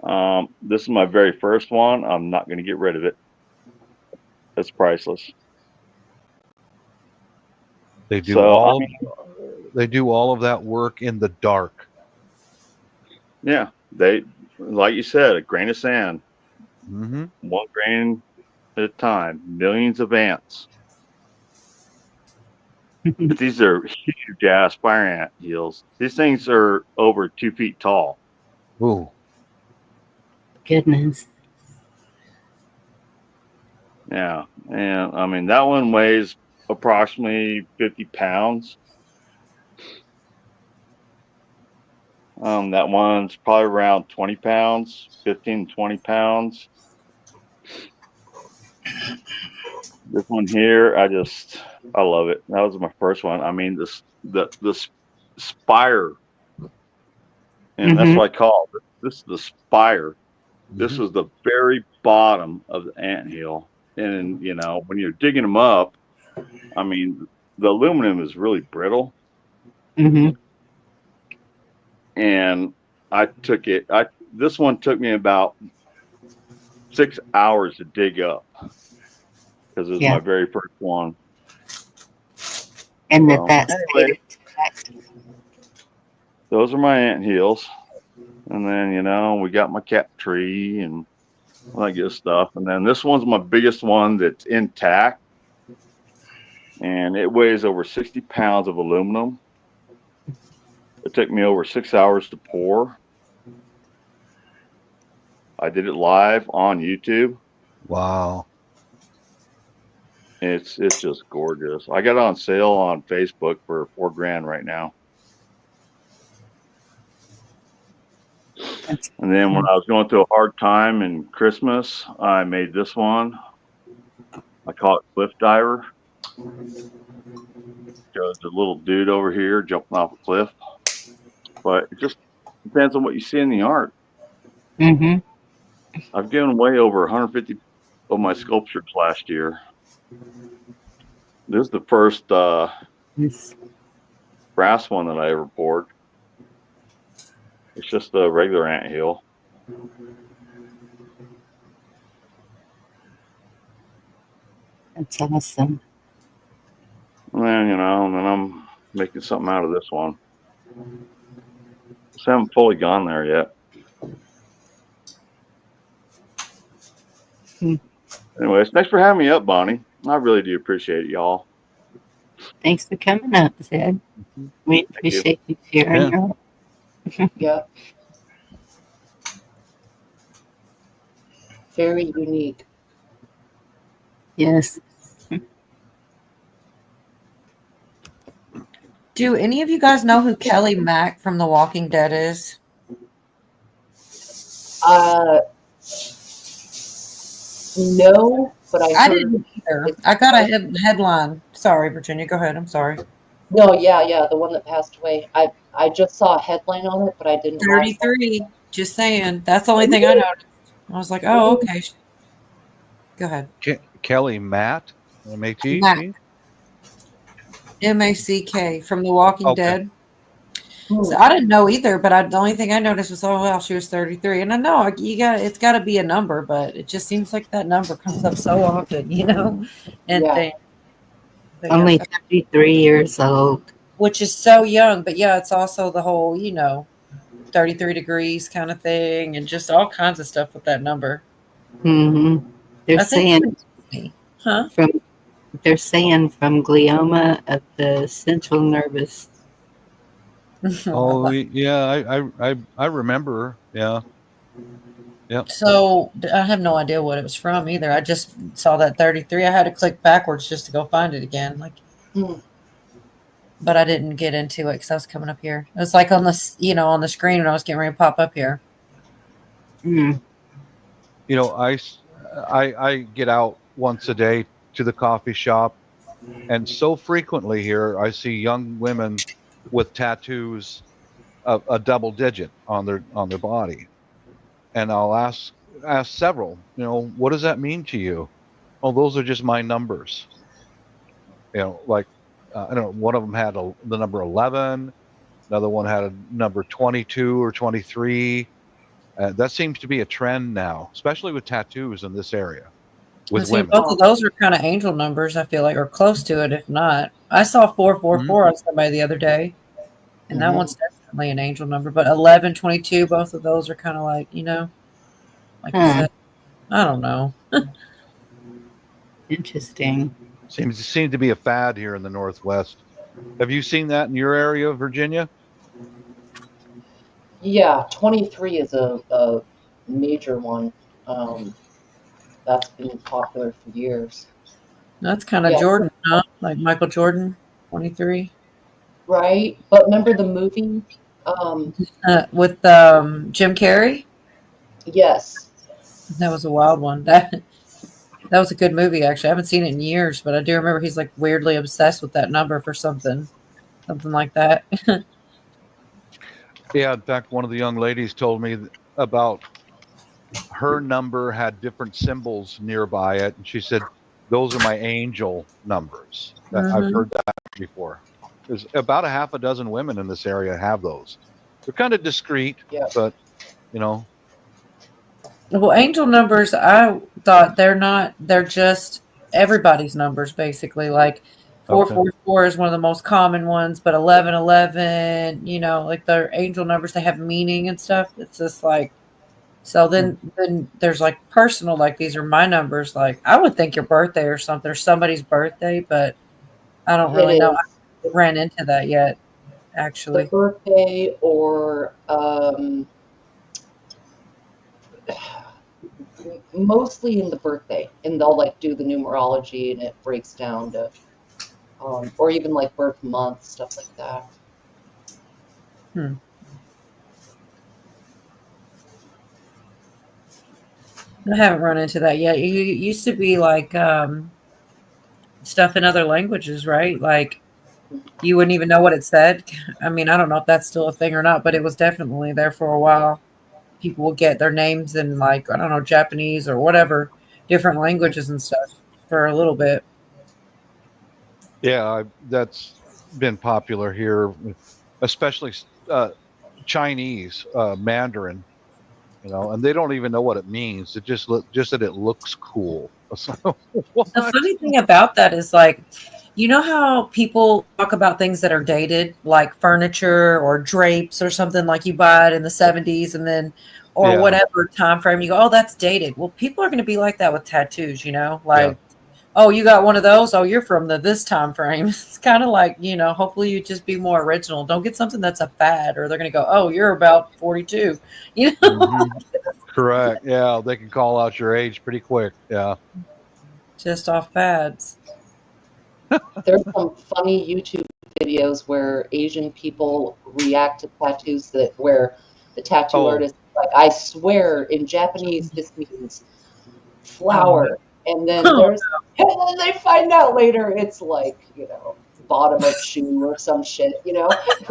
one. This is my very first one. I'm not going to get rid of it. It's priceless. They do So, all they do all of that work in the dark. yeah, they, like you said, a grain of sand, Mm-hmm. one grain at a time, millions of ants. But these are huge ass fire ant hills. These things are over 2 feet tall. Ooh, Goodness. Yeah. And I mean, that one weighs approximately 50 pounds. That one's probably around 20 pounds, 15, 20 pounds. This one here, I love it. That was my first one. I mean, the spire, and that's Mm-hmm. what I call it. This is the spire. This mm-hmm. was the very bottom of the anthill. And, when you're digging them up, I mean, the aluminum is really brittle. Mm-hmm. And this one took me about 6 hours to dig up because it was Yeah. my very first one. And So, that anyway, stayed intact. those are my ant hills. And then, we got my cap tree and all that good stuff. And then this one's my biggest one that's intact. And it weighs over 60 pounds of aluminum. It took me over 6 hours to pour. I did it live on YouTube. Wow. It's just gorgeous. I got it on sale on Facebook for $4,000 right now. That's And then when I was going through a hard time in Christmas, I made this one. I call it Cliff Diver. There's a little dude over here jumping off a cliff. But it just depends on what you see in the art. mm-hmm. I've given away over 150 of my sculptures last year. This is the first Yes. brass one that I ever poured. It's just a regular anthill. That's awesome. And then, I'm making something out of this one. Just haven't fully gone there yet. Hmm. Anyways, thanks for having me up, Bonnie. I really do appreciate it, y'all. Thanks for coming up, Zed. We Thank you. appreciate you sharing Yeah. your. Yeah. Very unique. Yes. Do any of you guys know who Kelly Mack from The Walking Dead is? No, but I heard. didn't either. I got a headline. Sorry, Virginia. Go ahead. I'm sorry. No, yeah, the one that passed away. I just saw a headline on it, but I didn't watch. 33. Just saying. That's the only thing I noticed. I was like, oh, okay. Go ahead. Kelly Matt, M-A-T. Mack. M-A-C-K from The Walking Okay. Dead. So I didn't know either, but the only thing I noticed was, oh well, she was 33, and I know it's got to be a number, but it just seems like that number comes up so often, And Yeah. things. But Only yeah, 23 years old. which is so young. But yeah, it's also the whole, 33 degrees kind of thing, and just all kinds of stuff with that number. Mm-hmm. They're I think saying even Disney, huh? from they're saying from glioma of the central nervous. Oh yeah, I remember. Yeah, yep. So I have no idea what it was from either. I just saw that 33. I had to click backwards just to go find it again. Hmm. But I didn't get into it because I was coming up here. It was like on on the screen when I was getting ready to pop up here. Mm. You know, I get out once a day to the coffee shop, and so frequently here I see young women with tattoos of a double digit on their body, and I'll ask several, what does that mean to you? Oh, those are just my numbers. Like I don't know, one of them had the number 11, another one had a number 22 or 23. That seems to be a trend now, especially with tattoos in this area with And see, women. both of those are kind of angel numbers. I feel like, or close to it, if not. I saw 444 on somebody the other day, and that Mhm. one's definitely an angel number. But 11, 22, both of those are kind of like, like you Huh. said. I don't know. Interesting. Seems to be a fad here in the Northwest. Have you seen that in your area, Virginia? Yeah, 23 is a major one. Um, that's been popular for years. That's kind of Yeah, Jordan, huh? Like Michael Jordan, 23. right. But remember the movie? Um, With Jim Carrey. yes. That was a wild one. That was a good movie, actually. I haven't seen it in years, but I do remember he's like weirdly obsessed with that number for something like that. Yeah, in fact, one of the young ladies told me about her number had different symbols nearby it, and she said, "Those are my angel numbers." I've Hmm. heard that before. There's about a half a dozen women in this area have those. They're kind of discreet, Yeah. but you know, Well, angel numbers, I thought they're just everybody's numbers, basically. Like okay. 444 is one of the most common ones, but 1111, like their angel numbers, they have meaning and stuff. It's just like, so then there's like personal, like these are my numbers. Like I would think your birthday or something, or somebody's birthday, but I don't It really know. I is haven't ran into that yet, the actually. birthday or mostly in the birthday, and they'll like do the numerology and it breaks down to or even like birth month, stuff like that. Hmm. I haven't run into that yet. It used to be like stuff in other languages, right? Like you wouldn't even know what it said. I mean, I don't know if that's still a thing or not, but it was definitely there for a while. People would get their names in like, I don't know, Japanese or whatever, different languages and stuff for a little bit. Yeah, that's been popular here, especially uh, Chinese Mandarin. And they don't even know what it means. It just that it looks cool. So, The what? funny thing about that is like, you know how people talk about things that are dated, like furniture or drapes or something, like you buy it in the 70s and then or Yeah. whatever time frame you go, oh, that's dated. Well, people are going to be like that with tattoos, Yeah. like, oh, you got one of those, oh, you're from this time frame. It's kind of like, hopefully you just be more original. Don't get something that's a fad, or they're going to go, oh, you're about 42. Hmm. Correct. Yeah, they can call out your age pretty quick. Yeah. Just off fads. There's some funny YouTube videos where Asian people react to tattoos that where the tattoo Oh. artist is like, I swear in Japanese this means Oh, flower. And then no. there's and then they find out later it's like, bottom of shoe or some shit, That's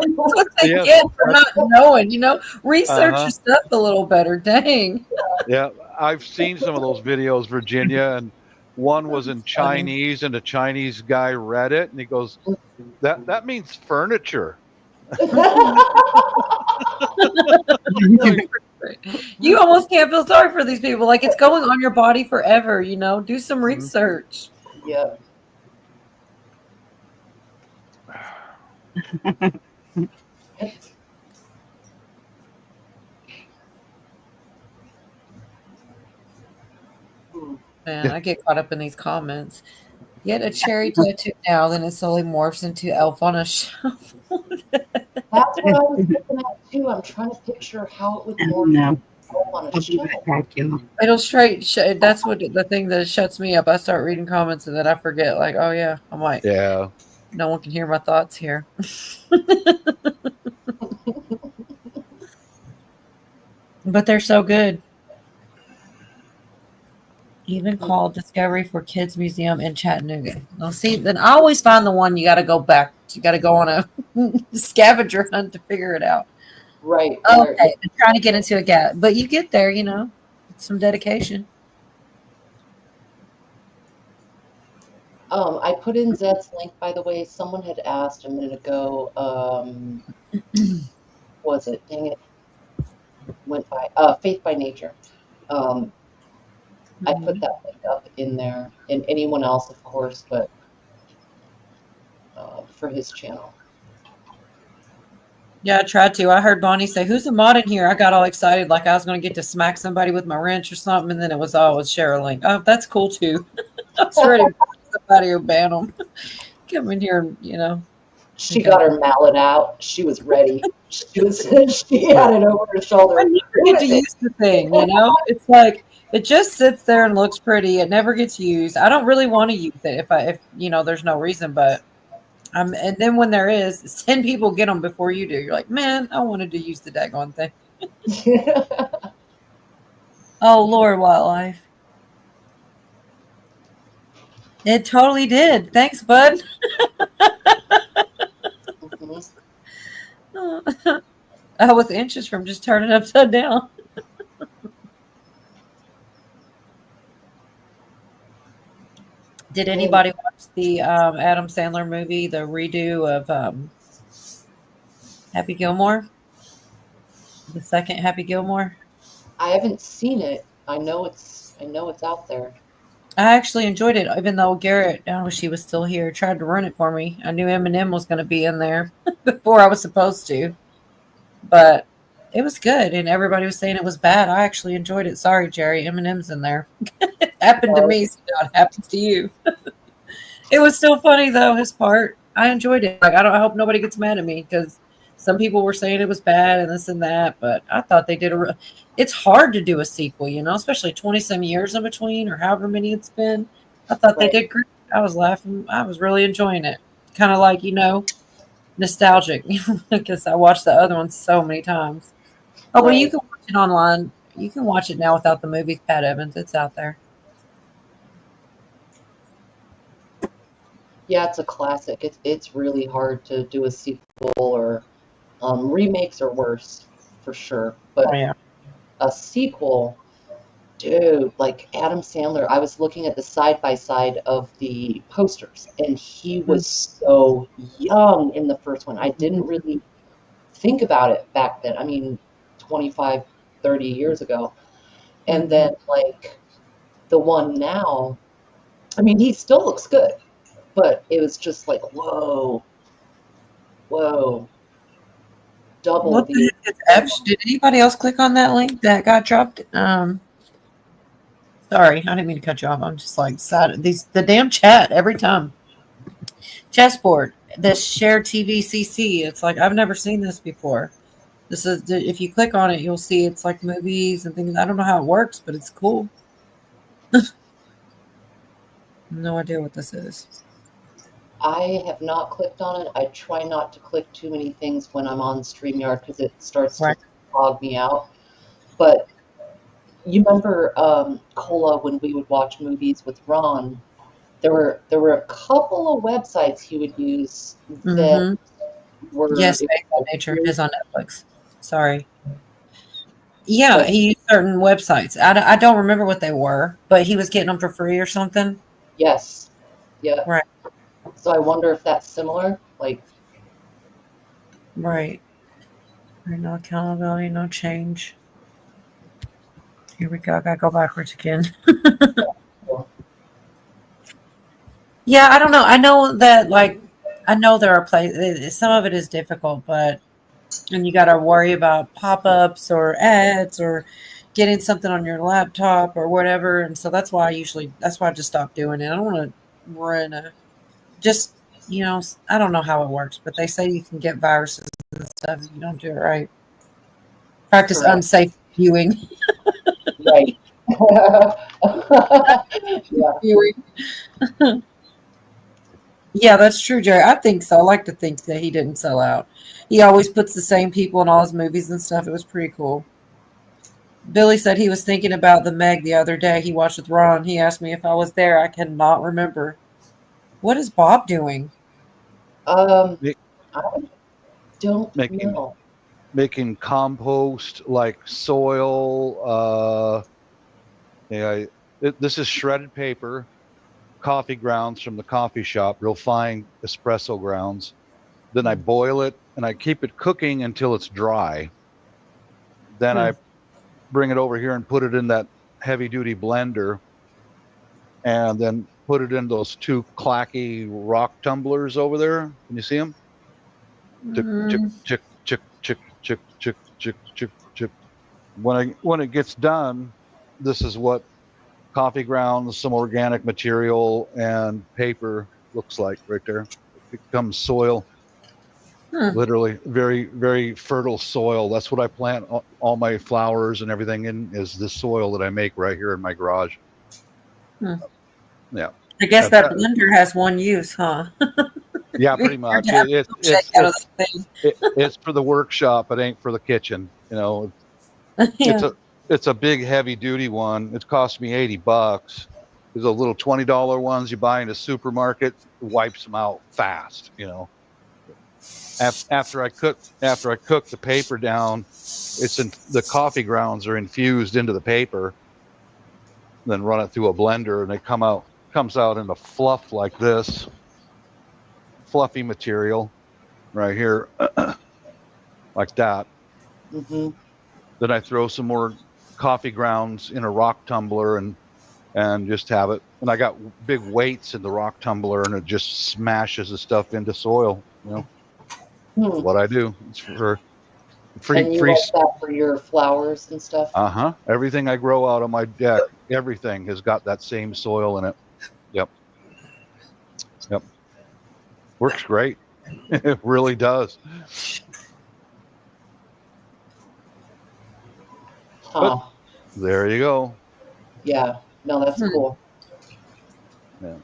what they Yes. get for not knowing, Uh research huh. your stuff a little better. Dang. Yeah. I've seen some of those videos, Virginia, and one was in Funny. Chinese, and a Chinese guy read it, and he goes, "That means furniture." Like, You almost can't feel sorry for these people. Like it's going on your body forever, Do some mhm. research. Yeah. Man, I get caught up in these comments. Get a cherry tattoo now, then it slowly morphs into elf on a shelf. That's what I was looking at too. I'm trying to picture how it would I morph don't know. on a I'll be right shelf. back, y'all. It'll that's what the thing that shuts me up. I start reading comments and then I forget, like, oh yeah, I'm like, Yeah. no one can hear my thoughts here. But they're so good. Even called Discovery for Kids Museum in Chattanooga. Well, see, then I always find the one you got to go back. You got to go on a scavenger hunt to figure it out. Right. Okay, I'm trying to get into a gap, but you get there, some dedication. I put in Zed's link, by the way. Someone had asked a minute ago. Was it? Dang it. Went by. Faith by Nature. I put that link up in there, and anyone else, of course, but for his channel. Yeah, I tried to. I heard Bonnie say, "Who's a mod in here?" I got all excited, like I was going to get to smack somebody with my wrench or something, and then it was Cheryl Link. Oh, that's cool too. I was ready to somebody or ban them. Come in here, She got her mallet out. She was ready. She had it over her shoulder. I never get to use the thing, It's like it just sits there and looks pretty. It never gets used. I don't really want to use it if there's no reason, but and then when there is, 10 people get them before you do. You're like, man, I wanted to use the daggone thing. Oh, Lord, wildlife. It totally did. Thanks, bud. I was inches from just turning upside down. Did anybody watch the Adam Sandler movie, the redo of Happy Gilmore? The second Happy Gilmore? I haven't seen it. I know it's out there. I actually enjoyed it, even though Garrett, I wish he was still here, tried to ruin it for me. I knew Eminem was going to be in there before I was supposed to, but it was good, and everybody was saying it was bad. I actually enjoyed it. Sorry, Jerry, Eminem's in there. It happened to me, so now it happens to you. It was still funny though. His part, I enjoyed it. Like I hope nobody gets mad at me because some people were saying it was bad and this and that, but I thought they did it's hard to do a sequel, especially 20 some years in between or however many it's been. I thought they did great. I was laughing. I was really enjoying it. Kind of like, nostalgic because I watched the other one so many times. Oh, but you can watch it online. You can watch it now without the movies, Pat Evans. It's out there. Yeah, it's a classic. It's really hard to do a sequel or remakes are worse for sure. But a sequel, dude, like Adam Sandler, I was looking at the side by side of the posters, and he was so young in the first one. I didn't really think about it back then. I mean, 25, 30 years ago. And then like the one now, I mean, he still looks good, but it was just like, whoa, double What the. Did anybody else click on that link that got dropped? Sorry, I didn't mean to cut you off. I'm just like the damn chat every time. Chessboard, this share TV CC. It's like I've never seen this before. This is if you click on it, you'll see it's like movies and things. I don't know how it works, but it's cool. No idea what this is. I have not clicked on it. I try not to click too many things when I'm on StreamYard because it starts to log me out. But you remember Cola when we would watch movies with Ron? There were a couple of websites he would use that were Yes, Faith by Nature is on Netflix. Sorry. Yeah, he used certain websites. I don't remember what they were, but he was getting them for free or something. Yes. Yeah. Right. So I wonder if that's similar. Like. Right. No accountability, no change. Here we go. I gotta go backwards again. Yeah, I don't know. I know that like I know there are places. Some of it is difficult, but and you got to worry about pop-ups or ads or getting something on your laptop or whatever. And so that's why I just stopped doing it. I don't want to run a just I don't know how it works, but they say you can get viruses and stuff if you don't do it right. Practice Correct. unsafe viewing. Right. Yeah. Viewing. Yeah, that's true, Jerry. I think so. I like to think that he didn't sell out. He always puts the same people in all his movies and stuff. It was pretty cool. Billy said he was thinking about the Meg the other day. He watched with Ron. He asked me if I was there. I cannot remember. What is Bob doing? I Ma- don't Making know. making compost like soil. Yeah, this is shredded paper, coffee grounds from the coffee shop, real fine espresso grounds. Then I boil it and I keep it cooking until it's dry. Then Hmm. I bring it over here and put it in that heavy duty blender and then put it in those two clacky rock tumblers over there. Can you see them? Chick, chick, Mm, chick, chick, chick, chick, chick, chick, chick, chick. When it gets done, this is what coffee grounds, some organic material, and paper looks like right there. It becomes soil, hmm. literally very, very fertile soil. That's what I plant all my flowers and everything in, is the soil that I make right here in my garage. Hmm. Yeah. I guess That's that blender has one use, huh? yeah, pretty Weird to much. have a milkshake out of that thing. It's for the workshop. It ain't for the kitchen. It's Yeah. a big heavy duty one. It cost me $80. There's the little $20 ones you buy in a supermarket. Wipes them out fast. After I cook the paper down, the coffee grounds are infused into the paper. Then run it through a blender, and they comes out in a fluff like this, fluffy material right here, like that. Hmm. Then I throw some more coffee grounds in a rock tumbler and just have it. And I got big weights in the rock tumbler, and it just smashes the stuff into soil. Hmm. What I do. It's for free, And you free. like that for your flowers and stuff? Everything I grow out on my deck, everything has got that same soil in it. Yep. Yep. Works great. It really does. But Huh. there you go. Yeah. No, that's Hmm. cool. Yeah.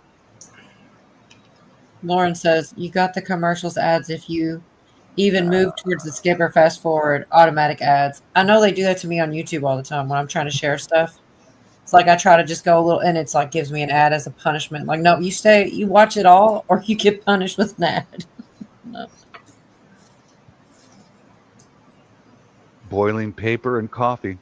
Lauren says you got the commercials ads if you even move towards the skip or fast forward automatic ads. I know they do that to me on YouTube all the time when I'm trying to share stuff. It's like I try to just go a little, and it's like gives me an ad as a punishment. Like, no, you watch it all, or you get punished with an ad. No. Boiling paper and coffee.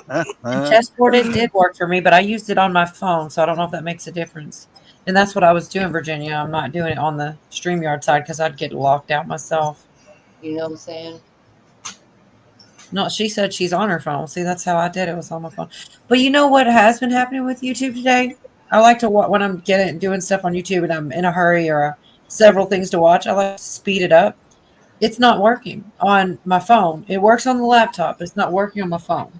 And chessboard, it did work for me, but I used it on my phone, so I don't know if that makes a difference. And that's what I was doing, Virginia. I'm not doing it on the StreamYard side because I'd get locked out myself. You know what I'm saying? No, she said she's on her phone. See, that's how I did it. Was on my phone. But you know what has been happening with YouTube today? I like to when I'm doing stuff on YouTube and I'm in a hurry or several things to watch. I like to speed it up. It's not working on my phone. It works on the laptop. It's not working on my phone.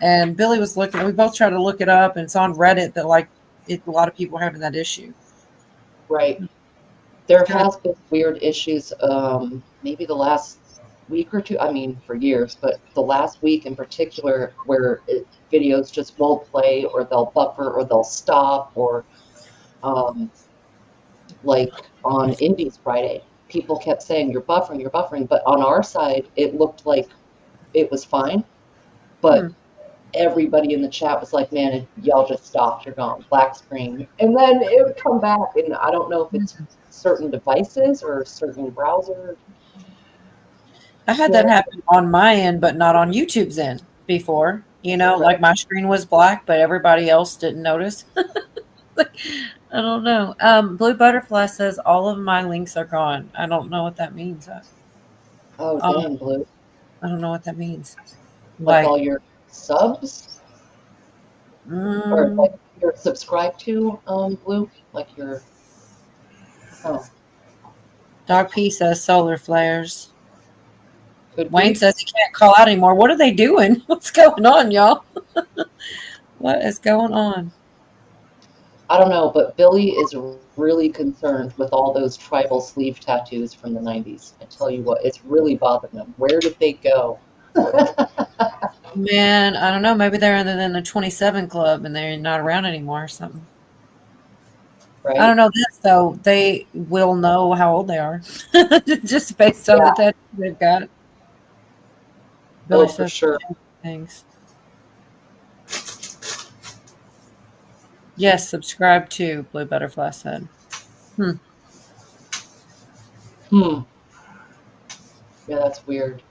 And Billy was looking. We both tried to look it up, and it's on Reddit that a lot of people are having that issue. Right. There Kind of, has been weird issues, maybe the last week or two. I mean, for years, but the last week in particular, where videos just won't play, or they'll buffer, or they'll stop, or um, like on Indies Friday, people kept saying you're buffering, but on our side, it looked like it was fine, hmm. but everybody in the chat was like, man, y'all just stopped, you're gone, black screen. And then it would come back, and I don't know if it's certain devices or certain browser. I had that happen on my end, but not on YouTube's end before. Right. Like my screen was black, but everybody else didn't notice. I don't know. Blue Butterfly says all of my links are gone. I don't know what that means. Oh, Um, dang, Blue. I don't know what that means. Like Like, all your subs? Or mm, like you're subscribed to, Blue? Like your, oh. Dog P says solar flares. Could Wayne be. says he can't call out anymore. What are they doing? What's going on, y'all? What is going on? I don't know, but Billy is really concerned with all those tribal sleeve tattoos from the 90s. I tell you what, it's really bothering him. Where did they go? Man, I don't know. Maybe they're in the 27 club and they're not around anymore or something. Right? I don't know this, though. They will know how old they are just based on the tattoos they've got. Billy For says sure. things. Yes, subscribe to Blue Butterfly said. Yeah, that's weird.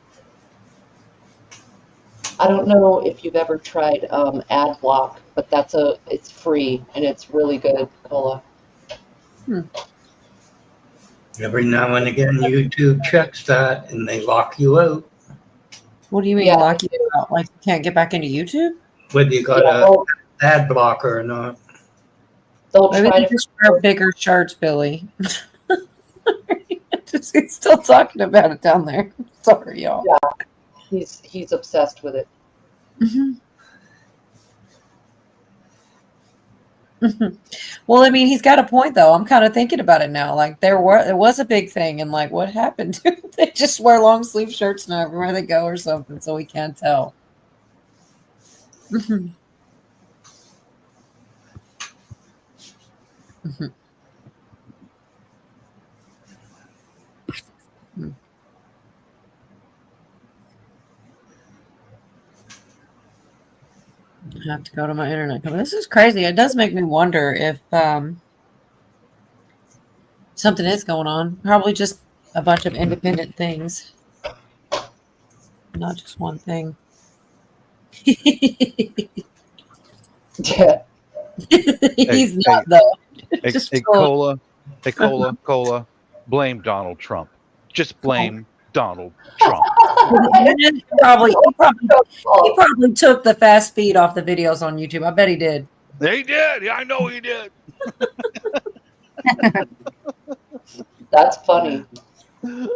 I don't know if you've ever tried ad block, but it's free and it's really good, Cola. Every now and again, YouTube checks that and they lock you out. What do you mean, Yeah, lock you out? Like you can't get back into YouTube? Whether you got yeah, a ad blocker or not. they'll Maybe try they to. just wear bigger shirts, Billy. He's still talking about it down there. Sorry, y'all. Yeah, he's obsessed with it. Well, I mean, he's got a point though. I'm kind of thinking about it now. Like there was a big thing, and like what happened? They just wear long sleeve shirts now everywhere they go or something, so we can't tell. I have to go to my internet. This is crazy. It does make me wonder if something is going on. Probably just a bunch of independent things, not just one thing. Yeah. He's not though. Just Hey, Cola. Hey, Cola. Blame Donald Trump. Just blame Donald Trump. He probably took the fast speed off the videos on YouTube. I bet he did. He did. Yeah, I know he did. That's funny. I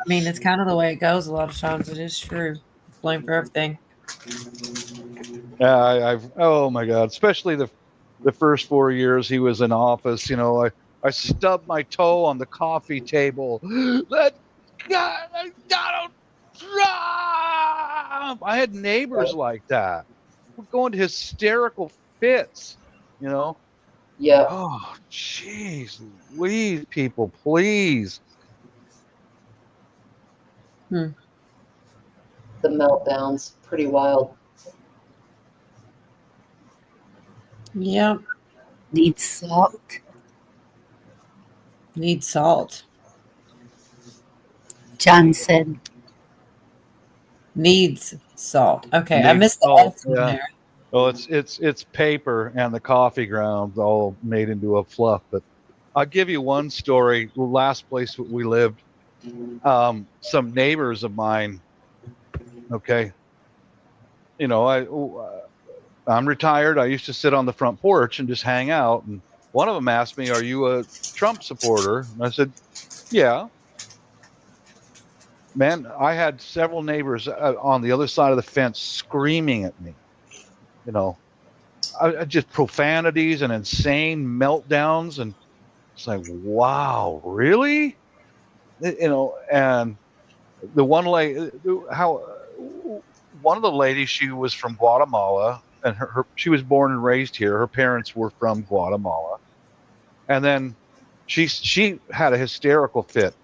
mean, it's kind of the way it goes a lot of times. It is true. Blame for everything. Yeah, I've oh my God, especially the first 4 years he was in office. You know, I stubbed my toe on the coffee table. Let God, Donald Trump. I had neighbors like that. We're going to hysterical fits. You know. Yeah, Oh, jeez, Louise, people, please. the meltdowns, pretty wild. Yeah. Needs salt. Need salt. John said, Needs salt. Okay, I Needs missed the salt, S in yeah. there. Well, it's paper and the coffee grounds all made into a fluff. But I'll give you one story. The last place we lived, some neighbors of mine. Okay, you know, I'm retired. I used to sit on the front porch and just hang out. And one of them asked me, "Are you a Trump supporter?" And I said, "Yeah." Man, I had several neighbors on the other side of the fence screaming at me. You know, just profanities and insane meltdowns, and it's like, wow, really? You know, and the one lady, how one of the ladies, she was from Guatemala, and she was born and raised here. Her parents were from Guatemala, and then she had a hysterical fit.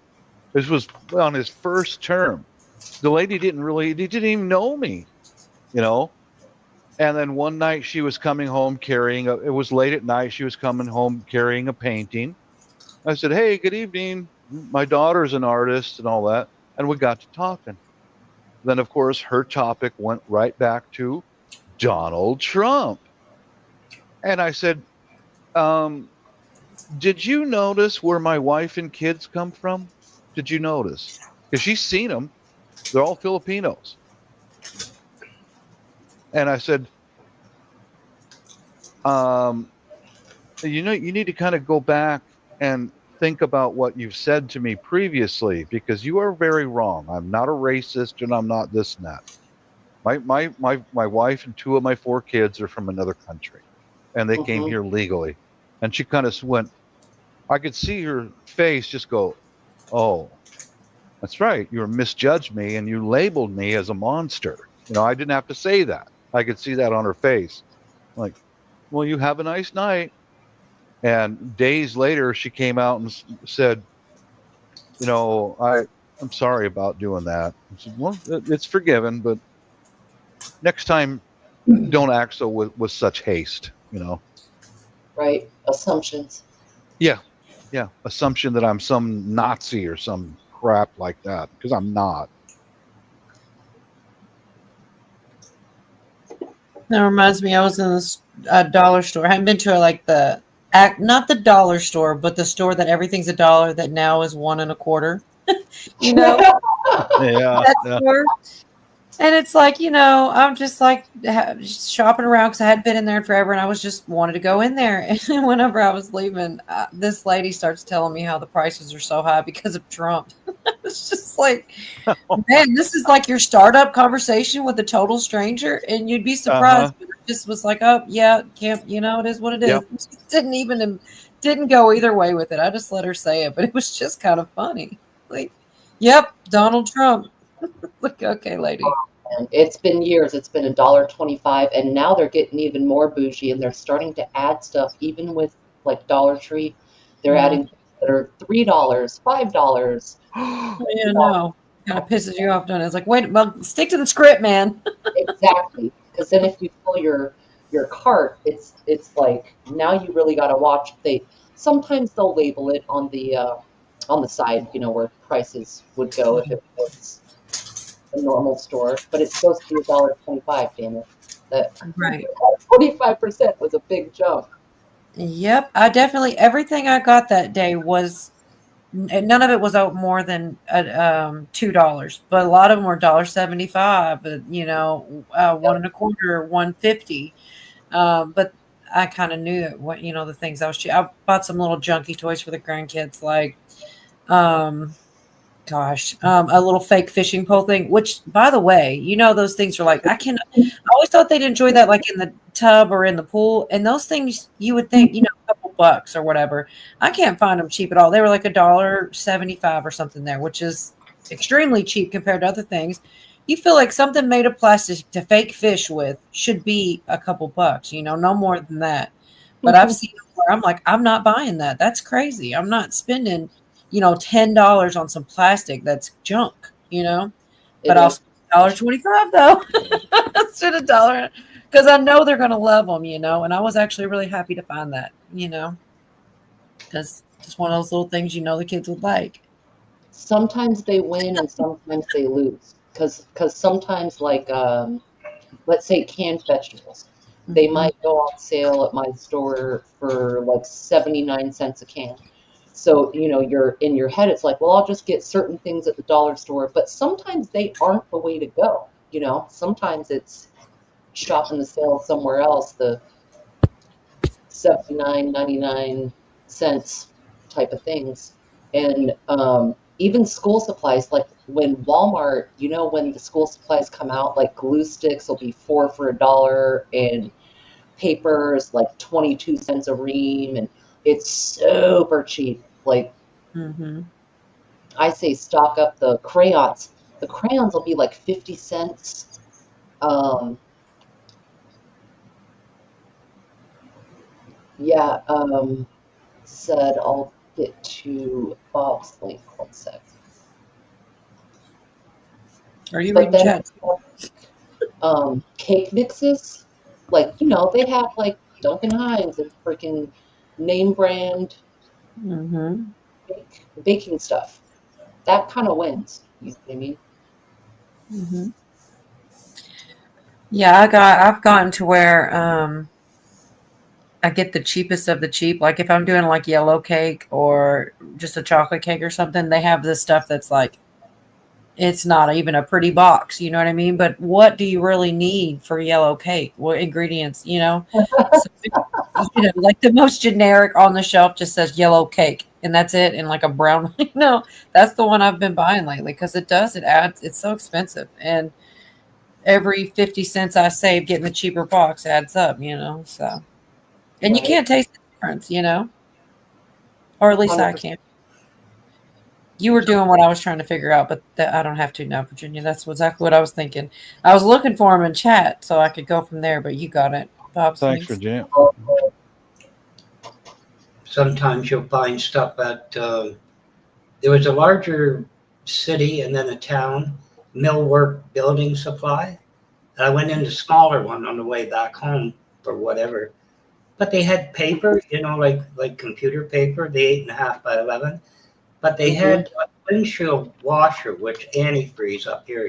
This was on his first term. The lady didn't even know me, you know. And then one night she was coming home carrying it was late at night. She was coming home carrying a painting. I said, "Hey, good evening. My daughter's an artist and all that." And we got to talking. Then, of course, her topic went right back to Donald Trump. And I said, did you notice where my wife and kids come from? Did you notice? Because she's seen them. They're all Filipinos. And I said, you know, you need to kind of go back and think about what you've said to me previously, because you are very wrong. I'm not a racist, and I'm not this and that. My wife and two of my four kids are from another country, and they came Mm-hmm. here legally. And she kind of went. I could see her face just go, "Oh, that's right. You misjudged me, and you labeled me as a monster." I didn't have to say that. I could see that on her face. Like, well, you have a nice night. And days later, she came out and said, I'm sorry about doing that. I said, well, it's forgiven, but next time, don't act so with such haste. Right. Assumptions. Yeah, yeah. Assumption that I'm some Nazi or some crap like that, because I'm not. That reminds me, I was in this dollar store. I haven't been to not the dollar store, but the store that everything's $1 that now is 1.25. You know Yeah, that yeah. store. And it's like, I'm just like shopping around because I hadn't been in there in forever, and I was just wanted to go in there. And whenever I was leaving, this lady starts telling me how the prices are so high because of Trump. It's just like, man, this is like your startup conversation with a total stranger, and you'd be surprised. Uh-huh. But it just was like, oh yeah, can't, it is what it is. Yep. Didn't go either way with it. I just let her say it, but it was just kind of funny. Like, yep, Donald Trump. Like, okay, lady. And it's been years. It's been $1.25, and now they're getting even more bougie, and they're starting to add stuff, even with like Dollar Tree. They're adding things that are $3, $5. Yeah, no. Kind of pisses you off, doesn't it? It's like, wait, well, stick to the script, man. Exactly, because then if you fill your cart, it's like now you really got to watch. Sometimes they'll label it on the side, where prices would go if it was a normal store, but it's supposed to be $1.25. Damn it, that Right. 25% was a big jump. Yep. Everything I got that day was, none of it was out more than $2, but a lot of them were $1.75, 1.25, 1.50. But I kind of knew that the things I was cheap. I bought some little junky toys for the grandkids, like, a little fake fishing pole thing, which, by the way, those things are like, I always thought they'd enjoy that like in the tub or in the pool. And those things you would think, a couple bucks or whatever. I can't find them cheap at all. They were like $1.75 or something there, which is extremely cheap compared to other things. You feel like something made of plastic to fake fish with should be a couple bucks, no more than that. But I've seen them where I'm like, I'm not buying that. That's crazy. I'm not spending $10 on some plastic that's junk, but I'll spend $1.25 though instead of $1 because I know they're going to love them, and I was actually really happy to find that, because it's one of those little things, the kids would like. Sometimes they win and sometimes they lose because sometimes like let's say canned vegetables, they might go on sale at my store for like 79 cents a can. So, you're in your head, it's like, well, I'll just get certain things at the dollar store, but sometimes they aren't the way to go. Sometimes it's shopping the sale somewhere else, the 79.99 cents type of things. And even school supplies, like when Walmart, when the school supplies come out, like glue sticks will be 4 for $1, and papers like 22 cents a ream, and it's super cheap. Like, I say stock up the crayons. The crayons will be like 50 cents. Yeah, said I'll get to Bob's link. One sec. Are you But reading then chat? Cake mixes, like, they have like Duncan Hines and freaking name brand baking stuff. That kind of wins. You know what I mean? Yeah, I've gotten to where I get the cheapest of the cheap. Like if I'm doing like yellow cake or just a chocolate cake or something, they have this stuff that's like, it's not even a pretty box, you know what I mean? But what do you really need for yellow cake? What ingredients, So, like the most generic on the shelf just says yellow cake. and that's it, and like a brown. No, that's the one I've been buying lately because it adds. It's so expensive, and every 50 cents I save getting the cheaper box adds up. So and you Right. can't taste the difference. Or at least I 100%. can't. You were doing what I was trying to figure out, but I don't have to now, Virginia. That's exactly what I was thinking. I was looking for him in chat so I could go from there, but you got it. Bob's Thanks, things. Virginia. Sometimes you'll find stuff at, there was a larger city and then a town, millwork building supply. And I went into smaller one on the way back home for whatever. But they had paper, like computer paper, the 8.5 by 11. But they had a windshield washer, which antifreeze up here,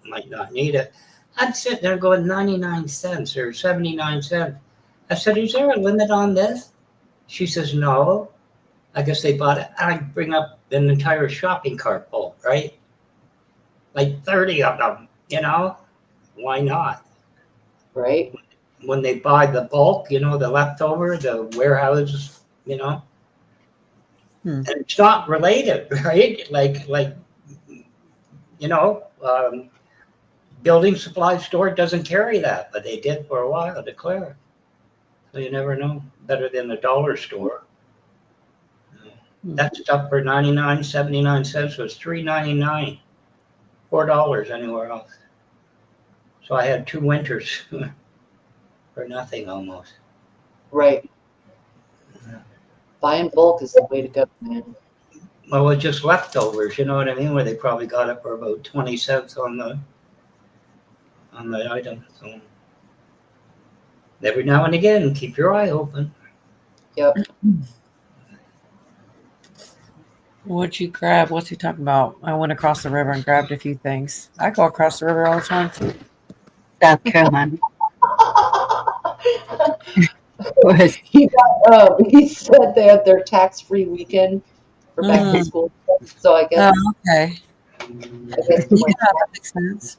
might not need it. I'm sitting there going 99 cents or 79 cents. I said, is there a limit on this? She says, no. I guess they bought it. I bring up an entire shopping cart full, right? Like 30 of them, Why not? Right. When they buy the bulk, the leftover, the warehouses, and it's not related, right? Like building supply store doesn't carry that, but they did for a while, declare. So you never know. Better than the dollar store. That stuff for 99, 79 cents was $3.99, $4 anywhere else. So I had 2 winters for nothing almost. Right. Buying bulk is the way to go, man. Well, it's just leftovers, you know what I mean? Where they probably got it for about 20 cents on the item. So every now and again, keep your eye open. Yep. What'd you grab? What's he talking about? I went across the river and grabbed a few things. I go across the river all the time too. South Carolina. He said they had their tax-free weekend for back to school. So I guess. Oh, okay. I guess he went That makes sense.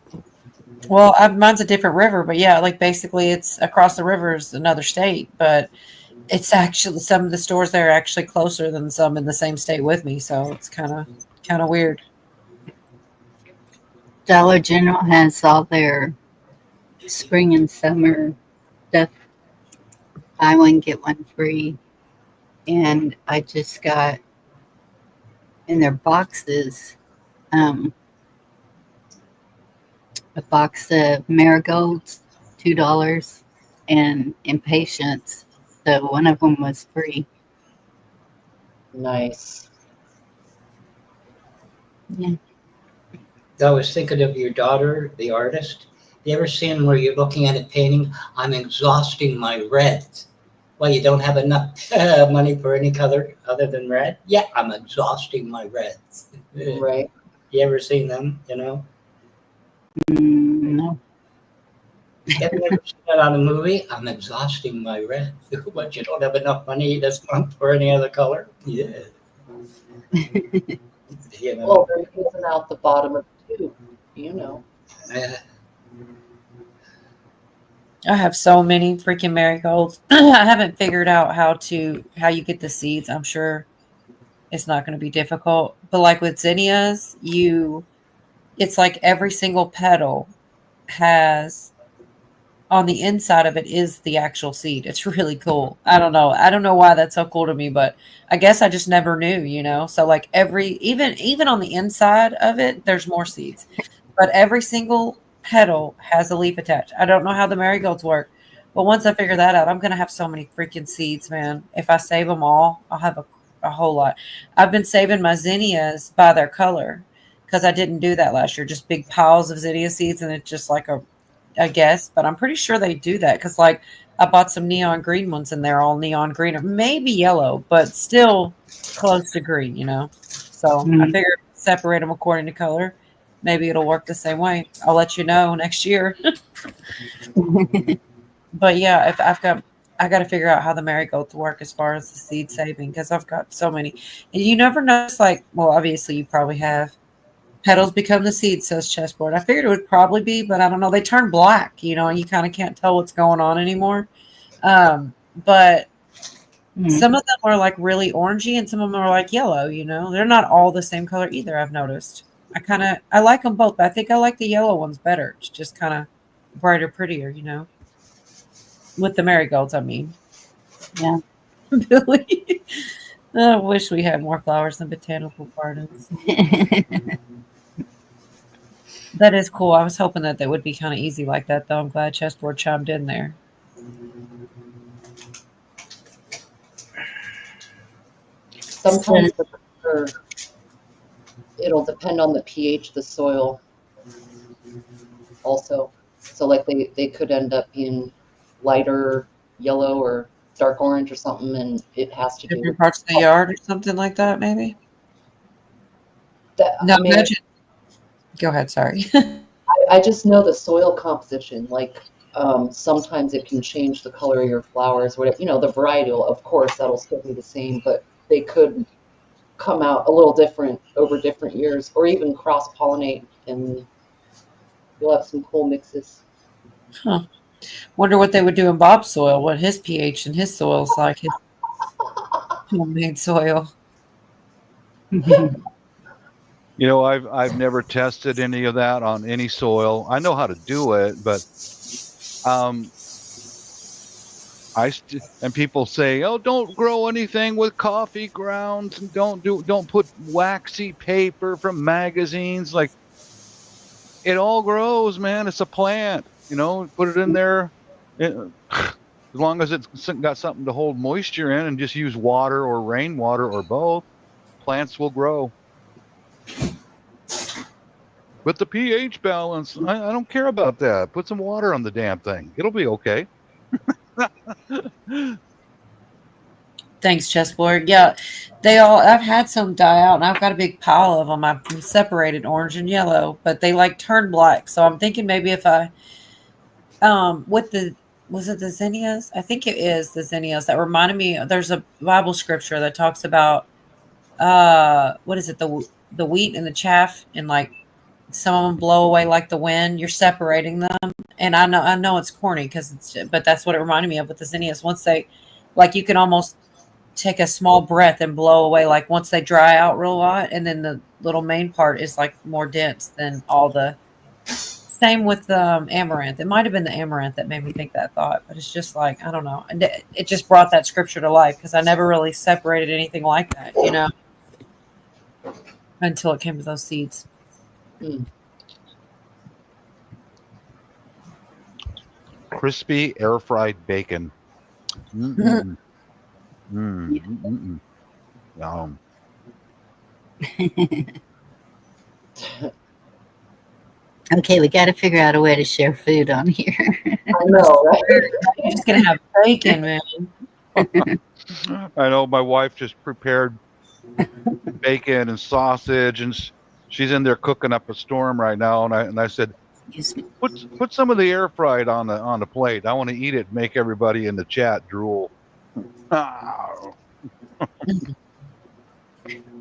Well, mine's a different river, but yeah, like basically it's across the river is another state, but it's actually some of the stores there are actually closer than some in the same state with me, so it's kind of weird. Dollar General has all their spring and summer stuff. Buy one, get one free. And I just got in their boxes a box of marigolds, $2, and impatiens. So one of them was free. nice. Yeah. I was thinking of your daughter, the artist. You ever seen where you're looking at a painting? I'm exhausting my reds. Well, you don't have enough money for any color other than red? Yeah, I'm exhausting my reds. Right. You ever seen them, No. Have you ever seen that on a movie? I'm exhausting my reds. But you don't have enough money this month for any other color? Yeah. Well, they're using out the bottom of the tube, Yeah. I have so many freaking marigolds. I haven't figured out how you get the seeds. I'm sure it's not going to be difficult, but like with zinnias, it's like every single petal has on the inside of it is the actual seed. It's really cool. I don't know why that's so cool to me, but I guess I just never knew. So like even on the inside of it, there's more seeds, but every single petal has a leaf attached. I don't know how the marigolds work, but once I figure that out, I'm going to have so many freaking seeds, man. If I save them all, I'll have a whole lot. I've been saving my zinnias by their color because I didn't do that last year. Just big piles of zinnia seeds, and it's just like I guess, but I'm pretty sure they do that because, like, I bought some neon green ones and they're all neon green or maybe yellow, but still close to green, So I figured separate them according to color. Maybe it'll work the same way. I'll let you know next year. But yeah, I got to figure out how the marigolds work as far as the seed saving because I've got so many. And you never notice, like, well, obviously you probably have. Petals become the seed, says Chessboard. I figured it would probably be, but I don't know. They turn black, and you kind of can't tell what's going on anymore. But Some of them are like really orangey and some of them are like yellow, you know. They're not all the same color either, I've noticed. I like them both, but I think I like the yellow ones better. It's just kind of brighter, prettier, you know. With the marigolds, I mean. Yeah. Billy. I wish we had more flowers than botanical gardens. That is cool. I was hoping that they would be kind of easy like that, though. I'm glad Chessboard chimed in there. Sometimes the color, it'll depend on the pH of the soil also. So like they could end up being lighter yellow or dark orange or something, and it has to do Different with parts of the yard or something like that, maybe? that. No, I mean, imagine. Go ahead, sorry. I just know the soil composition. Like sometimes it can change the color of your flowers. Whatever, you know, the varietal, of course, that'll still be the same, but they could come out a little different over different years, or even cross pollinate, and you'll have some cool mixes. Huh. Wonder what they would do in Bob's soil, what his pH and his soil is like, his homemade soil. You know, I've never tested any of that on any soil. I know how to do it, but and people say, "Oh, don't grow anything with coffee grounds, and don't put waxy paper from magazines." Like, it all grows, man. It's a plant, you know. Put it in there, as long as it's got something to hold moisture in, and just use water or rainwater or both. Plants will grow. But the pH balance, I don't care about that. Put some water on the damn thing. It'll be okay. Thanks, Chessboard. Yeah, I've had some die out, and I've got a big pile of them. I've separated orange and yellow, but they like turn black. So I'm thinking maybe if I, with the, was it the zinnias? I think it is the zinnias that reminded me. There's a Bible scripture that talks about, what is it? The wheat and the chaff, and like some of them blow away like the wind. You're separating them, and I know it's corny but that's what it reminded me of with the zinnias. Once they, like, you can almost take a small breath and blow away, like once they dry out real lot, and then the little main part is like more dense than all the. Same with amaranth. It might have been the amaranth that made me think that thought, but it's just like, I don't know. And it just brought that scripture to life because I never really separated anything like that, you know, until it came to those seeds. Crispy air fried bacon. Mm-mm. Mm-mm. Yum. Okay, we got to figure out a way to share food on here. I know, right? You're just gonna have bacon, man. I know my wife just prepared bacon and sausage, and she's in there cooking up a storm right now. And I said, put some of the air fried on the plate. I want to eat it. And make everybody in the chat drool.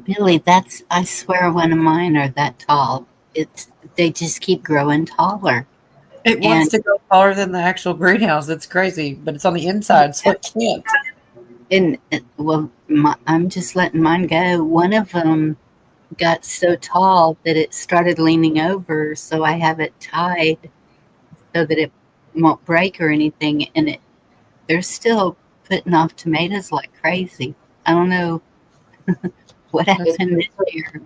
Billy, I swear one of mine are that tall. They just keep growing taller. It wants to go taller than the actual greenhouse. It's crazy, but it's on the inside, so it can't. And well, I'm just letting mine go. One of them got so tall that it started leaning over, so I have it tied so that it won't break or anything. And they're still putting off tomatoes like crazy. I don't know what happened this year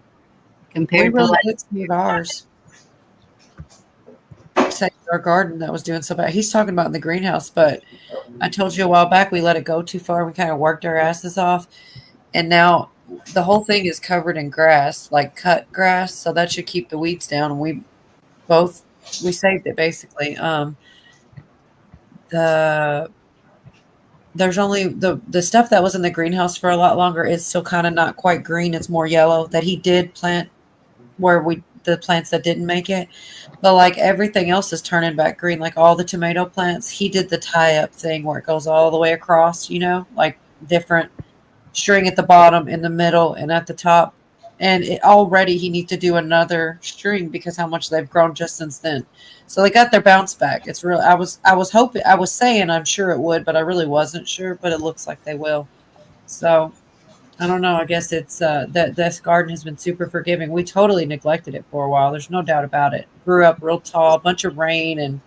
compared to what ours. Say our garden that was doing so bad. He's talking about in the greenhouse, but I told you a while back we let it go too far. We kind of worked our asses off, and now the whole thing is covered in grass, like cut grass. So that should keep the weeds down. And we saved it basically. There's only the stuff that was in the greenhouse for a lot longer is still kind of not quite green. It's more yellow that he did plant the plants that didn't make it. But like everything else is turning back green. Like all the tomato plants, he did the tie up thing where it goes all the way across, you know, like different string at the bottom, in the middle, and at the top. And already he needs to do another string because how much they've grown just since then. So they got their bounce back. It's real. I was saying I'm sure it would, but I really wasn't sure. But it looks like they will. So I don't know. I guess it's that this garden has been super forgiving. We totally neglected it for a while. There's no doubt about it. Grew up real tall, bunch of rain, and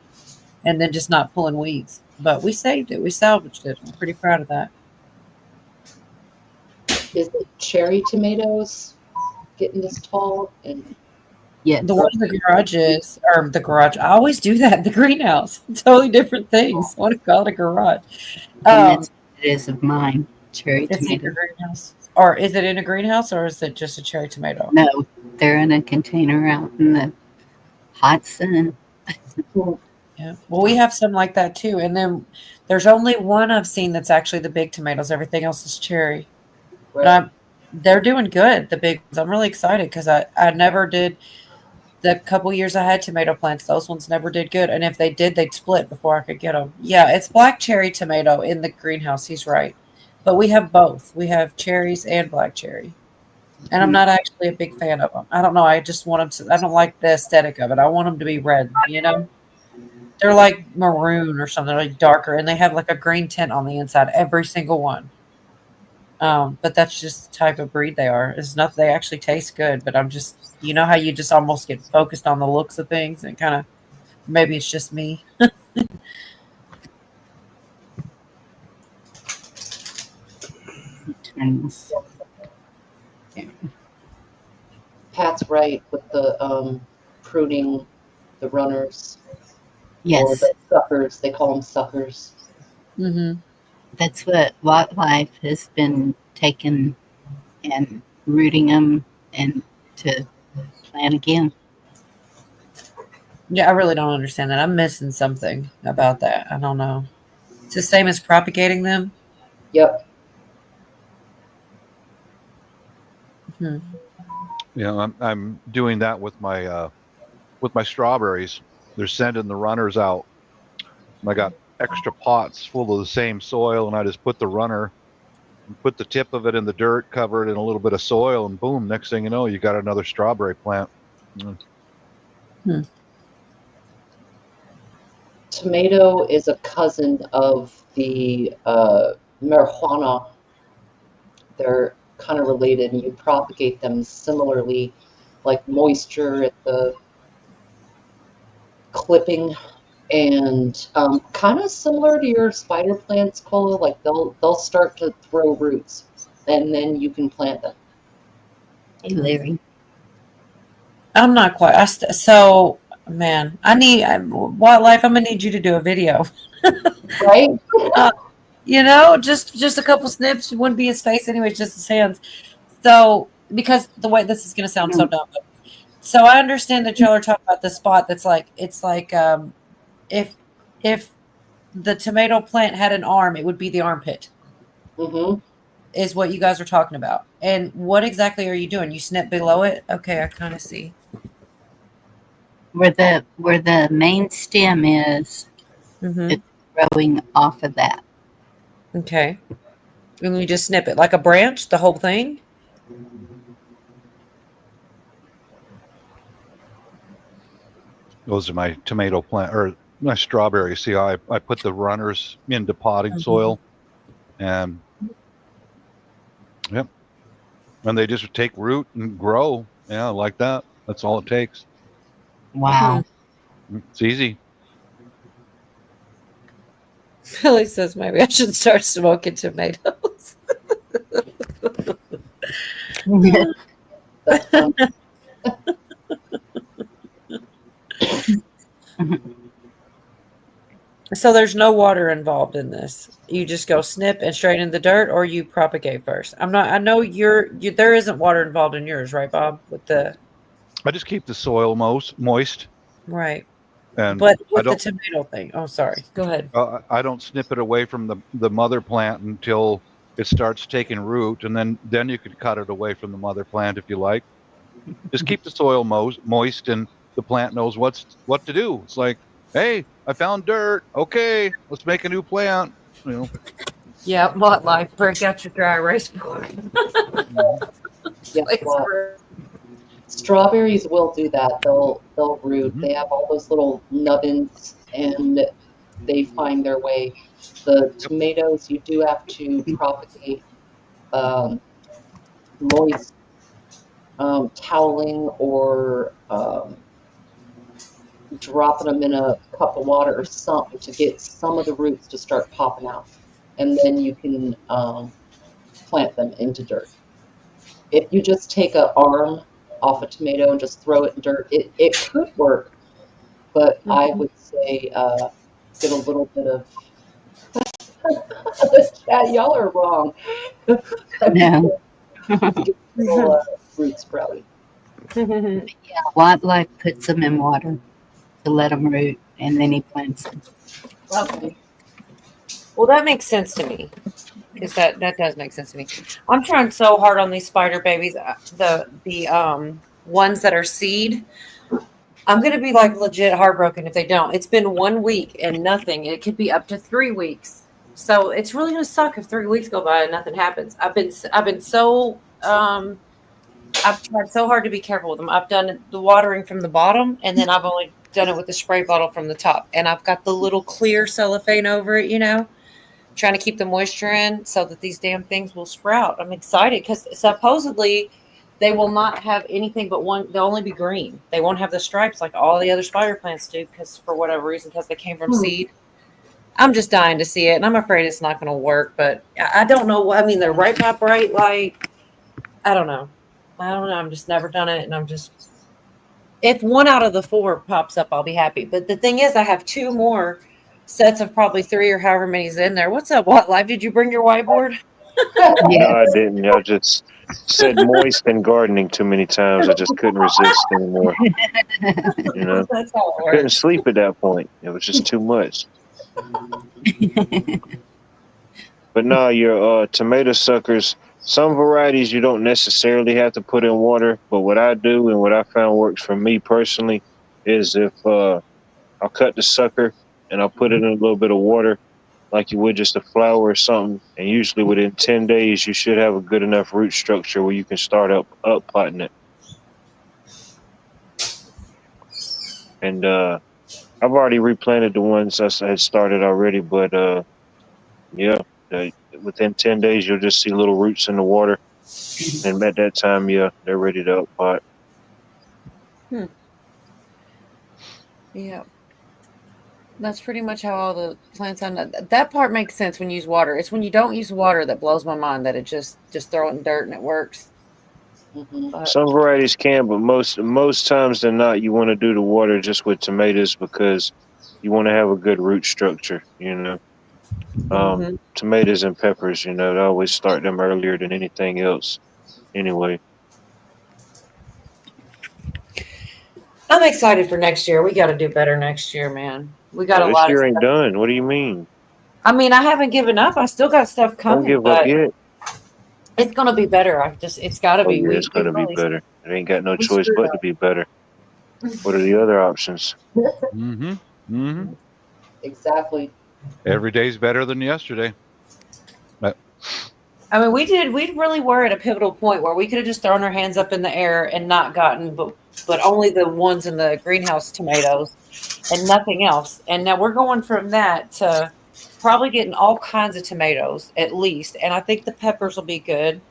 then just not pulling weeds. But we saved it. We salvaged it. I'm pretty proud of that. Is it cherry tomatoes getting this tall? And Yes. The one in the garage is, or the garage. I always do that. The greenhouse. Totally different things. I want to call it a garage. And that's what it is of mine. Cherry It's in tomato. your greenhouse. Or is it in a greenhouse or is it just a cherry tomato? No, they're in a container out in the hot sun. Yeah. Well, we have some like that too. And then there's only one I've seen that's actually the big tomatoes. Everything else is cherry. But they're doing good, the big ones. I'm really excited because I never did the couple years I had tomato plants. Those ones never did good. And if they did, they'd split before I could get them. Yeah, it's black cherry tomato in the greenhouse. He's right. But we have both. We have cherries and black cherry. And I'm not actually a big fan of them. I don't know. I just want them to, I don't like the aesthetic of it. I want them to be red, you know? They're like maroon or something, like darker, and they have like a green tint on the inside, every single one. But that's just the type of breed they are. It's not, they actually taste good, but I'm just, you know how you just almost get focused on the looks of things and kind of, maybe it's just me. Pat's right with the pruning the runners. Yes. Or the suckers. They call them suckers. Mm-hmm. That's what wildlife has been taking and rooting them and to plant again. Yeah, I really don't understand that. I'm missing something about that. I don't know. It's the same as propagating them. Yep. You know, I'm doing that with my strawberries. They're sending the runners out. I got extra pots full of the same soil, and I just put the runner and put the tip of it in the dirt, cover it in a little bit of soil, and boom, next thing you know, you got another strawberry plant. Tomato is a cousin of the marijuana. They're kind of related, and you propagate them similarly, like moisture at the clipping, and kind of similar to your spider plants, Cola. Like they'll start to throw roots, and then you can plant them. Hey, Larry. I'm not quite. So, man, I need wildlife. I'm gonna need you to do a video, right? You know, just a couple snips. It wouldn't be his face anyway, just his hands. So, because the way this is gonna sound so dumb, but, so I understand that y'all are talking about the spot that's like it's like if the tomato plant had an arm, it would be the armpit. Mm-hmm. Is what you guys are talking about. And what exactly are you doing? You snip below it? Okay, I kind of see. Where the main stem is, it's growing off of that. Okay. And you just snip it like a branch, the whole thing? Those are my tomato plant or my strawberries. See how I put the runners into potting soil, and and they just take root and grow. Yeah, like that. That's all it takes. Wow. It's easy. Billy says maybe I should start smoking tomatoes. So there's no water involved in this. You just go snip and straight in the dirt, or you propagate first. I'm not. I know there isn't water involved in yours, right, Bob? With the. I just keep the soil moist. Right. And but with the tomato thing. Oh, sorry. Go ahead. I don't snip it away from the mother plant until it starts taking root, and then you could cut it away from the mother plant if you like. Just keep the soil moist, and the plant knows what to do. It's like, hey, I found dirt. Okay, let's make a new plant. You know. Yeah, lot life. Break out your dry erase board. Strawberries will do that. They'll root. They have all those little nubbins, and they find their way. The tomatoes, you do have to propagate moist toweling or dropping them in a cup of water or something to get some of the roots to start popping out. And then you can plant them into dirt. If you just take an arm off a tomato and just throw it in dirt, it could work, but I would say get a little bit of Chad, y'all are wrong. No. Get a little root sprouting. Wildlife puts them in water to let them root, and then he plants them. Okay. Well, that makes sense to me. Because that does make sense to me. I'm trying so hard on these spider babies. The ones that are seed. I'm gonna be like legit heartbroken if they don't. It's been 1 week and nothing. It could be up to 3 weeks. So it's really gonna suck if 3 weeks go by and nothing happens. I've been so I've tried so hard to be careful with them. I've done the watering from the bottom, and then I've only done it with the spray bottle from the top. And I've got the little clear cellophane over it, trying to keep the moisture in so that these damn things will sprout. I'm excited because supposedly they will not have anything but one. They'll only be green. They won't have the stripes like all the other spider plants do because for whatever reason, because they came from seed. I'm just dying to see it, and I'm afraid it's not going to work. But I don't know. I mean, they're right by bright light. I don't know. I'm just never done it, and I'm just. If 1 out of the 4 pops up, I'll be happy. But the thing is, I have 2 more sets of probably 3 or however many's in there. What's up, What Live? Did you bring your whiteboard? No, I didn't. Y'all just said moist and gardening too many times. I just couldn't resist anymore. That's how it I couldn't works. sleep at that point. It was just too much. But no, your tomato suckers, some varieties you don't necessarily have to put in water. But what I do and what I found works for me personally is if I'll cut the sucker and I'll put it in a little bit of water like you would just a flower or something. And usually within 10 days, you should have a good enough root structure where you can start up potting it. And I've already replanted the ones I had started already, but yeah, within 10 days, you'll just see little roots in the water. And at that time, yeah, they're ready to up pot. Yeah. That's pretty much how all the plants on that part makes sense when you use water. It's when you don't use water that blows my mind that it just throw it in dirt and it works. But, Some varieties can, but most times than not, you want to do the water just with tomatoes because you want to have a good root structure. Tomatoes and peppers, they always start them earlier than anything else. Anyway, I'm excited for next year. We got to do better next year, man. We got a this lot of year ain't stuff. done. What do you mean? I mean, I haven't given up. I still got stuff Don't coming, give up but yet. it's gonna be better. It's got to Oh be. yeah, it's We gonna be really better. It ain't got no we choice screwed but to be better. What are the other options? Mm-hmm. Mm-hmm. Exactly. Every day's better than yesterday. But I mean, we really were at a pivotal point where we could have just thrown our hands up in the air and not gotten, but only the ones in the greenhouse tomatoes and nothing else. And now we're going from that to probably getting all kinds of tomatoes at least. And I think the peppers will be good.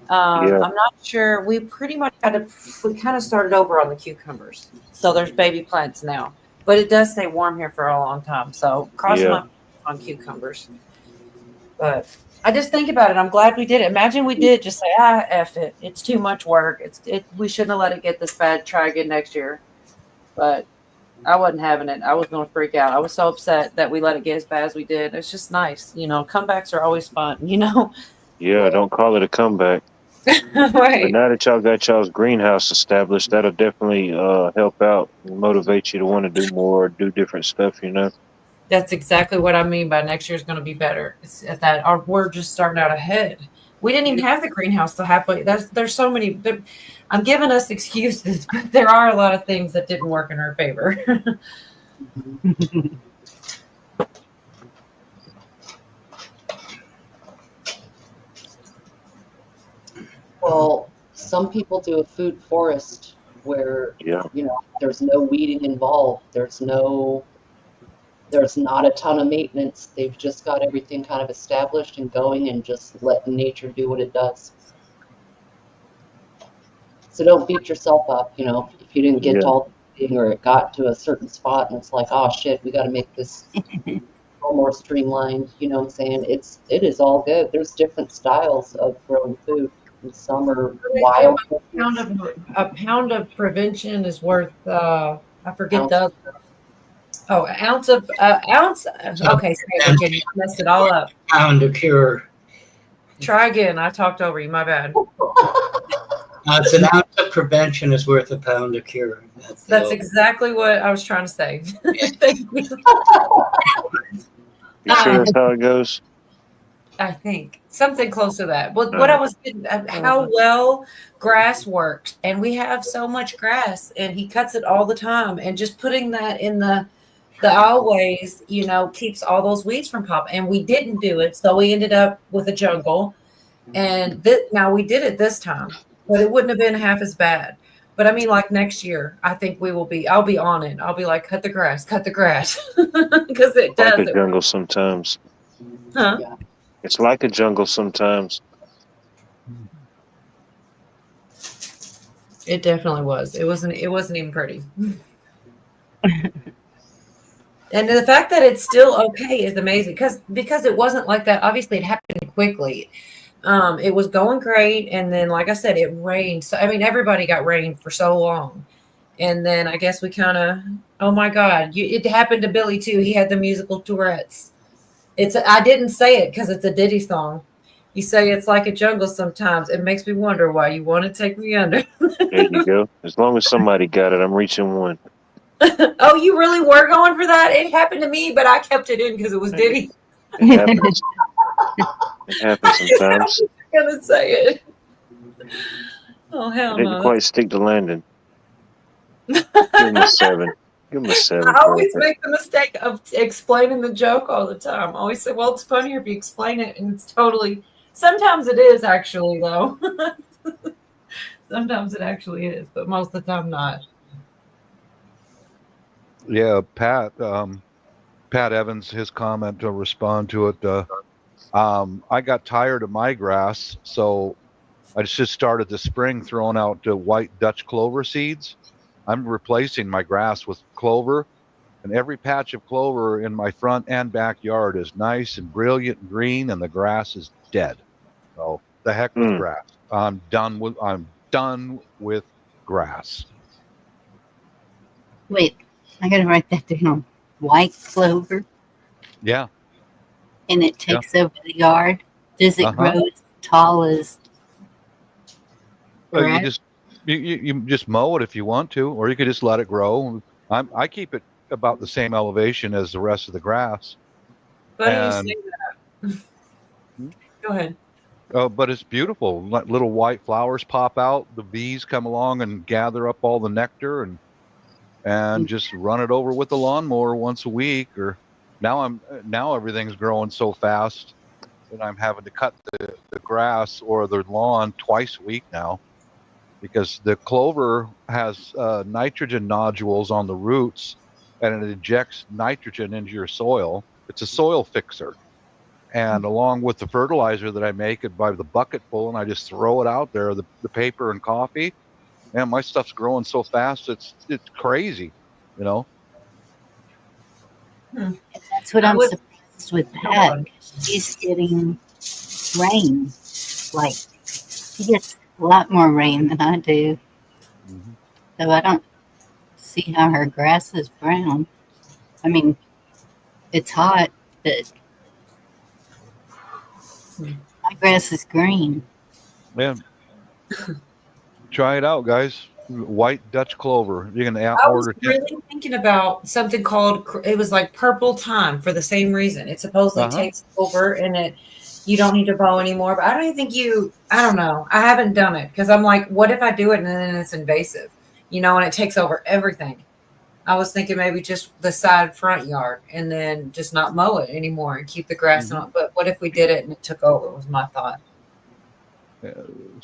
Yeah, I'm not sure. We pretty much we kind of started over on the cucumbers. So there's baby plants now, but it does stay warm here for a long time. So cross yeah, my on cucumbers. But I just think about it. I'm glad we did it. Imagine we did just say, F it. It's too much work. We shouldn't have let it get this bad. Try again next year. But I wasn't having it. I was going to freak out. I was so upset that we let it get as bad as we did. It's just nice. Comebacks are always fun, yeah. Don't call it a comeback. But Right. now that y'all got y'all's greenhouse established, that'll definitely help out and motivate you to want to do more, do different stuff. That's exactly what I mean by next year's going to be better. It's at that we're just starting out ahead. We didn't even have the greenhouse to halfway. There's so many. I'm giving us excuses, but there are a lot of things that didn't work in our favor. Well, some people do a food forest where, Yeah, there's no weeding involved. There's no There's not a ton of maintenance. They've just got everything kind of established and going and just letting nature do what it does. So don't beat yourself up, you know, if you didn't get to all the thing or it got to a certain spot and it's like, oh shit, we got to make this a little more streamlined. You know what I'm saying? It is all good. There's different styles of growing food. And some are wild. A pound of prevention is worth I forget the other. Oh, an ounce of ounce. Okay, say it again. You messed it all up. Pound of cure. Try again. I talked over you. My bad. It's an ounce of prevention is worth a pound of cure. That's exactly what I was trying to say. Thank you. You sure that's how it goes? I think something close to that. But what I was getting, how well grass works, and we have so much grass, and he cuts it all the time, and just putting that in the aisleways, you know, keeps all those weeds from popping. And we didn't do it, so we ended up with a jungle. And now we did it this time, but it wouldn't have been half as bad. But I mean, like next year, I think I'll be on it. I'll be like, cut the grass, because it does. Like a jungle sometimes. Huh? Yeah. It's like a jungle sometimes. It definitely was. It wasn't even pretty. And the fact that it's still okay is amazing because it wasn't like that. Obviously, it happened quickly. It was going great, and then, like I said, it rained. So I mean, everybody got rain for so long, and then I guess we kind of, oh my God, it happened to Billy too. He had the musical Tourette's. I didn't say it because it's a Diddy song. You say it's like a jungle sometimes. It makes me wonder why you want to take me under. There you go. As long as somebody got it, I'm reaching one. Oh, you really were going for that? It happened to me, but I kept it in because it was Diddy. It happens. It happens sometimes. I was gonna say it. Oh hell Didn't no! quite stick the landing. Give him a 7. Give him a 7. I always make the mistake of explaining the joke all the time. I always say, well, it's funnier if you explain it, and it's totally. Sometimes it is actually though. Sometimes it actually is, but most of the time not. Yeah, Pat Evans, his comment to respond to it. I got tired of my grass, so I just started this spring throwing out white Dutch clover seeds. I'm replacing my grass with clover, and every patch of clover in my front and backyard is nice and brilliant green, and the grass is dead. So the heck with grass. I'm done with grass. Wait, I gotta write that down. White clover. Yeah. And it takes over the yard. Does it grow as tall as grass? You just mow it if you want to, or you could just let it grow. I keep it about the same elevation as the rest of the grass. But you say that. Go ahead. Oh, but it's beautiful. Little white flowers pop out. The bees come along and gather up all the nectar and just run it over with the lawnmower once a week. Or now everything's growing so fast that I'm having to cut the grass or the lawn twice a week now, because the clover has nitrogen nodules on the roots, and it ejects nitrogen into your soil. It's a soil fixer. And along with the fertilizer that I make, it by the bucket full, and I just throw it out there, the paper and coffee. Man, my stuff's growing so fast, it's crazy, you know. That's what I'm surprised with Pat. He's getting rain. Like, he gets a lot more rain than I do. Mm-hmm. So I don't see how her grass is brown. I mean, it's hot, but my grass is green. Yeah. Try it out, guys. White Dutch clover. You can order. I was really thinking about something called, it was like purple thyme for the same reason. It supposedly takes over and you don't need to mow anymore. But I don't even think I don't know. I haven't done it because I'm like, what if I do it and then it's invasive, you know, and it takes over everything. I was thinking maybe just the side front yard and then just not mow it anymore and keep the grass on. But what if we did it and it took over was my thought.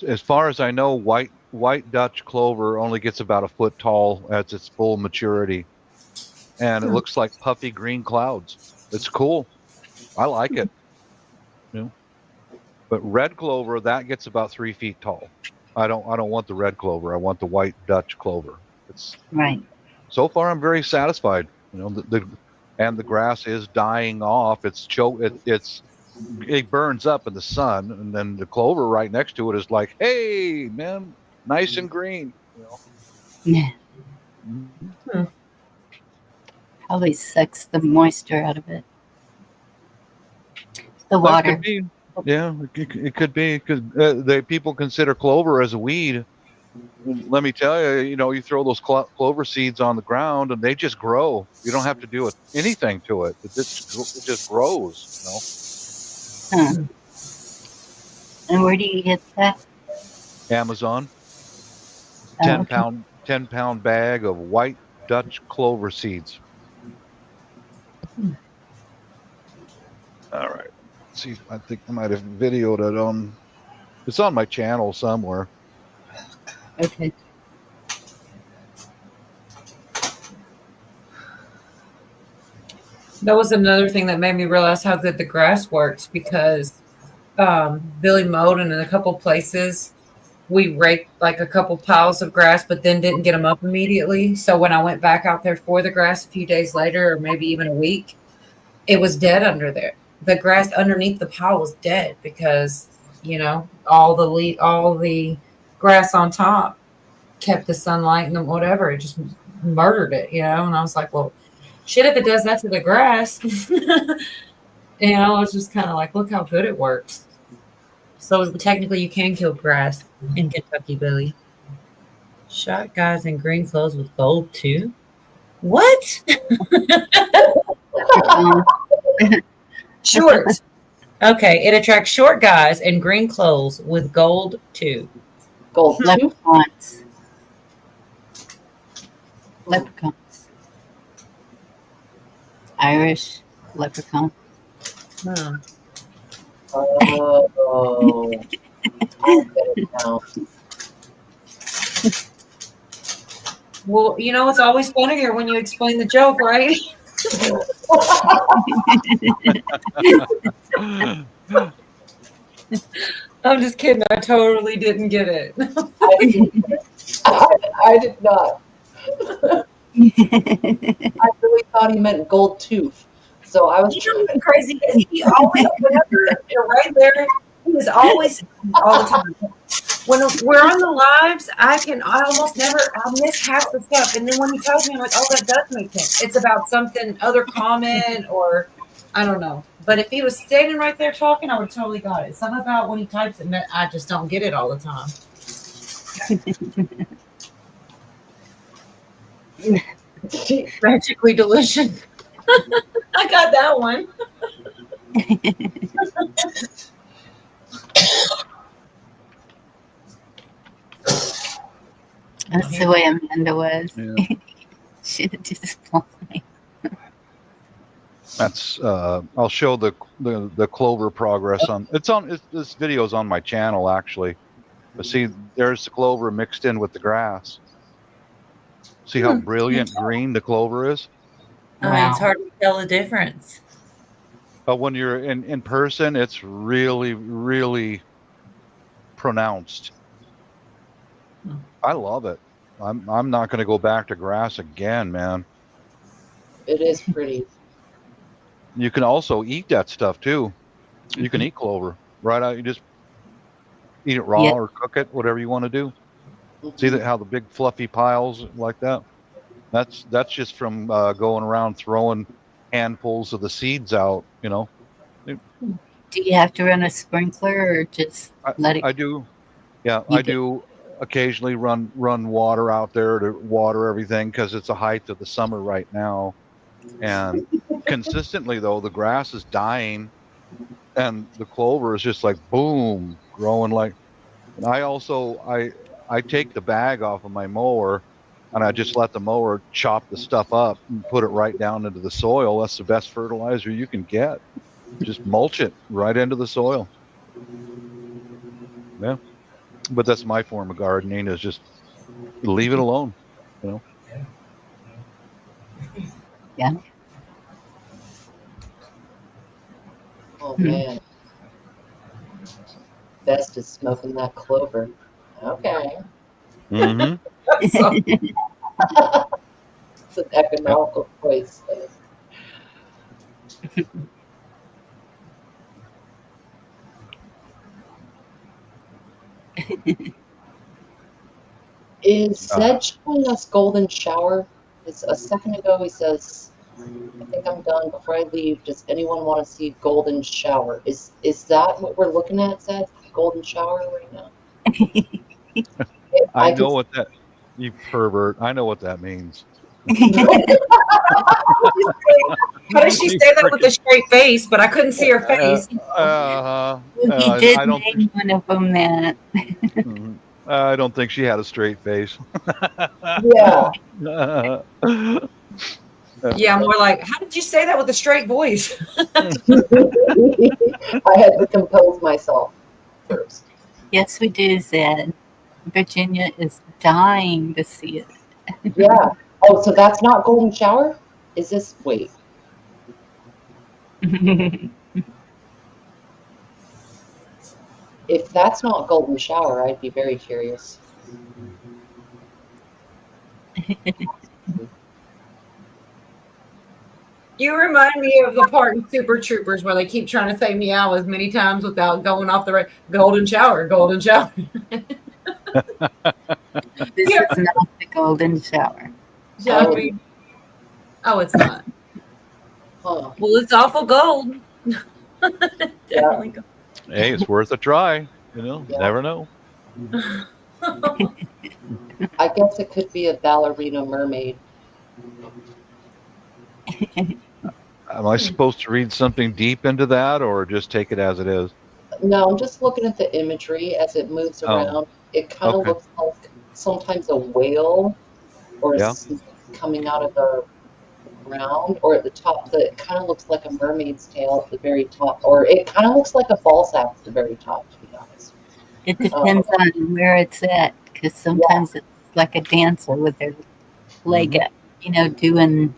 As far as I know, white Dutch clover only gets about a foot tall at its full maturity. and it looks like puffy green clouds. It's cool. I like it. You know, but red clover that gets about 3 feet tall. I don't want the red clover. I want the white Dutch clover. It's Right. so far I'm very satisfied. You know, and the grass is dying off. It burns up in the sun, and then the clover right next to it is like, hey man, nice and green. You know. Yeah. Mhm. Probably sucks the moisture out of it. The That water. could be. Yeah, it could be because people consider clover as a weed. Let me tell you, you know, you throw those clover seeds on the ground and they just grow. You don't have to do anything to it. It just grows. You know, Huh. And where do you get that? Amazon, Oh, okay. 10 pound bag of white Dutch clover seeds. All right. Let's see, I think I might have videoed it on. It's on my channel somewhere. Okay. That was another thing that made me realize how good the grass works because Billy mowed, and in a couple places we raked like a couple piles of grass, but then didn't get them up immediately. So when I went back out there for the grass a few days later, or maybe even a week, it was dead under there. The grass underneath the pile was dead because all the grass on top kept the sunlight and whatever. It just murdered it, And I was like, well, shit, if it does that to the grass, it's just kind of like, look how good it works. So technically, you can kill grass in Kentucky, Billy. Shot guys in green clothes with gold too. What? Short. Okay, it attracts short guys in green clothes with gold too. Gold tooth? Leprechauns. Leprechauns. Irish leprechaun. Hmm. Oh, I get it now. Well, it's always funnier when you explain the joke, right? I'm just kidding. I totally didn't get it. I did not. I really thought he meant gold tooth. So I was what's crazy is he always, whenever you're right there, he is always all the time. When we're on the lives, I miss half the stuff. And then when he tells me, I'm like, oh, that does make sense. It's about something, other comment, or I don't know. But if he was standing right there talking, I would totally got it. Something about when he types it, I just don't get it all the time. Magically delicious. I got that one. That's the way Amanda was. Yeah. Should have just applied. That's I'll show the clover progress on. This video's on my channel actually. But see, there's the clover mixed in with the grass. See how brilliant green the clover is? Wow. It's hard to tell the difference. But when you're in person, it's really, really pronounced. I love it. I'm not going to go back to grass again, man. It is pretty. You can also eat that stuff too. You can eat clover right out. You just eat it raw or cook it, whatever you want to do. See how the big fluffy piles like that? That's just from going around throwing handfuls of the seeds out. Do you have to run a sprinkler or just let it? I do. Yeah, I do occasionally run water out there to water everything because it's the height of the summer right now. And consistently though, the grass is dying and the clover is just like boom, growing like. And I take the bag off of my mower and I just let the mower chop the stuff up and put it right down into the soil. That's the best fertilizer you can get. Just mulch it right into the soil. Yeah. But that's my form of gardening is just leave it alone, Yeah. Oh man, best is smoking that clover. Okay, Mm-hmm. So, it's an economical choice. Is Zed showing us golden shower? Is a second ago he says, "I think I'm done. Before I leave, does anyone want to see golden shower?" Is that what we're looking at, Zed? Golden shower right now? I can know what that. You pervert. I know what that means. how does she You say that with a frickin- straight face? But I couldn't see her face. He did I don't think. name one of them that. Mhm. I don't think she had a straight face. Yeah. Yeah, more like, how did you say that with a straight voice? I had to compose myself first. Yes, we do, Zed. Virginia is dying to see it. Yeah. Oh, so that's not golden shower? Is this, wait, if that's not golden shower, I'd be very curious. You remind me of the part in Super Troopers where they keep trying to say meow as many times without going off the golden shower, golden shower. This Yeah. is not the golden shower. Yeah, I mean, oh, it's not. Huh. Well, it's awful gold. Definitely gold. Hey, it's worth a try. You know, Yeah. never know. I guess it could be a ballerina mermaid. Am I supposed to read something deep into that, or just take it as it is? No, I'm just looking at the imagery as it moves Oh, around. It kind of okay. looks like sometimes a whale or a Yeah. snake coming out of the ground, or at the top, it kind of looks like a mermaid's tail at the very top, or it kind of looks like a ball sack at the very top, to be honest. It depends on where it's at, because sometimes it's like a dancer with their leg up, you know, doing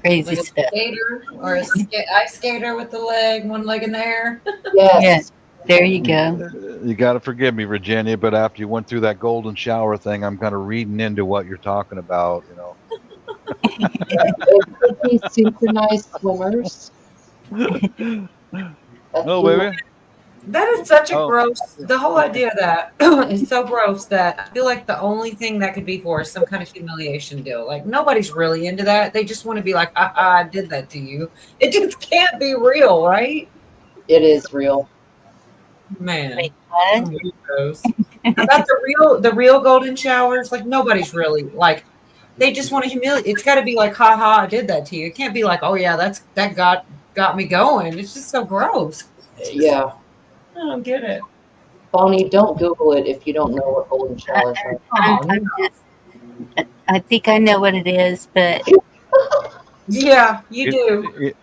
crazy Like a stuff. skater or a ice skater with the leg, one leg in the air. Yes. Yeah, there you go. You got to forgive me, Virginia, but after you went through that golden shower thing, I'm kind of reading into what you're talking about. You know. It could be synchronized swimmers. Oh, baby. That is such a Oh. gross. The whole idea of that is so gross that I feel like the only thing that could be for is some kind of humiliation deal. Like nobody's really into that. They just want to be like, I did that to you. It just can't be real, right? It is real. Man. Wait, what? Gross. About the real golden showers, like nobody's really like they just want to humiliate. It's got to be like, ha ha, I did that to you. It can't be like, oh yeah, that got me going. It's just so gross. Yeah. I don't get it. Bonnie, don't Google it if you don't know what golden showers are. I think I know what it is, but Yeah, you do.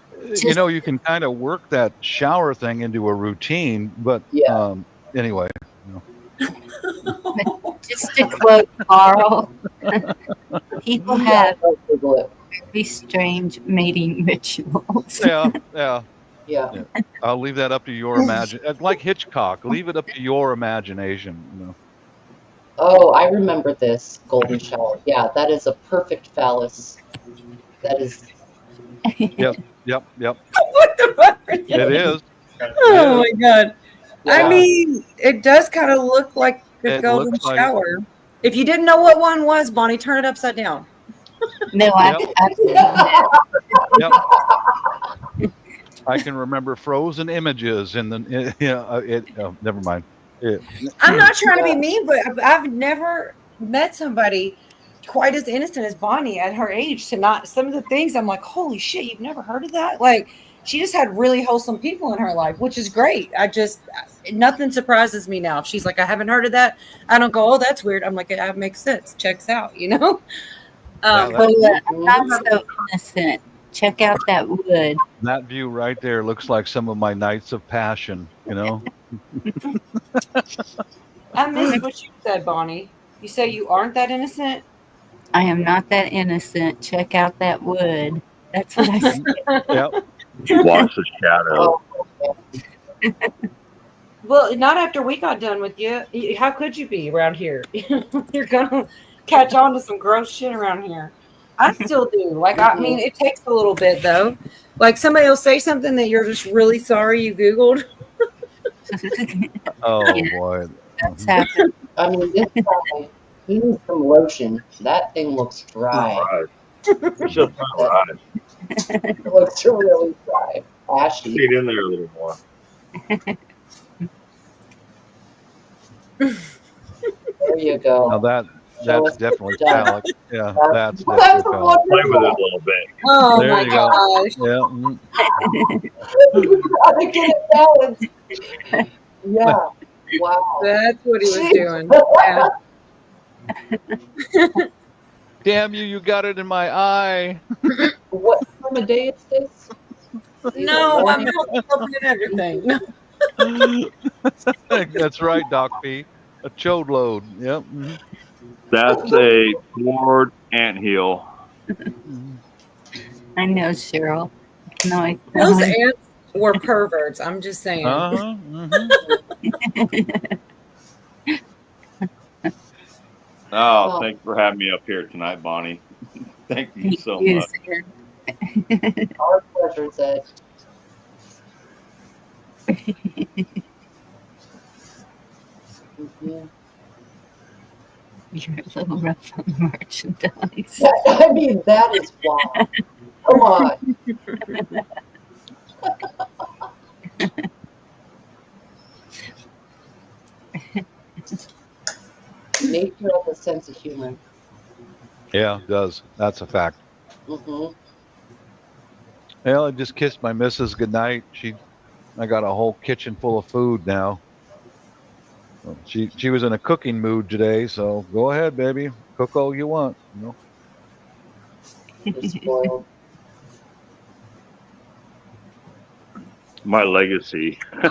You know, you can kind of work that shower thing into a routine, but Yeah. Anyway. just to quote Carl, people have Don't Google it. very strange mating rituals. Yeah. I'll leave that up to your imagination. Like Hitchcock, leave it up to your imagination. You know. Oh, I remember this golden shower. Yeah, that is a perfect phallus. That is. Yep. What the fuck? It is. Oh my god. Yeah. I mean, it does kind of look like the It golden looks like- shower. If you didn't know what one was, Bonnie, turn it upside down. No, I've seen that. Yep. I can remember frozen images in the. Never mind. I'm not trying to be mean, but I've never met somebody quite as innocent as Bonnie at her age. To not some of the things I'm like, holy shit, you've never heard of that? Like, she just had really wholesome people in her life, which is great. Nothing surprises me now. If she's like, I haven't heard of that, I don't go, oh, that's weird. I'm like, that makes sense. Checks out, you know? Well, I'm not so innocent. Check out that wood. That view right there looks like some of my nights of passion. You know. I missed what you said, Bonnie. You say you aren't that innocent? I am not that innocent. Check out that wood. That's what I said. Yep. Watch the shadow. Oh, Well, not after we got done with you. How could you be around here? You're gonna catch on to some gross shit around here. I still do. Like, I mean, it takes a little bit though. Like somebody will say something that you're just really sorry you Googled. Oh Yeah. boy. That's happened. I mean, this guy, he needs some lotion. That thing looks dry. Right. It's just not right. It looks really dry. Ashy. Get in there a little more. There you go. Now Show that's us definitely the done. phallic. Yeah, that's Well, that's definitely what phallic. Play with it a little bit. Oh There my you go. gosh. Yeah. Gotta get it balanced. Yeah. Wow. That's what he was Jeez. doing. Yeah. Damn you! You got it in my eye. What time of day is this? No, I'm helping and everything. That's right, Doc P. A chode load. Yep. That's a poured anthill. I know, Cheryl. No, Those ants were perverts. I'm just saying. Uh-huh. Oh, thanks for having me up here tonight, Bonnie. Thank you so much. Our pleasure, Zed. You're a little rough on the merchandise. I mean, that is wild. Come on. Nature has a sense of humor. Yeah, it does. That's a fact. Mm-hmm. Well, I just kissed my missus goodnight. I got a whole kitchen full of food now. She was in a cooking mood today, so go ahead, baby. Cook all you want. You're spoiled. My legacy. Dude,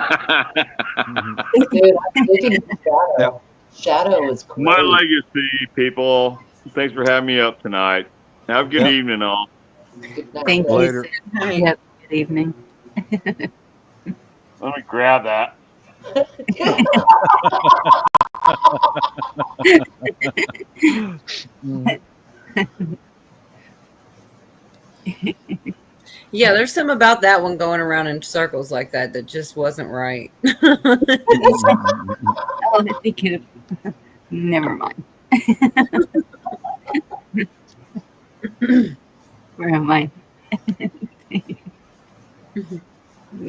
I'm digging Shadow. Yep. Shadow is great. My legacy, people. Thanks for having me up tonight. Have a good evening, all. Good night. Thank Later. you. Yep. Good evening. Let me grab that. Yeah, there's some about that one going around in circles like that just wasn't right. Oh, I think it. Never mind. Where am I?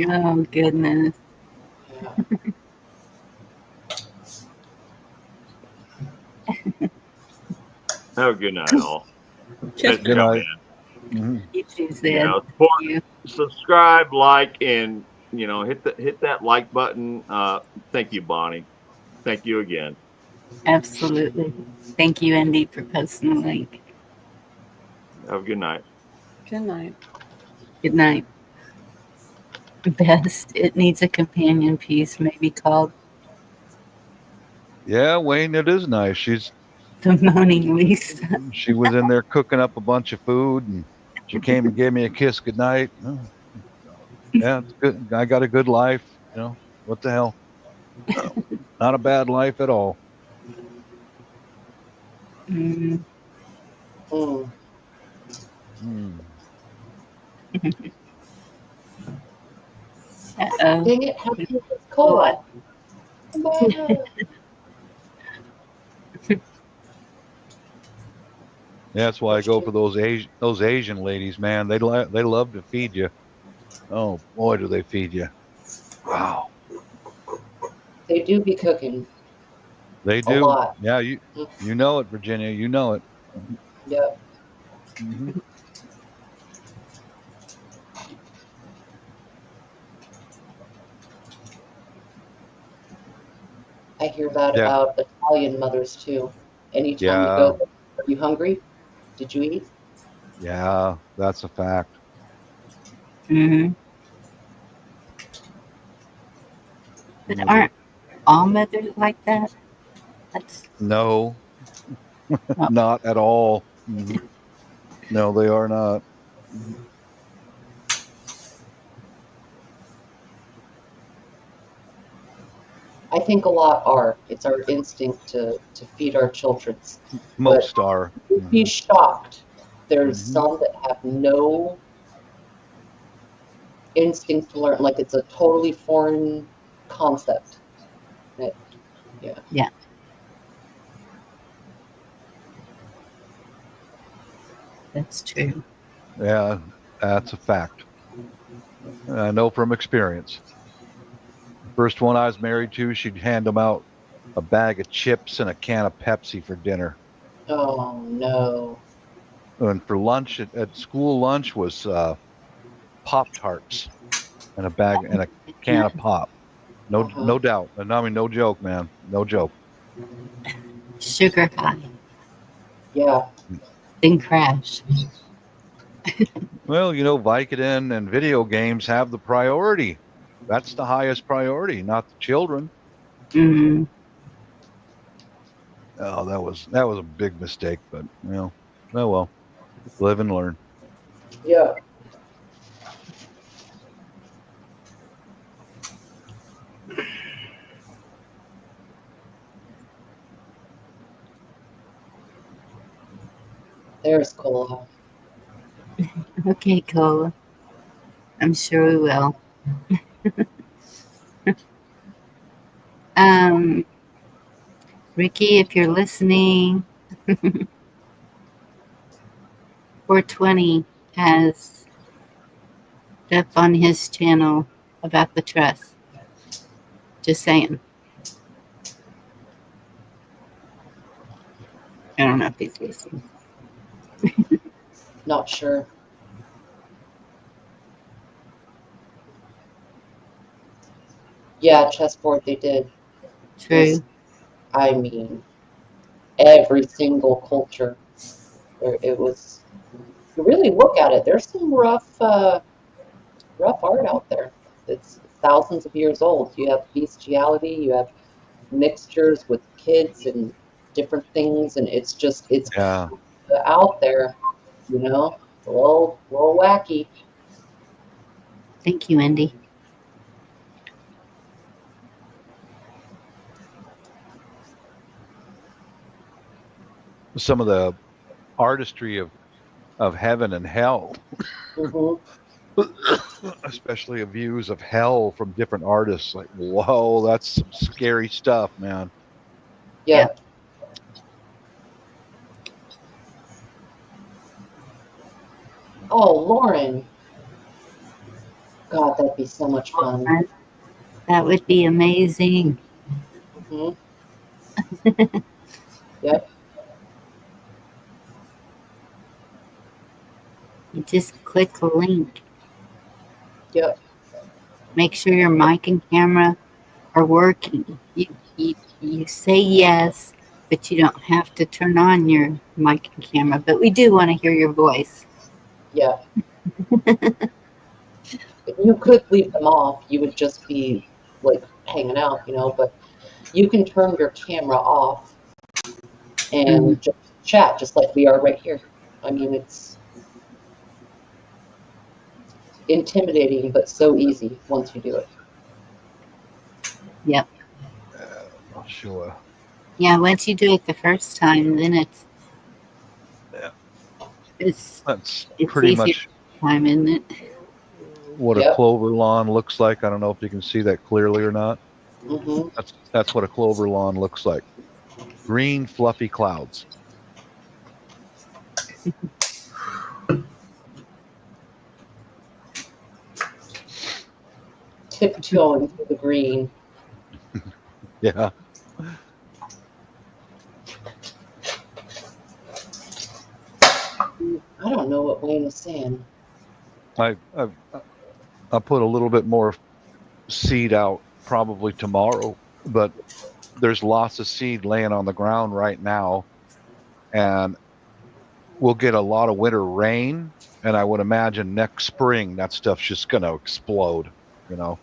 Oh, goodness. Have a good night, all. Thanks for Good coming night. in. You too, Zed. You know, subscribe, like, and hit that like button. Thank you, Bonnie. Thank you again. Absolutely. Thank you, Andy, for posting the link. Have a good night. Good night. Good night. Best. It needs a companion piece, maybe called Yeah, Wayne, it is nice. The Moaning Lisa. She was in there cooking up a bunch of food, and she came and gave me a kiss goodnight. Oh, yeah, it's good. I got a good life. What the hell? Not a bad life at all. Mm. Mm. Uh-oh. Dang it, how can you just call it? Come on. That's why I go for those Asian ladies, man. They love to feed you. Oh boy, do they feed you! Wow, They do be cooking. they A do. lot. Yeah, you know it, Virginia. You know it. Yep. Mm-hmm. I hear that Yeah. about Italian mothers too. Anytime Yeah. you go there, are you hungry? Did you eat? Yeah, that's a fact. Mm-hmm. But aren't all mothers like that? That's No, not at all. Mhm. No, they are not. I think a lot are. It's our instinct to feed our children. But Most are. you'd be shocked. There's Mhm. some that have no instinct to learn. Like it's a totally foreign concept. Yeah. Yeah. That's true. Yeah, that's a fact. I know from experience. The first one I was married to, she'd hand them out a bag of chips and a can of Pepsi for dinner. Oh no. And for lunch at school, lunch was Pop Tarts and a bag and a can of pop. No, Uh-huh. no doubt. And I mean, no joke, man. No joke. Sugar high. Yeah. Then crash. Well, Vicodin and video games have the priority. That's the highest priority, not the children. Mm, Oh, that was a big mistake, but oh well, live and learn. Yeah. There's Cola. okay, Cola. I'm sure we will. Ricky, if you're listening, 420 has stuff on his channel about the trust. Just saying. I don't know if he's listening. Not sure. Yeah, chessboard they did. True. I mean, every single culture. It was. You really look at it. There's some rough art out there. It's thousands of years old. You have bestiality. You have mixtures with kids and different things, and it's Yeah. out there. It's a little wacky. Thank you, Andy. Some of the artistry of heaven and hell, Hmm. especially of views of hell from different artists. Like, whoa, that's some scary stuff, man. Yeah. Oh, Lauren. God, that'd be so much fun. That would be amazing. Hmm. Yep. You just click the link. Yep. Make sure your mic and camera are working. You say yes, but you don't have to turn on your mic and camera. But we do want to hear your voice. Yeah. You could leave them off. You would just be like hanging out, but you can turn your camera off and just chat just like we are right here. I mean, it's intimidating, but so easy once you do it. Yep. Sure. Yeah, once you do it the first time, then Yeah. it's That's pretty easier much time, isn't it? what a Yep. clover lawn looks like. I don't know if you can see that clearly or not. Hmm. That's what a clover lawn looks like. Green, fluffy clouds. Tiptoeing through the green. Yeah. I don't know what Wayne is saying. I put a little bit more seed out probably tomorrow, but there's lots of seed laying on the ground right now, and we'll get a lot of winter rain, and I would imagine next spring that stuff's just going to explode. Oh,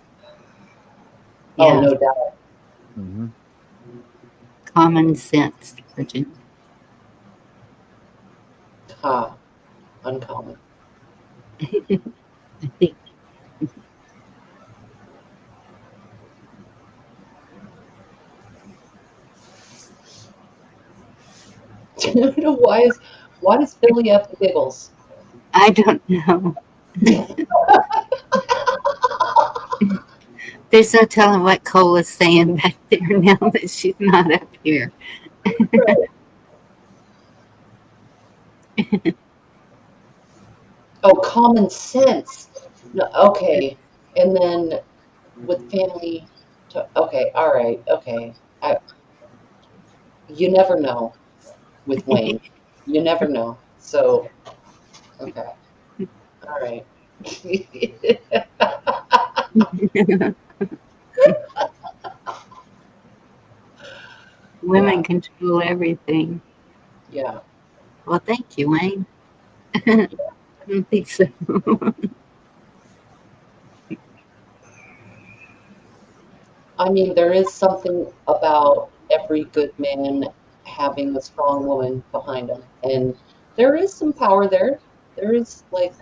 Yeah. no doubt. Mm-hmm. Common sense, Virginia. Uncommon. I think Why does Billy have the giggles? I don't know. There's no telling what Cola's saying back there now that she's not up here. Oh, common sense. No, okay. And then with family okay, all right, okay. You never know with Wayne. You never know. So, okay. All right. Women control everything. Yeah. Well, thank you, Wayne. I don't think so. I mean, there is something about every good man having a strong woman behind him. And there is some power there. There is like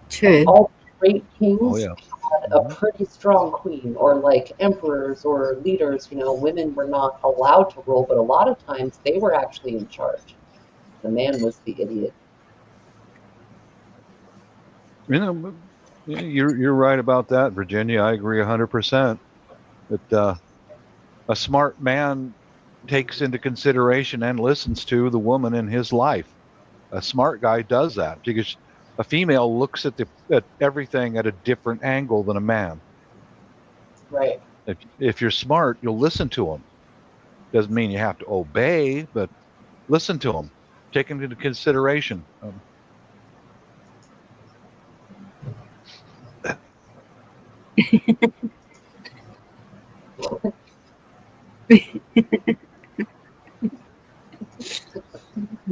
True. all great Oh kings yeah. had a pretty strong queen, or like emperors or leaders. Women were not allowed to rule, but a lot of times they were actually in charge. The man was the idiot. You know, you're right about that, Virginia. I agree 100%. That a smart man takes into consideration and listens to the woman in his life. A smart guy does that because a female looks at everything at a different angle than a man. Right. If you're smart, you'll listen to them. Doesn't mean you have to obey, but listen to them. Take them into consideration.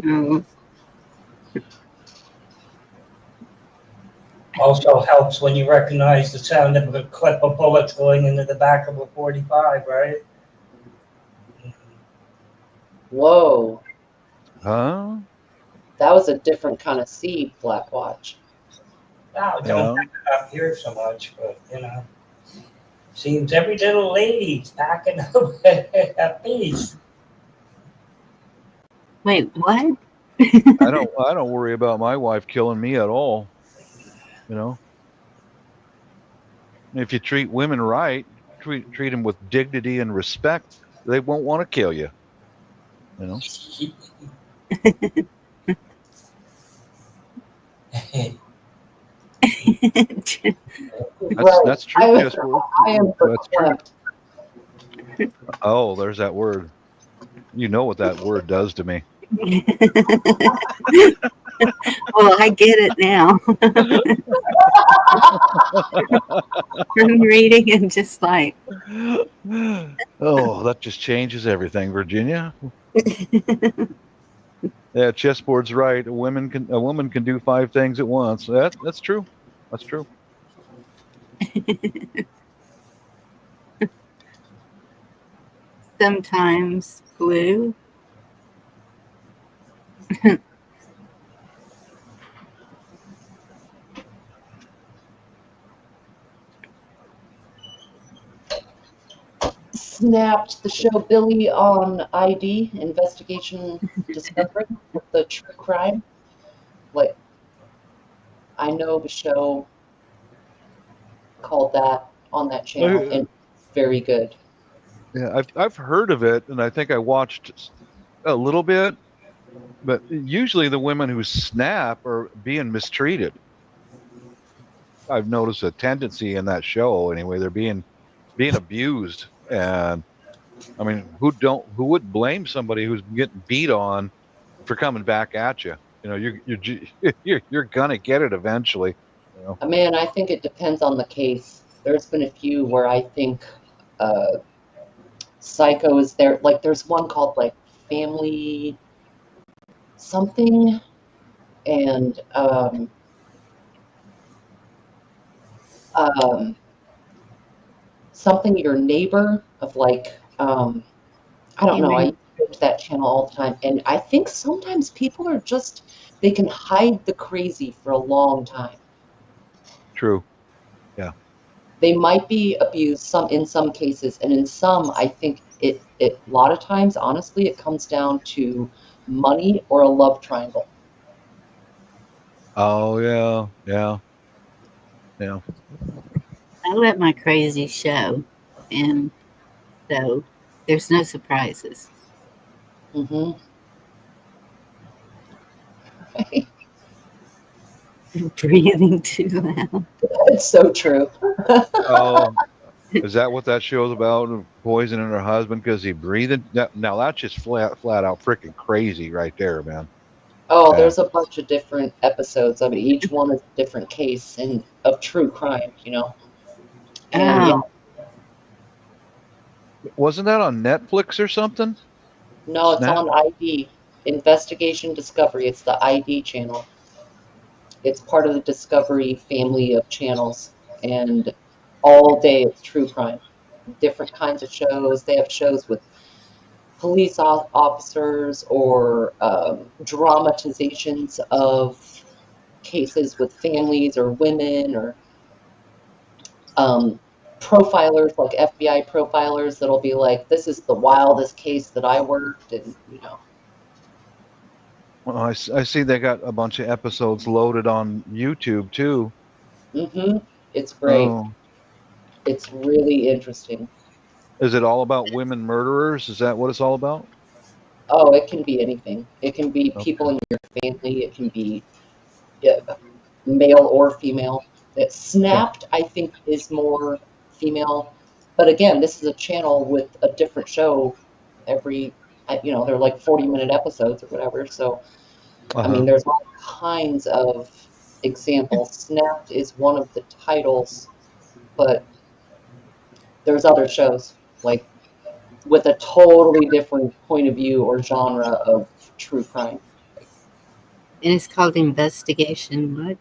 No. Also helps when you recognize the sound of a clip of bullets going into the back of a 45, right? Whoa. Huh? That was a different kind of seed, Black Watch. Wow, don't pick it up here so much, but seems every little lady's packing up a piece. Wait, what? I don't worry about my wife killing me at all. If you treat women right, treat them with dignity and respect, they won't want to kill you. That's true. I am verklempt. Oh, there's that word. You know what that word does to me. Well, I get it now. I'm reading and just like, oh, that just changes everything, Virginia. Yeah, chessboard's right. A woman can do 5 things at once. That's true. That's true. sometimes blue. Snapped the show Billy on ID, Investigation Discovery, with the true crime. Like, I know the show called that on that channel, and very good. Yeah, I've heard of it, and I think I watched a little bit. But usually, the women who snap are being mistreated. I've noticed a tendency in that show. Anyway, they're being abused, and I mean, who would blame somebody who's getting beat on for coming back at you? You're gonna get it eventually. Man, I think it depends on the case. There's been a few where I think Psycho is there. Like, there's one called like Family something, and something your neighbor of like I don't know. binge that channel all the time. And I think sometimes people are just, they can hide the crazy for a long time. True. They might be abused in some cases, and in some, I think a lot of times, honestly, it comes down to money or a love triangle. Oh yeah, yeah, yeah. I let my crazy show, and so there's no surprises. Hmm. Breathing too loud. It's so true. Oh, is that what that show's about? Poisoning her husband because he breathing? Now that's just flat out freaking crazy right there, man. Oh, Yeah. there's a bunch of different episodes of it. Each one is a different case and of true crime, And yeah, Oh, Wasn't that on Netflix or something? no, it's Snap. on ID, Investigation Discovery. It's the ID channel. It's part of the Discovery family of channels, and all day it's true crime. Different kinds of shows. They have shows with police officers or dramatizations of cases with families or women or um, profilers like FBI profilers that'll be like, this is the wildest case that I worked, and. Well, I see they got a bunch of episodes loaded on YouTube too. It's great. Oh, It's really interesting. is it all about women murderers? Is that what it's all about? Oh, it can be anything. It can be Okay. people in your family. It can be yeah, male or female. That Okay. Snapped, I think, is more female. But again, this is a channel with a different show every, they're like 40-minute episodes or whatever. So, Uh I mean, huh. there's all kinds of examples. Snapped is one of the titles, but there's other shows like with a totally different point of view or genre of true crime. Like and it's called Investigation what?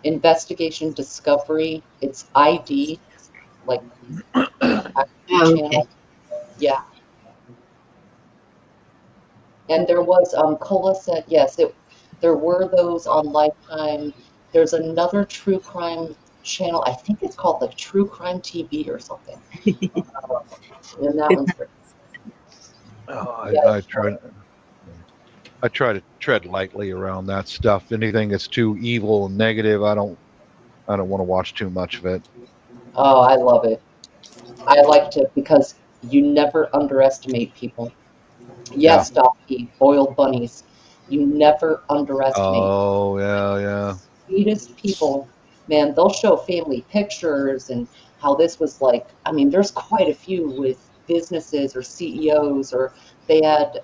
Investigation Discovery, it's ID, like ID Oh, okay. channel. Yeah. And there was Cola said yes, there were those on Lifetime. There's another true crime channel. I think it's called like True Crime TV or something. And that one's great. Oh, Yeah. I try to tread lightly around that stuff. Anything that's too evil and negative, I don't want to watch too much of it. Oh, I love it. I like to because you never underestimate people. Yeah. Yes, Docky, boiled bunnies. You never underestimate Oh yeah, yeah. sweetest people. Man, they'll show family pictures and how this was like. I mean, there's quite a few with businesses or CEOs, or they had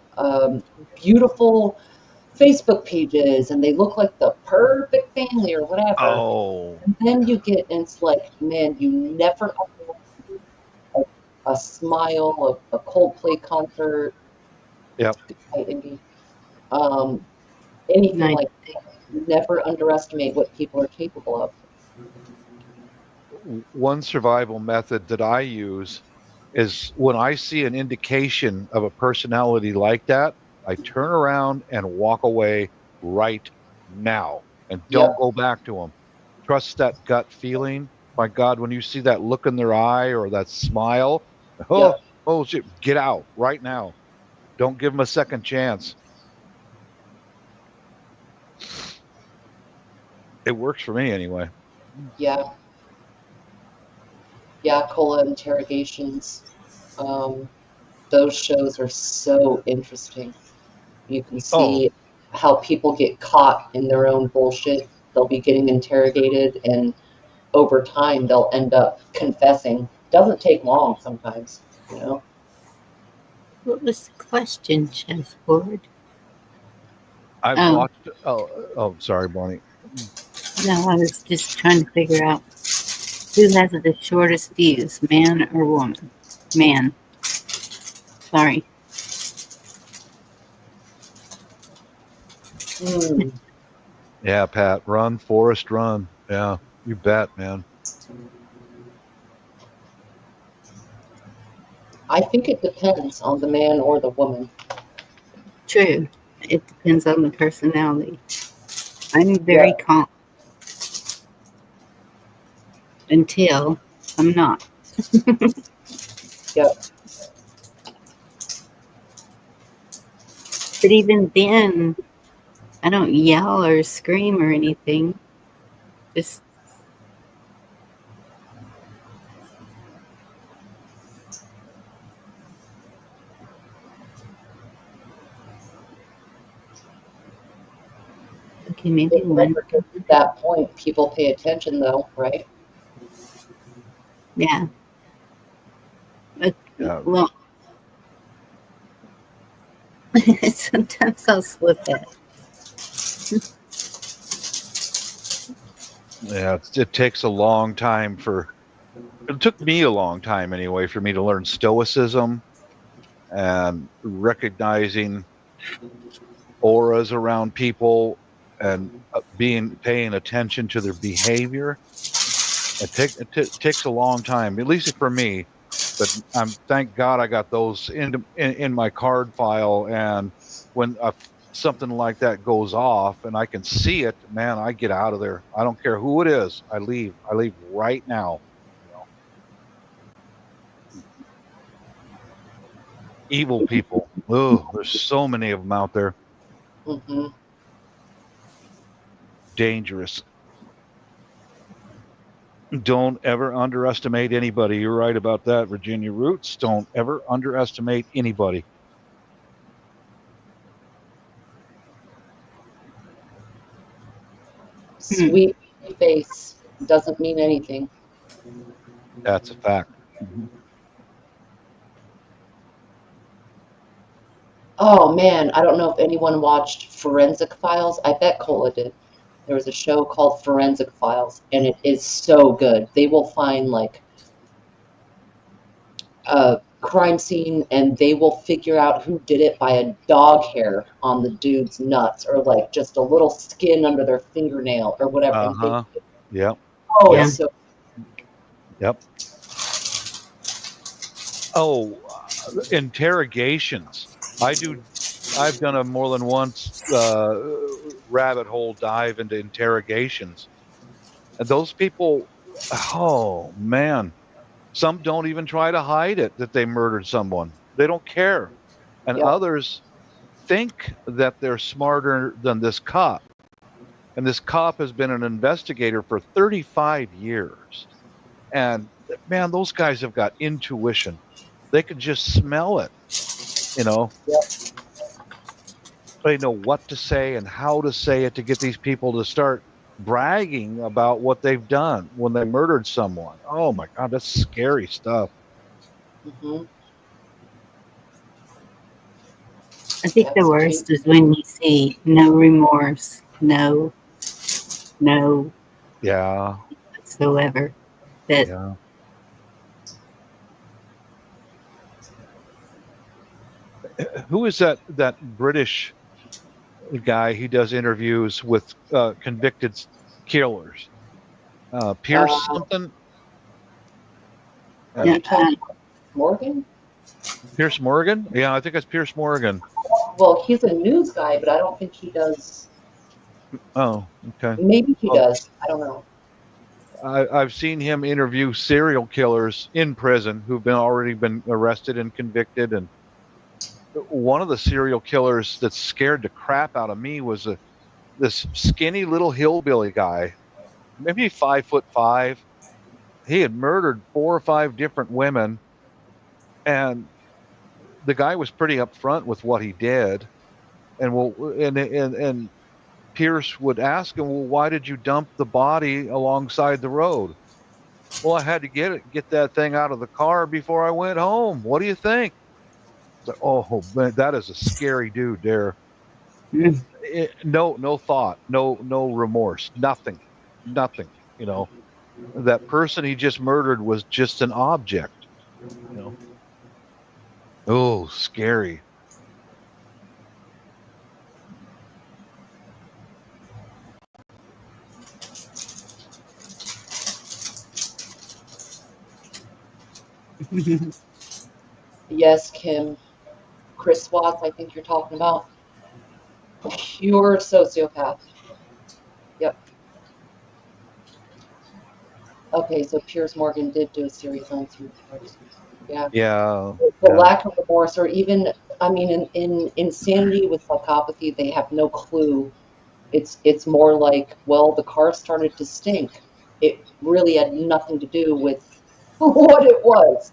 beautiful Facebook pages and they look like the perfect family or whatever. Oh, And then you get, and it's like, man, you never underestimate a smile, a Coldplay concert, yep. by Indie. Um, Anything Nice. like that. Never underestimate what people are capable of. One survival method that I use is when I see an indication of a personality like that, I turn around and walk away right now and don't Yep, go back to them. Trust that gut feeling. My God, when you see that look in their eye or that smile, oh, yep. oh shit, get out right now. Don't give them a second chance. It works for me anyway. Yeah, yeah, Cola interrogations. Um, those shows are so interesting. You can Oh, see how people get caught in their own bullshit. They'll be getting interrogated, and over time, they'll end up confessing. Doesn't take long sometimes. What was the question, chessboard? I've Oh, watched. Oh, sorry, Bonnie. no, I was just trying to figure out who has the shortest fuse, man or woman? Man. Sorry. Hmm. Yeah, Pat, run, Forrest, run. Yeah, you bet, man. I think it depends on the man or the woman. True. It depends on the personality. I'm very calm until I'm not. Yep. But even then, I don't yell or scream or anything. Just okay, maybe If it one. ever gets to that point, people pay attention, though, right? Yeah. Yeah. Well, sometimes I'll slip it. Yeah, it takes a long time it took me a long time anyway for me to learn stoicism and recognizing auras around people and paying attention to their behavior. It takes a long time, at least for me. But thank God I got those in my card file, and when something like that goes off and I can see it, man, I get out of there. I don't care who it is. I leave. I leave right now. You know, evil people. Oh, there's so many of them out there. Mm-hmm. Dangerous. Don't ever underestimate anybody. You're right about that, Virginia Roots. Don't ever underestimate anybody. Sweet face doesn't mean anything. That's a fact. Mhm. Oh man, I don't know if anyone watched Forensic Files. I bet Cola did. There was a show called Forensic Files, and it is so good. They will find like a crime scene, and they will figure out who did it by a dog hair on the dude's nuts, or like just a little skin under their fingernail, or whatever. Uh And they, huh. Yep. oh, Yeah. it's so. Yep. Oh, interrogations. I've done a more than once rabbit hole dive into interrogations, and those people. Oh man, some don't even try to hide it that they murdered someone. They don't care, and Yep. others think that they're smarter than this cop. And this cop has been an investigator for 35 years. And man, those guys have got intuition. They can just smell it, you know. Yep. They know what to say and how to say it to get these people to start bragging about what they've done when they murdered someone. Oh my God, that's scary stuff. Mm-hmm. I think the That's worst is when you see no remorse, no Yeah, whatsoever. That yeah. Who is that British guy? He does interviews with convicted killers. Pierce uh, something. are yeah, you talking about Morgan? Pierce Morgan? Yeah, I think it's Pierce Morgan. Well, he's a news guy, but I don't think he does. Oh, okay. Maybe he Well, does. I don't know. I've seen him interview serial killers in prison who've already been arrested and convicted. And one of the serial killers that scared the crap out of me was this skinny little hillbilly guy, maybe 5'5". He had murdered 4 or 5 different women, and the guy was pretty upfront with what he did. And Pierce would ask him, "Well, why did you dump the body alongside the road?" "Well, I had to get that thing out of the car before I went home. What do you think?" It's like, oh man, that is a scary dude there. mm, No thought, no remorse, nothing. You know, that person he just murdered was just an object. You know, oh, scary. Yes, Kim. Chris Watts, I think you're talking about. Pure sociopath. Yep. Okay, so Piers Morgan did do a series on serial killers. Yeah. Yeah. The Yeah. lack of remorse, or even, I mean, in insanity with psychopathy, they have no clue. It's more like, well, the car started to stink. It really had nothing to do with what it was,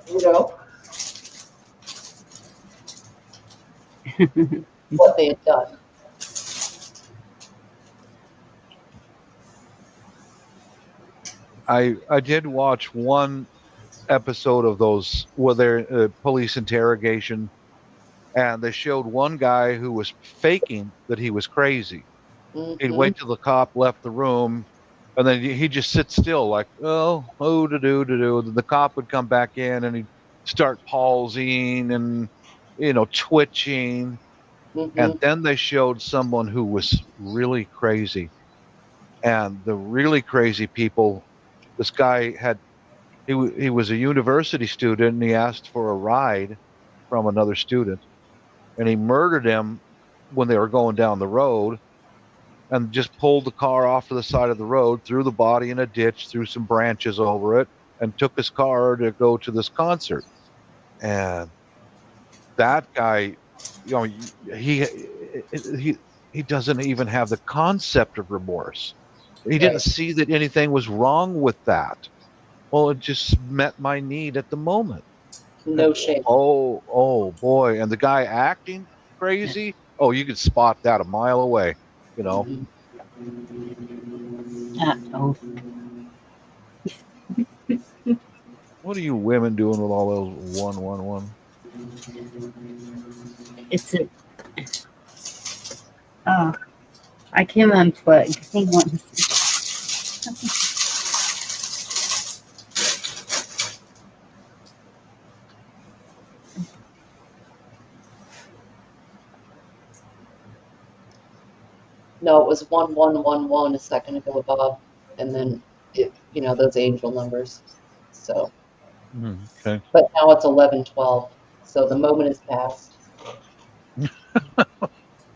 you know, what they had done. I did watch one episode of those where they're police interrogation, and they showed one guy who was faking that he was crazy. He'd Hmm. wait till the cop left the room, and then he'd just sit still, like, oh, to do, to do. Then the cop would come back in, and he'd start palsying and, twitching. Hmm. And then they showed someone who was really crazy. And the really crazy people, this guy had, he was a university student, and he asked for a ride from another student, and he murdered him when they were going down the road, and just pulled the car off to the side of the road, threw the body in a ditch, threw some branches over it, and took his car to go to this concert. And that guy, he he doesn't even have the concept of remorse. He didn't Right. see that anything was wrong with that. Well, it just met my need at the moment. No shame. Oh boy. And the guy acting crazy, oh, you could spot that a mile away, you know. Mhm. Uh-oh. What are you women doing with all those 111? It's a. Oh, I can unplug. Hang on. No, it was 1111 a second ago, Bob, and then those angel numbers. So, Okay. but now it's 1112. So the moment has passed.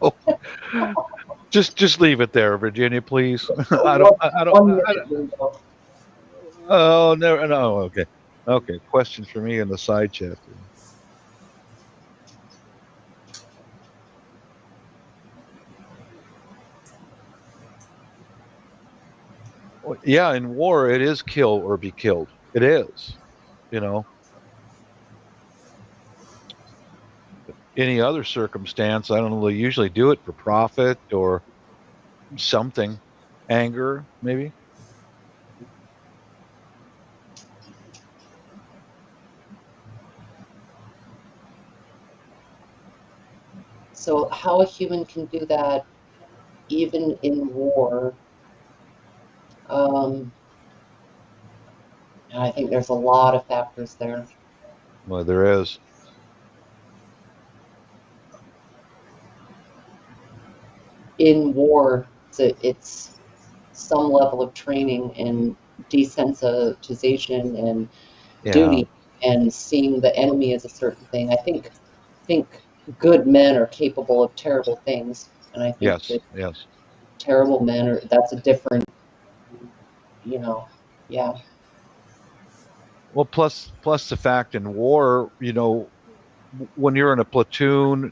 Oh, just leave it there, Virginia, please. I don't. One, I don't. 1 minute window. Oh, no, no. Okay. Okay. Question for me in the side chat. Well, yeah, in war, it is kill or be killed. It is. You know, any other circumstance, I don't know. They usually do it for profit or something, anger, maybe. So how a human can do that, even in war, um, I think there's a lot of factors there. Well, there is. In war, it's some level of training and desensitization and Yeah. duty and seeing the enemy as a certain thing. I think good men are capable of terrible things, and I think Yes. that Yes. terrible men are that's a different, you know, yeah. Well, plus the fact in war, when you're in a platoon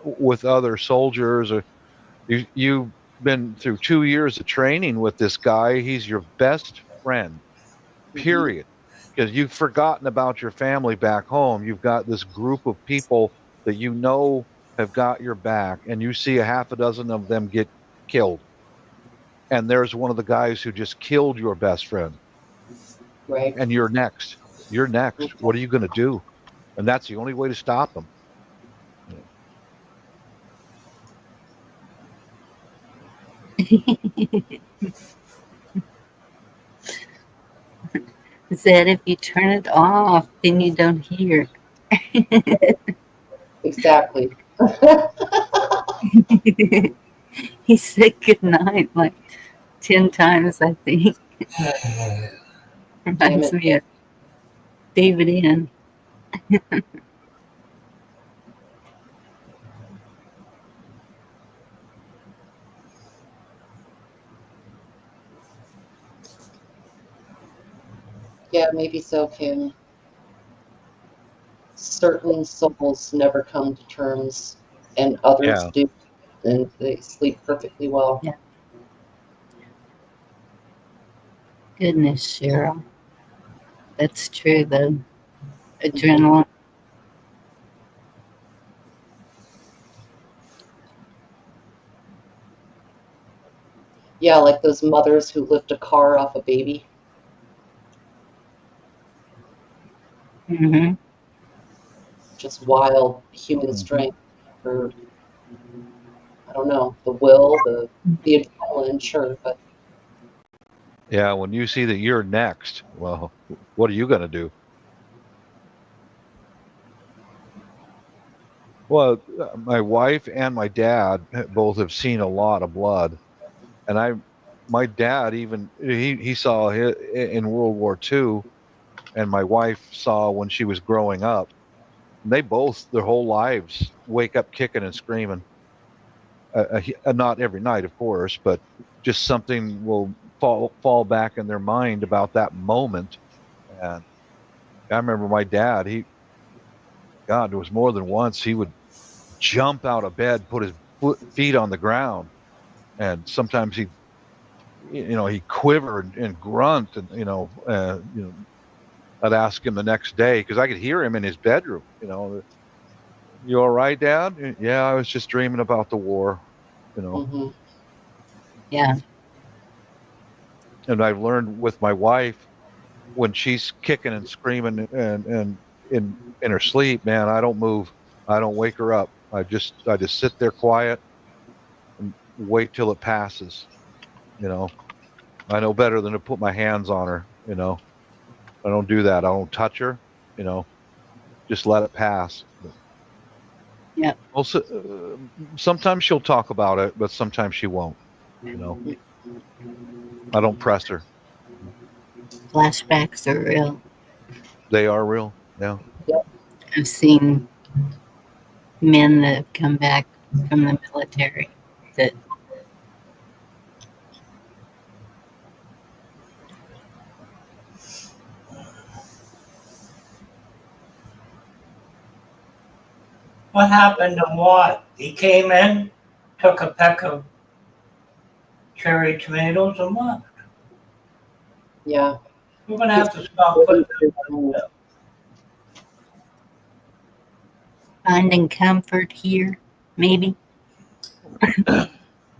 with other soldiers, or you've been through 2 years of training with this guy, he's your best friend, Hmm. period. Because you've forgotten about your family back home. You've got this group of people that have got your back, and you see a half a dozen of them get killed. And there's one of the guys who just killed your best friend, Right. and you're next. You're next. What are you going to do? And that's the only way to stop them. Said if you turn it off, then you don't hear. Exactly. He said good night like 10 times, I think. Damn Reminds it. me of David N. Yeah, maybe so, Kim. Certain souls never come to terms, and others Yeah. do, and they sleep perfectly well. Yeah. Goodness, Cheryl. That's true, though. Adrenaline. Yeah, like those mothers who lift a car off a baby. Mm-hmm. Just wild human strength for, I don't know, the will, the adrenaline, sure, but Yeah. When you see that you're next, well, what are you going to do? Well, my wife and my dad both have seen a lot of blood, and my dad even he saw it in World War II, and my wife saw when she was growing up. And they both their whole lives wake up kicking and screaming. Not every night, of course, but just something will fall back in their mind about that moment. And I remember my dad. God, there was more than once he would jump out of bed, put his feet on the ground, and sometimes he'd quiver and grunt, and I'd ask him the next day because I could hear him in his bedroom. You all right, Dad? Yeah, I was just dreaming about the war. mhm, Yeah. And I've learned with my wife when she's kicking and screaming and in her sleep, man, I don't move. I don't wake her up. I just sit there quiet and wait till it passes. You know, I know better than to put my hands on her. I don't do that. I don't touch her. You know, just let it pass. But Yeah. also, sometimes she'll talk about it, but sometimes she won't. I don't press her. Flashbacks are real. They are real. Yeah. yep, I've seen men that have come back from the military that What happened to what? He came in, took a peck of cherry tomatoes and left. yeah. We're gonna He's have to stop putting finding comfort here, maybe.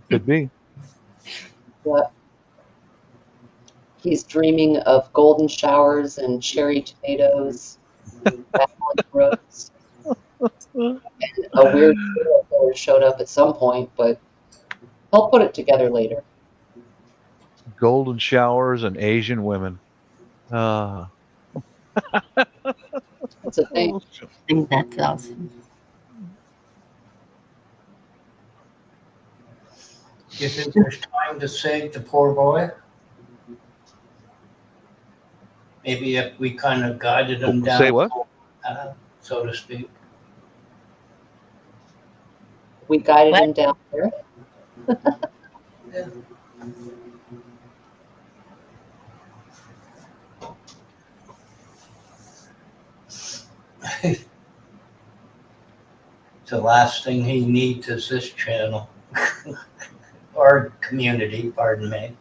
Could be. yeah. He's dreaming of golden showers and cherry tomatoes, baffling roads. A weird serial killer showed up at some point, but he'll put it together later. Golden showers and Asian women. Uh, It's a thing. I think that's awesome. You think there's time to save the poor boy? Maybe if we kind of guided him down, Say what? so to speak. We guided What? him down there. Yeah. The last thing he needs is this channel. Or community, pardon me.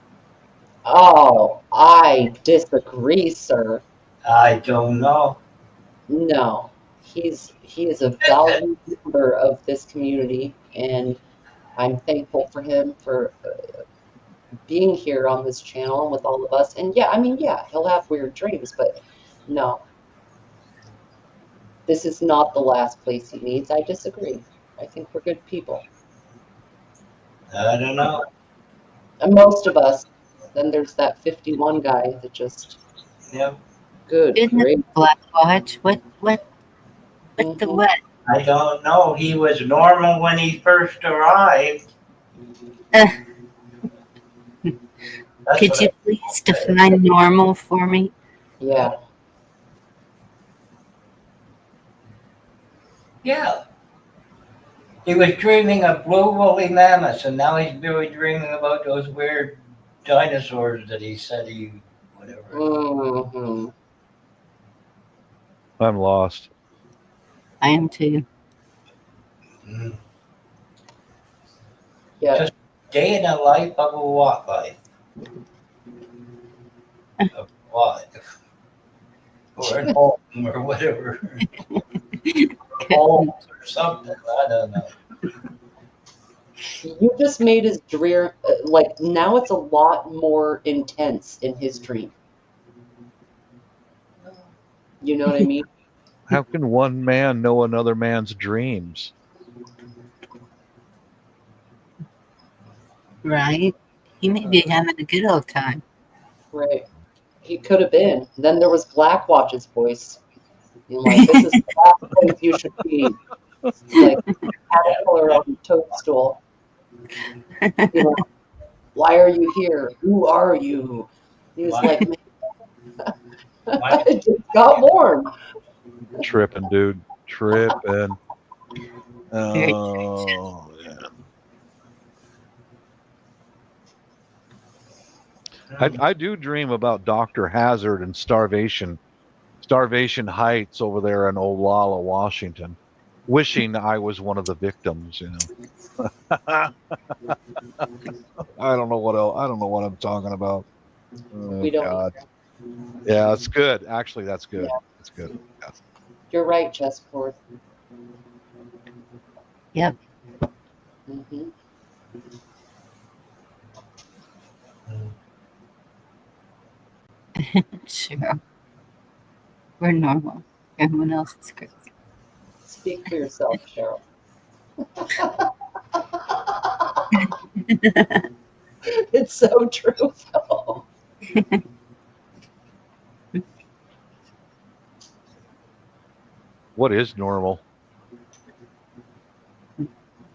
Oh, I disagree, sir. I don't know. No, he is a valued member of this community, and I'm thankful for him for being here on this channel with all of us. And yeah, I mean, yeah, he'll have weird dreams, but no, this is not the last place he needs. I disagree. I think we're good people, I don't know. and most of us. Then there's that 51 guy that just Yep. good Goodness, great. Black Watch. What the Mhm. what? I don't know. He was normal when he first arrived. Uh, That's could what you I please define normal for me? Yeah, Yeah. He was dreaming of blue woolly mammoths, and now he's really dreaming about those weird dinosaurs that he said he whatever. hmm I'm lost. I am too. Yeah. Just day in the life of a what life? Of what? Or an home or whatever. Home or something. I don't know. You just made his dream, like, now it's a lot more intense in his dream. You know what I mean? How can one man know another man's dreams? Right? He may be having a good old time. Right. He could have been. Then there was Blackwatch's voice. And like, this is the last place you should be. Like, caterpillar on the toadstool. You know, why are you here? Who are you? He was Why? like, man, Why? I just got born. Tripping, dude. Tripping. Very Oh, yeah. I do dream about Dr. Hazard and Starvation Heights over there in Olalla, Washington, wishing I was one of the victims, you know. I don't know what else. I don't know what I'm talking about. Oh We don't God. either. Yeah, that's good. Actually, that's Yeah, good. That's good. Yeah. you're right, chessboard. Yep. Hmm. Sure. We're normal. Everyone else is crazy. Speak for yourself, Cheryl. It's so true, though. What is normal?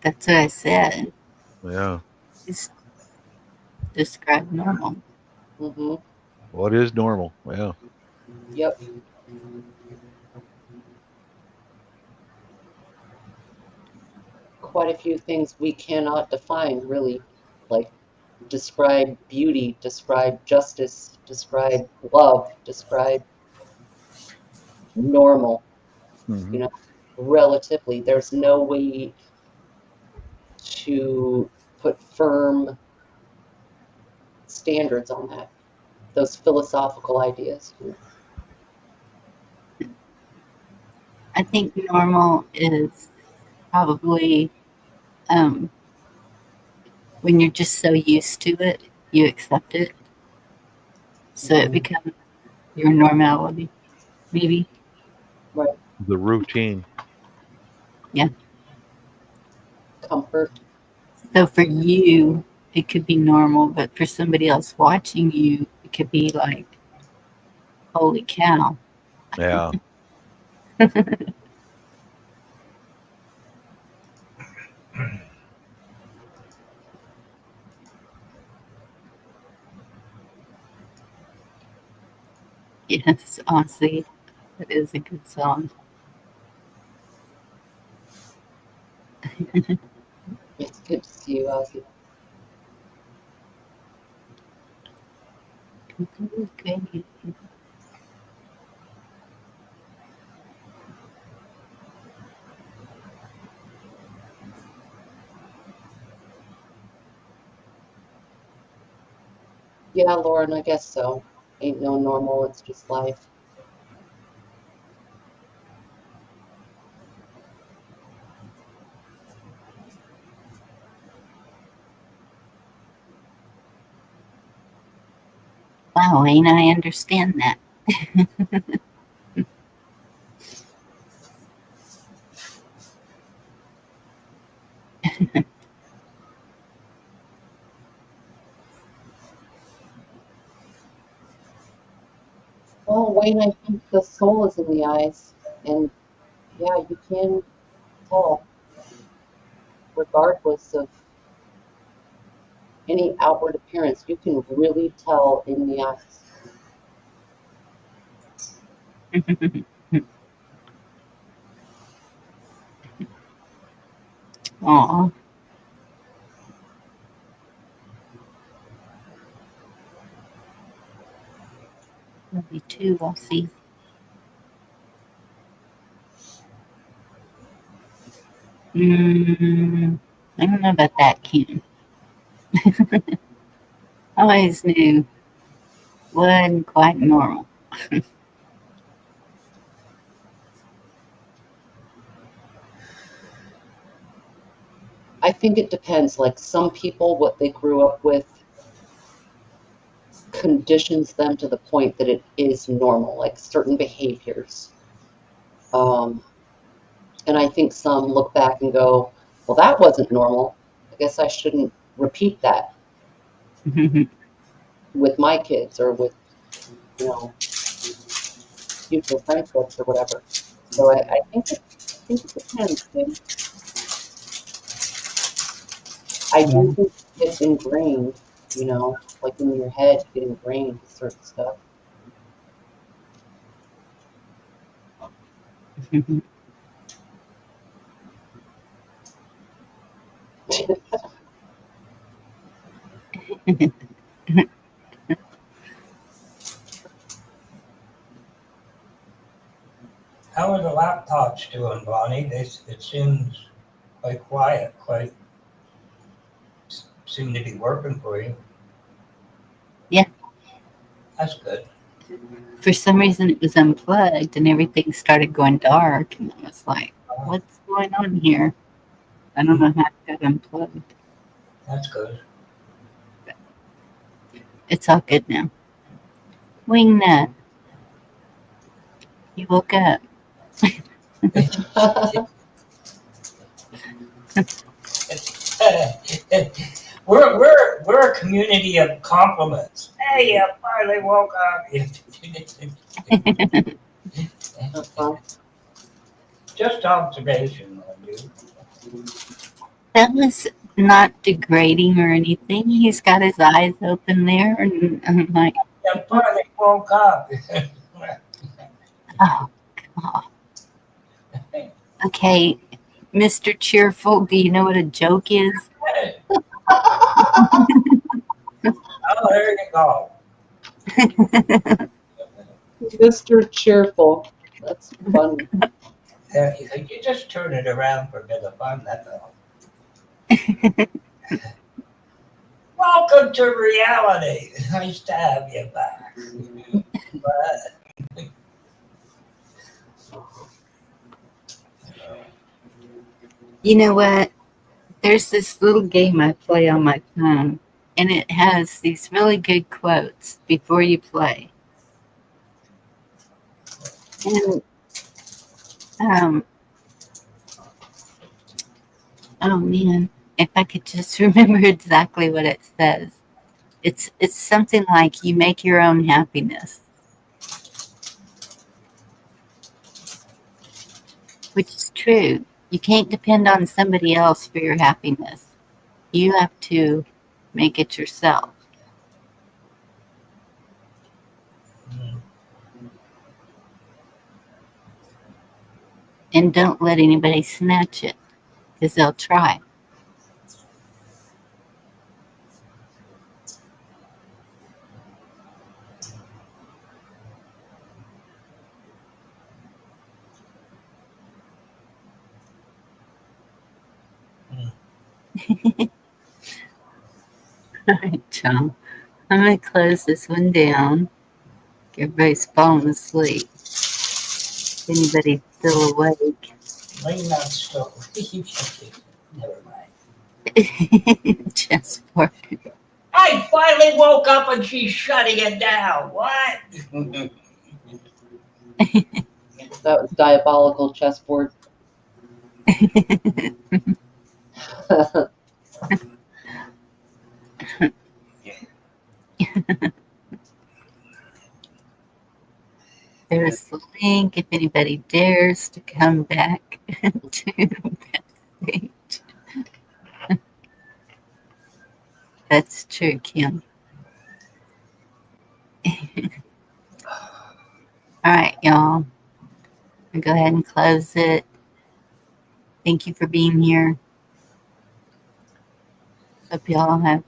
That's what I said. Yeah. Just describe normal. Hmm. What is normal? Yeah. Yep. Quite a few things we cannot define, really. Like, describe beauty, describe justice, describe love, describe normal, Hmm. you know, relatively. There's no way to put firm standards on that, those philosophical ideas. I think normal is probably um, when you're just so used to it, you accept it. So it becomes your normality, maybe. Right. The routine. Yeah. Comfort. So for you, it could be normal, but for somebody else watching you, it could be like, holy cow. Yeah. Yes, honestly, that is a good song. It's good to see you, Ozzy. Okay. Yeah, Lauren, I guess so. Ain't no normal, it's just life. Wow, Wayne, I understand that. Well, Wayne, I think the soul is in the eyes. And yeah, you can tell, regardless of any outward appearance, you can really tell in the eyes. Aw, love you too, I'll see. I don't know about that, Kim. I always knew wasn't quite normal. I think it depends. Like some people, what they grew up with conditions them to the point that it is normal, like certain behaviors. And I think some look back and go, well, that wasn't normal. I guess I shouldn't repeat that with my kids or with, you know, future friendships or whatever. So I think it depends, Kim. I do think it gets ingrained, you know, like in your head, you get ingrained with certain stuff. How are the laptops doing, Bonnie? It seems quite quiet, seem to be working for you. Yeah. That's good. For some reason, it was unplugged and everything started going dark. And I was like, what's going on here? I don't know how it got unplugged. That's good. It's all good now. Wingnut, you woke up. we're a community of compliments. Hey, you finally woke up. Just observation on you. That was not degrading or anything. He's got his eyes open there, and I'm like, You finally woke up. oh, God. Okay, Mr. Cheerful, do you know what a joke is? Oh, there you go. Mr. Cheerful. That's funny. You just turn it around for a bit of fun, that's all. Welcome to reality. Nice to have you back. You know what? There's this little game I play on my phone, and it has these really good quotes before you play. And oh man, if I could just remember exactly what it says. It's something like you make your own happiness. Which is true. You can't depend on somebody else for your happiness. You have to make it yourself. And don't let anybody snatch it, because they'll try. All right, John. I'm going to close this one down. Everybody's falling asleep. If anybody's still awake. Maybe not still. Never mind. Just for I finally woke up and she's shutting it down. What? That was diabolical chessboard. There's the link if anybody dares to come back to that stage. That's true, Kim. All right, y'all. I'll go ahead and close it. Thank you for being here. Hope y'all have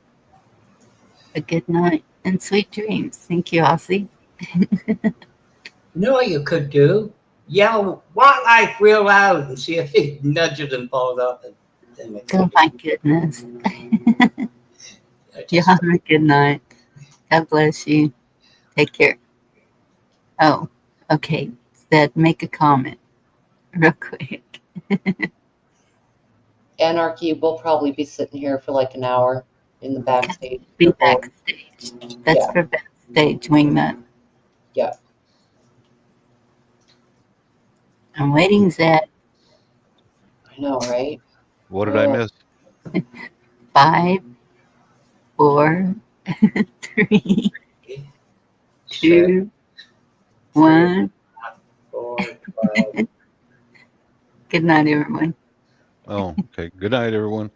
a good night and sweet dreams. Thank you, Aussie. You know what you could do? yell wildlife real loud and see if he nudges and falls off. And then we Oh my goodness. You have a good night. God bless you. Take care. Oh, okay. Said make a comment real quick. Anarchy will probably be sitting here for like an hour in the backstage. Be backstage. That's Yeah. for backstage wingman. Yeah. I'm waiting, Zed. I know, right? What did I miss? 5, 4, 3, Six, 2, 1. 4, 12. Good night, everyone. Oh, okay. Good night, everyone.